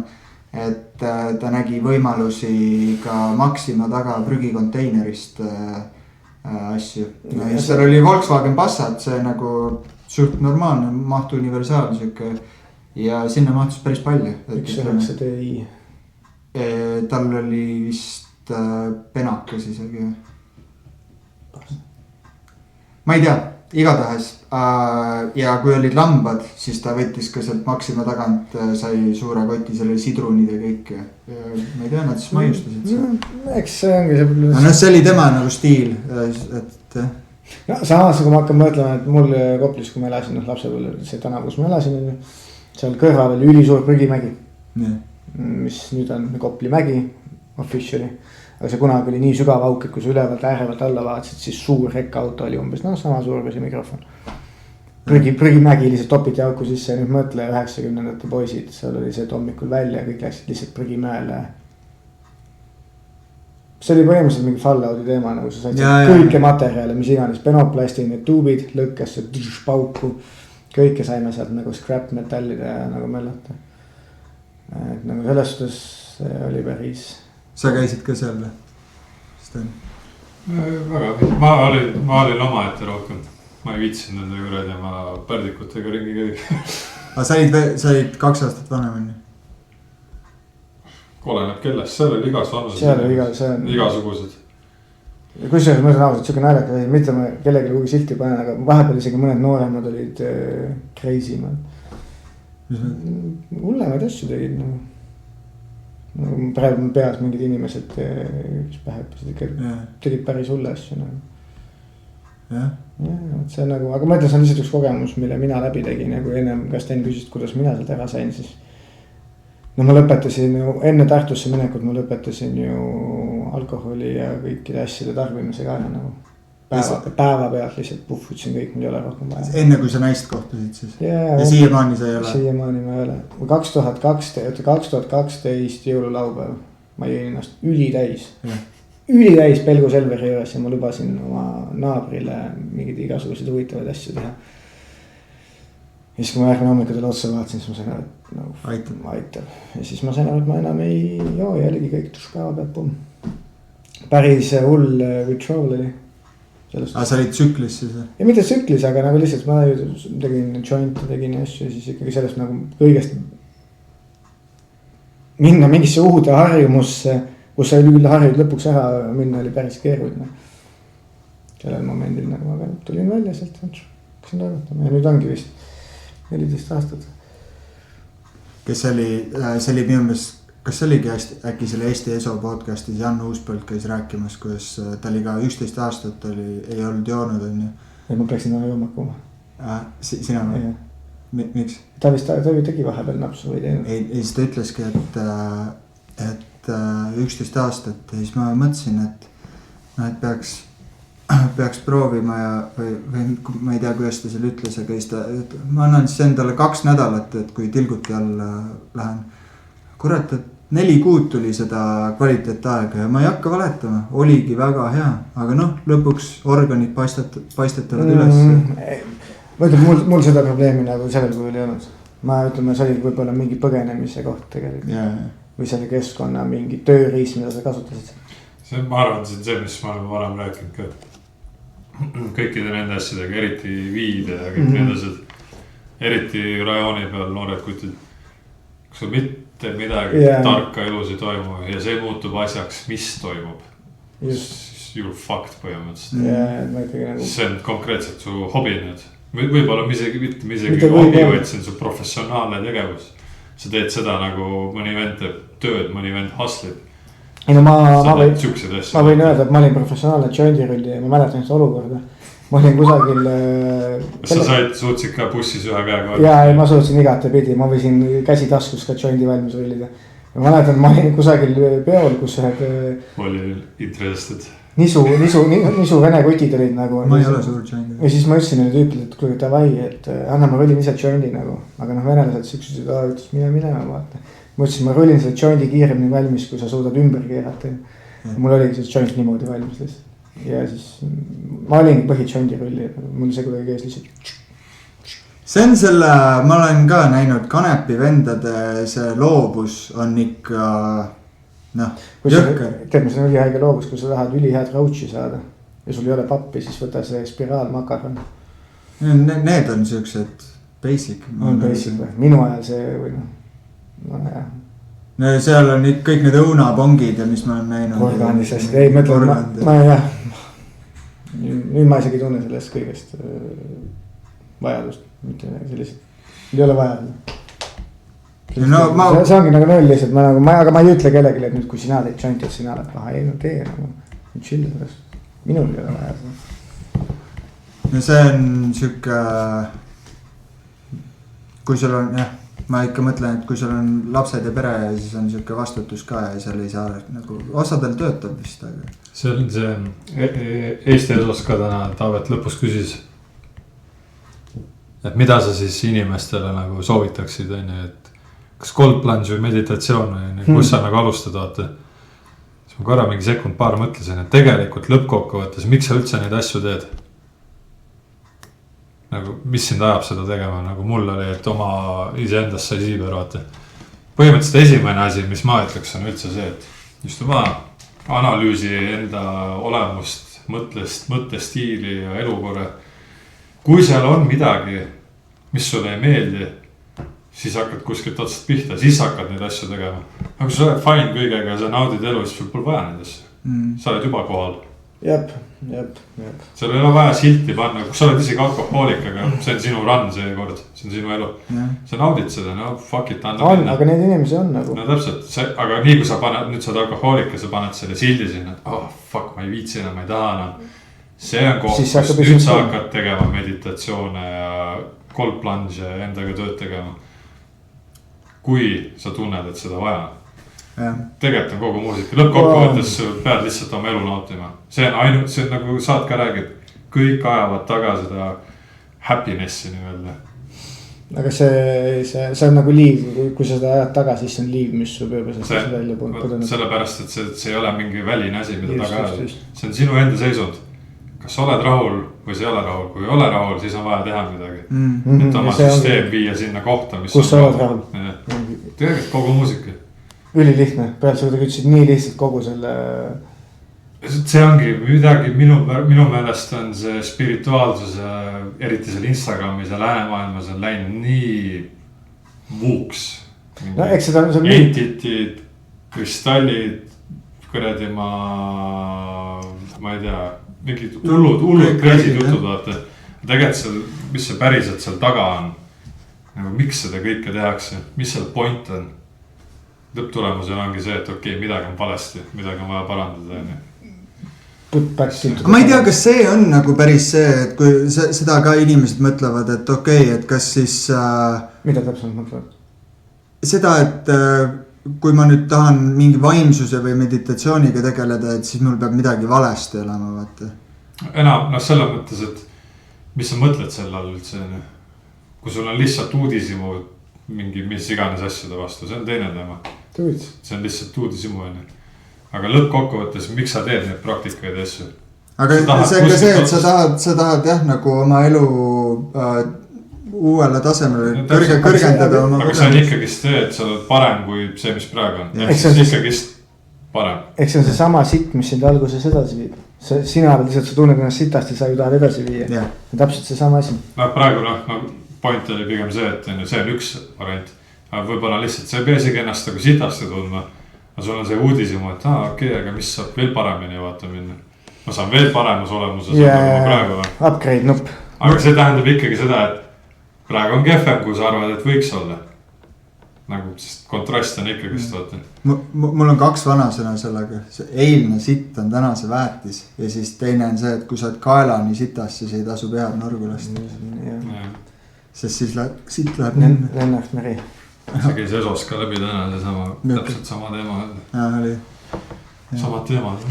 et ta nägi võimalusi ka Maxima taga prügikonteinerist asju. Ja seal oli Volkswagen Passat, see nagu suht normaalne mahtu universaal siuke ja sinna mahtus päris palju. 1.9 TI. Tal oli vist penakas isegi. Ma ei tea, igatahes ja kui olid lambad, siis ta võttis ka sealt Maxima tagant, sai suure koti selle sidrunid ja kõik ja ma ei tea, nad siis maiustasid seal. Eks see ongi see... No see oli tema nagu stiil, et... No samas, kui ma hakkan mõtlema, et mul Koplis, kui ma elasin lapsepõlve, see tänav, kus ma elasin, seal kõrval oli ülisuur prügimägi, mis nüüd on Kopli mägi, officially. Aga see kunagi oli nii sügav auk, et kui sa ülevalt äärevalt alla vaatasid, siis suur rekkaauto oli umbes, sama suur kui see mikrofon. Prügimägi lihtsalt topiti auku sisse ja nüüd mõtle 90-ndate poisid, seal oli see hommikul välja ja kõik läksid lihtsalt prügimäele. See oli põhimõtteliselt mingi Fallout'i teema, nagu sa said kõike materjale, mis iganes, penoplasti, need tuubid, lõkkesse, pauku, kõike saime sealt nagu scrap metallide ja nagu möllata. Et nagu selles suhtes oli päris... Sa käisid ka seal või? Sten? Väga, ma olin oma ette rohkem. Ma ei viitsinud nende juurde ja ma pärdikutega ringi käid. Aga sa olid 2 aastat vanem on ju? Oleneb kellest, seal oli igas vanus. Seal oli igasugused. Ja kusjuures ma ütlen ausalt, siuke naljakas asi, mitte ma kellelegi kuhugi silti panen, aga vahepeal isegi mõned nooremad olid crazy man. Hullemaid asju tegid nagu. praegu on peas mingid inimesed, kes pähe õppisid ikka tegid päris hulle asju nagu. See nagu, aga ma ütlen, see on lihtsalt üks kogemus, mille mina läbi tegin ja kui ennem, kas Sten küsis, kuidas mina sealt ära sain, siis no ma lõpetasin ju, enne Tartusse minekut ma lõpetasin ju alkoholi ja kõikide asjade tarbimise ka nagu päeva pealt lihtsalt puhvutasin kõik, mul ei ole rohkem vaja. Enne kui sa naist kohtasid siis? Ja siiamaani sa ei ole? Siiamaani ma ei ole. 2012 jõululaupäev ma jõin ennast ülitäis Pelgu Selveri juures ja ma lubasin oma naabrile mingid igasugused huvitavaid asju teha. Ja siis kui ma järgmine hommikul talle otsa vaatasin, siis ma sain aru, et nagu aitab. Ja siis ma sain aru, et ma enam ei joo ja oligi kõik päeva pealt pumm. Päris hull withdrawal oli. Aga sa olid tsüklis siis? Ja mitte tsüklis, aga nagu lihtsalt ma tegin jointi, tegin asju ja siis ikkagi sellest nagu kõigest minna mingisse uude harjumusse, kus sa küll harjud lõpuks ära minna, oli päris keeruline. Sellel momendil nagu, aga tulin välja sealt, hakkasin tarvitama ja nüüd ongi vist 14 aastat. Kes oli, see oli minu meelest, kas see oligi äkki selle Eesti ESO podcastis Jan Uuspõld käis rääkimas, kuidas ta oli ka 11 aastat ei olnud joonud, on ju? Ja ma peaksin ära jooma kuuma. Sina või? Miks? Ta vist tegi vahepeal napsu või teinud. Ei, siis ta ütleski, et 11 aastat ja siis ma mõtlesin, et peaks proovima ja või ma ei tea, kuidas ta seal ütles, aga siis ma annan siis endale 2 nädalat, et kui tilguti alla lähen. Kurat, et 4 kuud tuli seda kvaliteetaega ja ma ei hakka valetama, oligi väga hea, aga lõpuks organid paistetavad üles. Ma ütlen, mul seda probleemi nagu sellel kujul ei olnud. Ma ütleme, see oli võib-olla mingi põgenemise koht tegelikult. Või selle keskkonna mingi tööriis, mida sa kasutasid. Ma arvan, see on see, mis ma olen varem rääkinud ka. Kõikide nende asjadega, eriti viid ja kõik need asjad. Eriti rajooni peal noored kutid. Kui sul mitte midagi tarka elus ei toimu ja see muutub asjaks, mis toimub. Siis you're fucked põhimõtteliselt. See on konkreetselt su hobi nüüd. Võib-olla isegi hobi, vaid see on su professionaalne tegevus. Sa teed seda nagu mõni vend teeb tööd, mõni vend hustlib. Ma võin öelda, et ma olin professionaalne joindirulli ja ma mäletan seda olukorda. Ma olin kusagil... Sa suutsid ka bussis ühe käega? Jaa, ma suutsin igate pidi, ma võisin käsi taskus ka joindi valmis rullida. Ma mäletan, ma olin kusagil peol, kus ühed... Oli interested. Nisu vene kutid olid nagu. Ma ei ole suur joindi. Ja siis ma ütlesin neile tüüpile, et kuule davai, et anna ma rullin ise joindi nagu. Aga venelased süksusid, ütles minema vaata. Ma ütlesin, ma rullin selle joindi kiiremini valmis, kui sa suudad ümber keerata. Mul oligi see joint niimoodi valmis lihtsalt. Ja siis ma olingi põhi joindi rulli, mul see kuidagi käis lihtsalt. See on selle, ma olen ka näinud Kanepi vendade, see loobus on ikka, jõhker. Tead, mis on ülihaige loobus, kui sa tahad ülihead roachi saada ja sul ei ole pappi, siis võta see spiraalmakaron. Need on siuksed basic. On basic või, minu ajal see või jah. No seal on kõik need õunapongid ja mis ma olen näinud. Organisest, ei mõtlen, ma jah. Nüüd ma isegi tunne sellest kõigest vajadust, mitte sellised, ei ole vaja. See ongi nagu null lihtsalt, aga ma ei ütle kellelegi, et nüüd kui sina teed jointi, et sina oled paha, ei no tee nagu, chill sellest, minul ei ole vaja seda. No see on siuke, kui sul on jah, ma ikka mõtlen, et kui sul on lapsed ja pere ja siis on siuke vastutus ka ja seal ei saa nagu, osadel töötab vist, aga. See on see Eesti esos ka täna Taavet lõpus küsis, et mida sa siis inimestele nagu soovitaksid, et kas cold plunge või meditatsioon või kus sa nagu alustad, vaata. Siis ma korra mingi sekund-paar mõtlesin, et tegelikult lõppkokkuvõttes, miks sa üldse neid asju teed? Nagu, mis sind ajab seda tegema, nagu mul oli, et oma iseendast sai siiber, vaata. Põhimõtteliselt esimene asi, mis ma ütleks, on üldse see, et just juba analüüsi enda olemust, mõttestiili ja elukorra. Kui seal on midagi, mis sulle ei meeldi, siis hakkad kuskilt otsast pihta, siis hakkad neid asju tegema. Aga kui sa oled fine kõigega ja sa naudid elu, siis sul pole vaja neid asju. Sa oled juba kohal. Jep. Seal ei ole vaja silti panna, kui sa oled isegi alkohoolik, aga see on sinu run see kord, see on sinu elu. sa naudid seda, no fuck it, anna minna. Aga neid inimesi on nagu. No täpselt, aga nii kui sa paned, nüüd sa oled alkohoolik ja sa paned selle sildi sinna, et oh fuck, ma ei viitsi enam, ma ei taha enam. See on koht, kus nüüd sa hakkad tegema meditatsioone ja cold plunge ja endaga tööd tegema. Kui sa tunned, et seda vaja. Tegelikult on kogu muusika, lõppkokkuvõttes pead lihtsalt oma elu nautima. See on ainult, see on nagu saad ka räägid, kõik ajavad taga seda happiness'i nii-öelda. Aga see on nagu liiv, kui sa seda ajad taga, siis see on liiv, mis sul juba sellest välja pudunud. Sellepärast, et see ei ole mingi väline asi, mida taga ajad. See on sinu enda seisund. Kas sa oled rahul või sa ei ole rahul, kui ei ole rahul, siis on vaja teha midagi. Et oma süsteem viia sinna kohta, mis kus sa oled rahul. Tegelikult kogu muusika. Ülilihtne, pealt sa ütlesid nii lihtsalt kogu selle. See ongi midagi, minu meelest on see spirituaalsuse, eriti seal Instagramis ja läänemaailmas on läinud nii muuks. No eks seda on entitid, kristallid, kuradi ma ei tea, mingid hullud crazy jutud vaata. Tegelikult seal, mis see päriselt seal taga on, nagu miks seda kõike tehakse, mis seal point on. Lõpptulemusel ongi see, et okei, midagi on valesti, midagi on vaja parandada. Ma ei tea, kas see on nagu päris see, et kui seda ka inimesed mõtlevad, et okei, et kas siis mida täpselt mõtlevad? Seda, et kui ma nüüd tahan mingi vaimsuse või meditatsiooniga tegeleda, et siis mul peab midagi valesti olema, vaata. Enam, selles mõttes, et mis sa mõtled selle all üldse, kui sul on lihtsalt uudisimu mingi mis iganes asjade vastu, see on teine teema. See on lihtsalt uudisimu, aga lõppkokkuvõttes, miks sa teed neid praktikaid ja asju? Aga see on ka see, et sa tahad jah, nagu oma elu uuele tasemele kõrgendada. Aga see on ikkagi see, et sa oled parem kui see, mis praegu on. Ehk siis ikkagi parem. Ehk see on see sama sitt, mis sind alguses edasi viib. Sina lihtsalt sa tunned ennast sitast ja sa ju tahad edasi viia. Ja täpselt see sama asi. Praegu point oli pigem see, et see on üks variant. Võib-olla lihtsalt sa ei pea isegi ennast nagu sitasti tundma. Aga sul on see uudisimu, et okei, aga mis saab veel paremini vaata minna. Ma saan veel paremas olemuses. Upgrade nupp. Aga see tähendab ikkagi seda, et praegu on kehvem, kui sa arvad, et võiks olla. Nagu, sest kontrast on ikkagist vaata. Mul on 2 vanasõna sellega. Eilne sitt on tänase väärtis. Ja siis teine on see, et kui sa oled kaelani sitas, siis ei tasu pead nurgulast. Sest siis sitt läheb minna. Lennart Meri. See käis Esos ka läbi täna, täpselt sama teema. Samad teemad.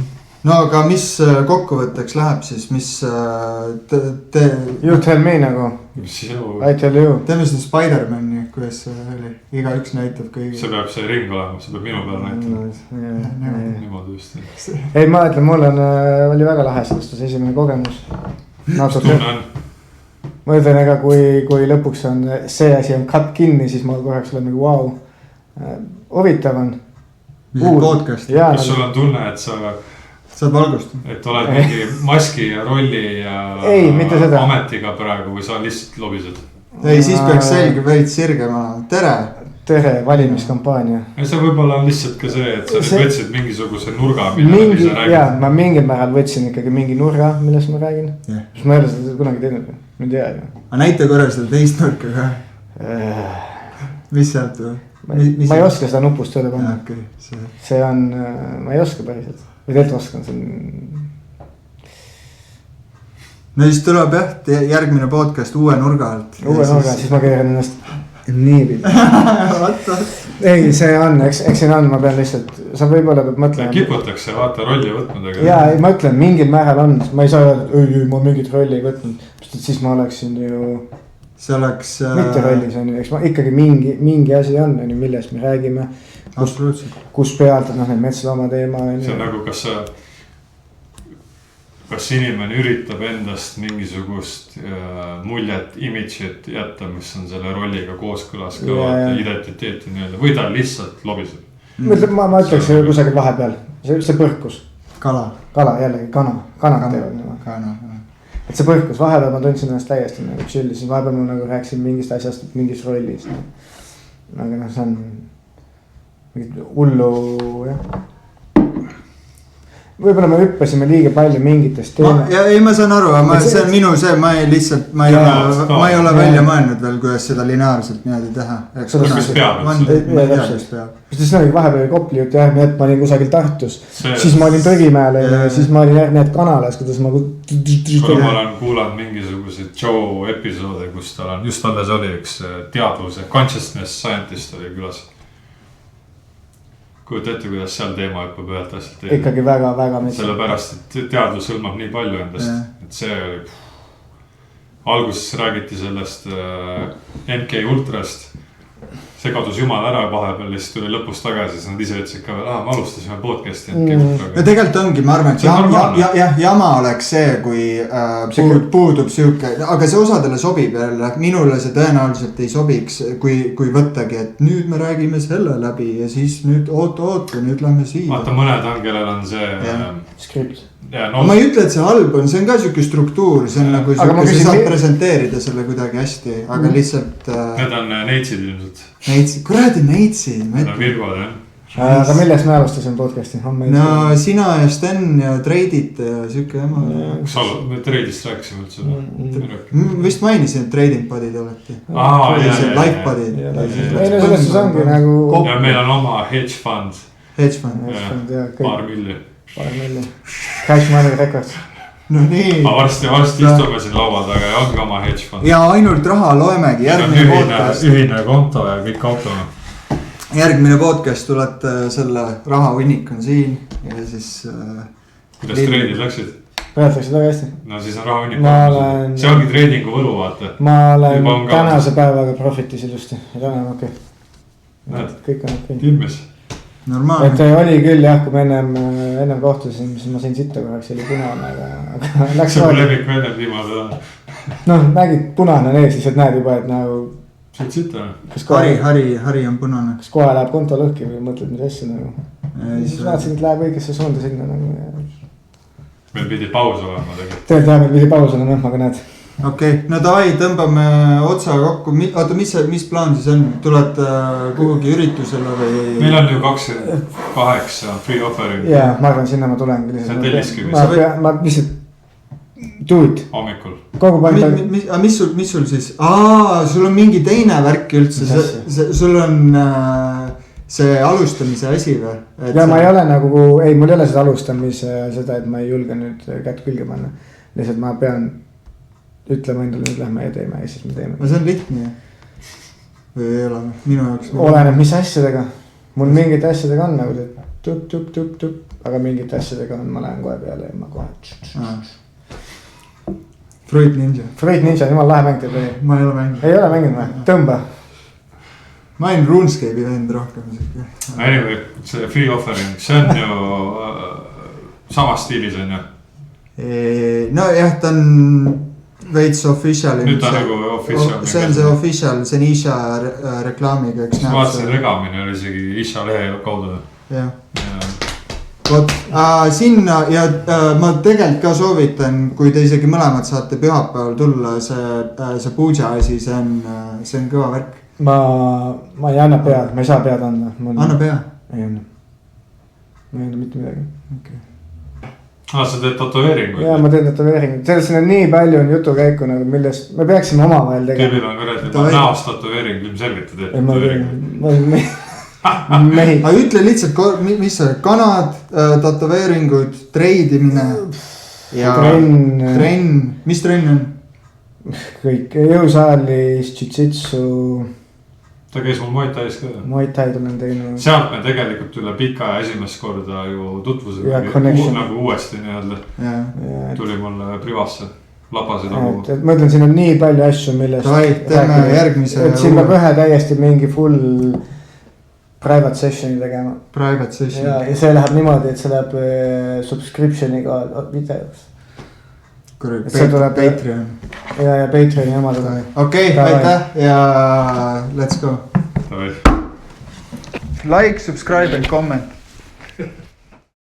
No aga mis kokkuvõtteks läheb siis, mis You tell me nagu. I tell you. Teeme seda Spider-Mani, kuidas see oli. Iga üks näitab kõigi. See peab see ring olema, see peab minu peal näitama. Niimoodi just. Ei, ma ütlen, mul oli väga lahe sellest esimene kogemus. Mis tunne on? Ma ütlen, ega kui lõpuks on see asi on cut kinni, siis ma korraks olen nagu wow. Huvitav on. Podcast. Kas sul on tunne, et sa saad valgust? Et oled mingi maski ja rolli ja ei, mitte seda. Ametiga praegu või sa lihtsalt lobised? Ei, siis peaks selge veid sirgema. Tere, valimiskampaania. See võib-olla on lihtsalt ka see, et sa nüüd võtsid mingisuguse nurga, millest sa räägid. Jaa, ma mingil määral võtsin ikkagi mingi nurga, millest ma räägin. Mis ma ei ole seda kunagi teinud. Ma ei tea ju. Aga näita korra seda teist nurka ka. Mis sealt või? Ma ei oska seda nupust tööle panna. See on, ma ei oska päriselt. Või tegelikult oskan, see on. No siis tuleb jah, järgmine podcast uue nurga alt. Uue nurga alt, siis ma keeran ennast nii pidi. Ei, see on, eks siin on, ma pean lihtsalt, sa võib-olla peab mõtlema. Kiputakse vaata rolli võtmudega. Jaa, ei, ma ütlen, mingil määral on, ma ei saa öelda, et ei, ma mingit rolli ei võtnud. Siis ma oleksin ju. See oleks. Mitte rollis on ju, eks ma ikkagi mingi asi on, millest me räägime. Kus pealt, need metslooma teema. See on nagu, kas inimene üritab endast mingisugust muljet, image'it jätta, mis on selle rolliga kooskõlas kõvat identiteeti nii-öelda, või ta lihtsalt lobiseb? Ma ütleks kusagil vahepeal, see põrkus. Kala, jällegi, kanad teevad niimoodi. Et see põrkus, vahepeal ma tundsin ennast täiesti nagu chilli, siis vahepeal ma nagu rääksin mingist asjast, mingis rollis. Aga see on mingit hullu, jah. võib-olla me hüppasime liiga palju mingitest teemadest. Ei, ma saan aru, see on minu see, ma ei ole välja mõelnud veel, kuidas seda lineaarselt niimoodi teha. Kuidas peab? Siis oli vahepeal Kopli jutt järgmine hetk, ma olin kusagil Tartus. Siis ma olin Tõgimäel ja siis ma olin järgmine hetk Kanalas, kuidas ma... Ma olen kuulanud mingisuguseid Joe episoode, kus tal on, just alles oli üks teadvuse, consciousness scientist oli külas. Kujuta ette, kuidas seal teema õppab ühelt asjalt. Ikkagi väga mis. Sellepärast, et teadvus hõlmab nii palju endast, et see oli... Alguses räägiti sellest NK Ultrast. See kadus jumal ära vahepeal ja siis tuli lõpus tagasi, siis nad ise ütlesid ka veel, me alustasime podcasti NK Ultraga. Ja tegelikult ongi, ma arvan, et jama oleks see, kui puudub siuke, aga see osadele sobib jälle, minule see tõenäoliselt ei sobiks, kui võttagi, et nüüd me räägime selle läbi ja siis nüüd oota, nüüd lähme siia. Vaata mõned on, kellel on see skript. No, ma ei ütle, et see halb on, see on ka siuke struktuur, see on nagu sa saad presenteerida selle kuidagi hästi, aga lihtsalt... Need on neitsid ilmselt. Kuradi neitsid. Need on virgod, jah. Aga millest me alustasime podcasti? No sina ja Sten ja treidite ja siuke jama. Kus me treidist rääkisime üldse? Vist mainisin, et trading podid olete. Life podid. Ei, selles ongi nagu... Ja meil on oma hedge fund. Hedge fund. Paar milli. Cash money records. No nii. Ma varsti istume siin laua taga ja ongi oma hedge fund. Ja ainult raha loemegi. Ühine konto ja kõik autona. Järgmine podcast tulete selle raha hunnik on siin ja siis... Kuidas treidid läksid? Praegu läksid väga hästi. No siis on raha hunnik. See ongi treidingu võlu, vaata. Ma olen tänase päevaga profitis ilusti. Ja täna on okei. Kõik on okei. Timmes. Normaalne. Et oli küll jah, kui me ennem kohtusin, siis ma sain sitta korraks, oli punane, aga läks see on levik vennem viimase on. No nägid punane nees, siis et näed juba, et nagu... Said sitta? Hari on punane. Kas kohe läheb konto lõhki või mõtled, mis asja nagu? Siis vaatasin, et läheb õigesse suunda sinna nagu... Meil pidi paus olema tegelikult. Tegelikult meil pidi paus olema, aga näed. Okei, no davai, tõmbame otsa kokku. Oota, mis plaan siis on? Tuled kuhugi üritusele või? Meil on ju 28 free offering. Jaa, ma arvan, sinna ma tulengi. See on telliskivis. Ma lihtsalt do it. Hommikul. Mis sul siis? Sul on mingi teine värk üldse. Sul on see alustamise asi või? Ja ma ei ole nagu, ei mul ei ole seda alustamise seda, et ma ei julge nüüd kätt külge panna. Lihtsalt ma pean ütleme endale, nüüd lähme ja teeme ja siis me teeme. No see on lihtne või ei ole minu jaoks? Oleneb mis asjadega. Mul mingite asjadega on nagu tup, aga mingite asjadega on, ma lähen kohe peale ja ma kohe. Fruit Ninja, jumal lahe mäng teeb või? Ma ei ole mänginud. Ei ole mänginud või? Tõmba. Ma olen RuneScape'i teinud rohkem. Anyway, see free offering, see on ju samas stiilis on ju? No jah, ta on veits official. Nüüd ta nagu official. See on see official, see on Isha reklaamiga. Ma vaatasin regamine oli isegi Isha lehe kaudu. Jah. Sinna ja ma tegelikult ka soovitan, kui te isegi mõlemad saate pühapäeval tulla, see puuja asi, see on kõva värk. Ma ei anna pead, ma ei saa pead anda. Anna pea? Ei anna. Ma ei anna mitte midagi. Okay. Sa teed tatoveeringuid? Jaa, ma teen tatoveeringuid. Sellest on nii palju on jutukäiku, nagu millest me peaksime oma vahel tegema. Kebil on ka näost tatoveering, ilmselgelt te teed tatoveeringuid. Aga ütle lihtsalt, mis see kanad, tatoveeringud, treidimine ja trenn. Mis trenn on? Kõik, jõusaalis, jiu-jitsu. Ta käis mul Muay Thais ka. Muay Thai olen teinud. Sealt me tegelikult üle pika ja esimest korda ju tutvusime nagu uuesti nii-öelda. Tuli mulle privasse, lapasid abu. Ma ütlen, siin on nii palju asju, millest teeme järgmise. Siin peab ühe täiesti mingi full private sessioni tegema. Private session. Ja see läheb niimoodi, et see läheb subscriptioniga videoks. Patreon. Ja Patreoni oma seda. Okei, aitäh ja let's go. Like, subscribe and comment.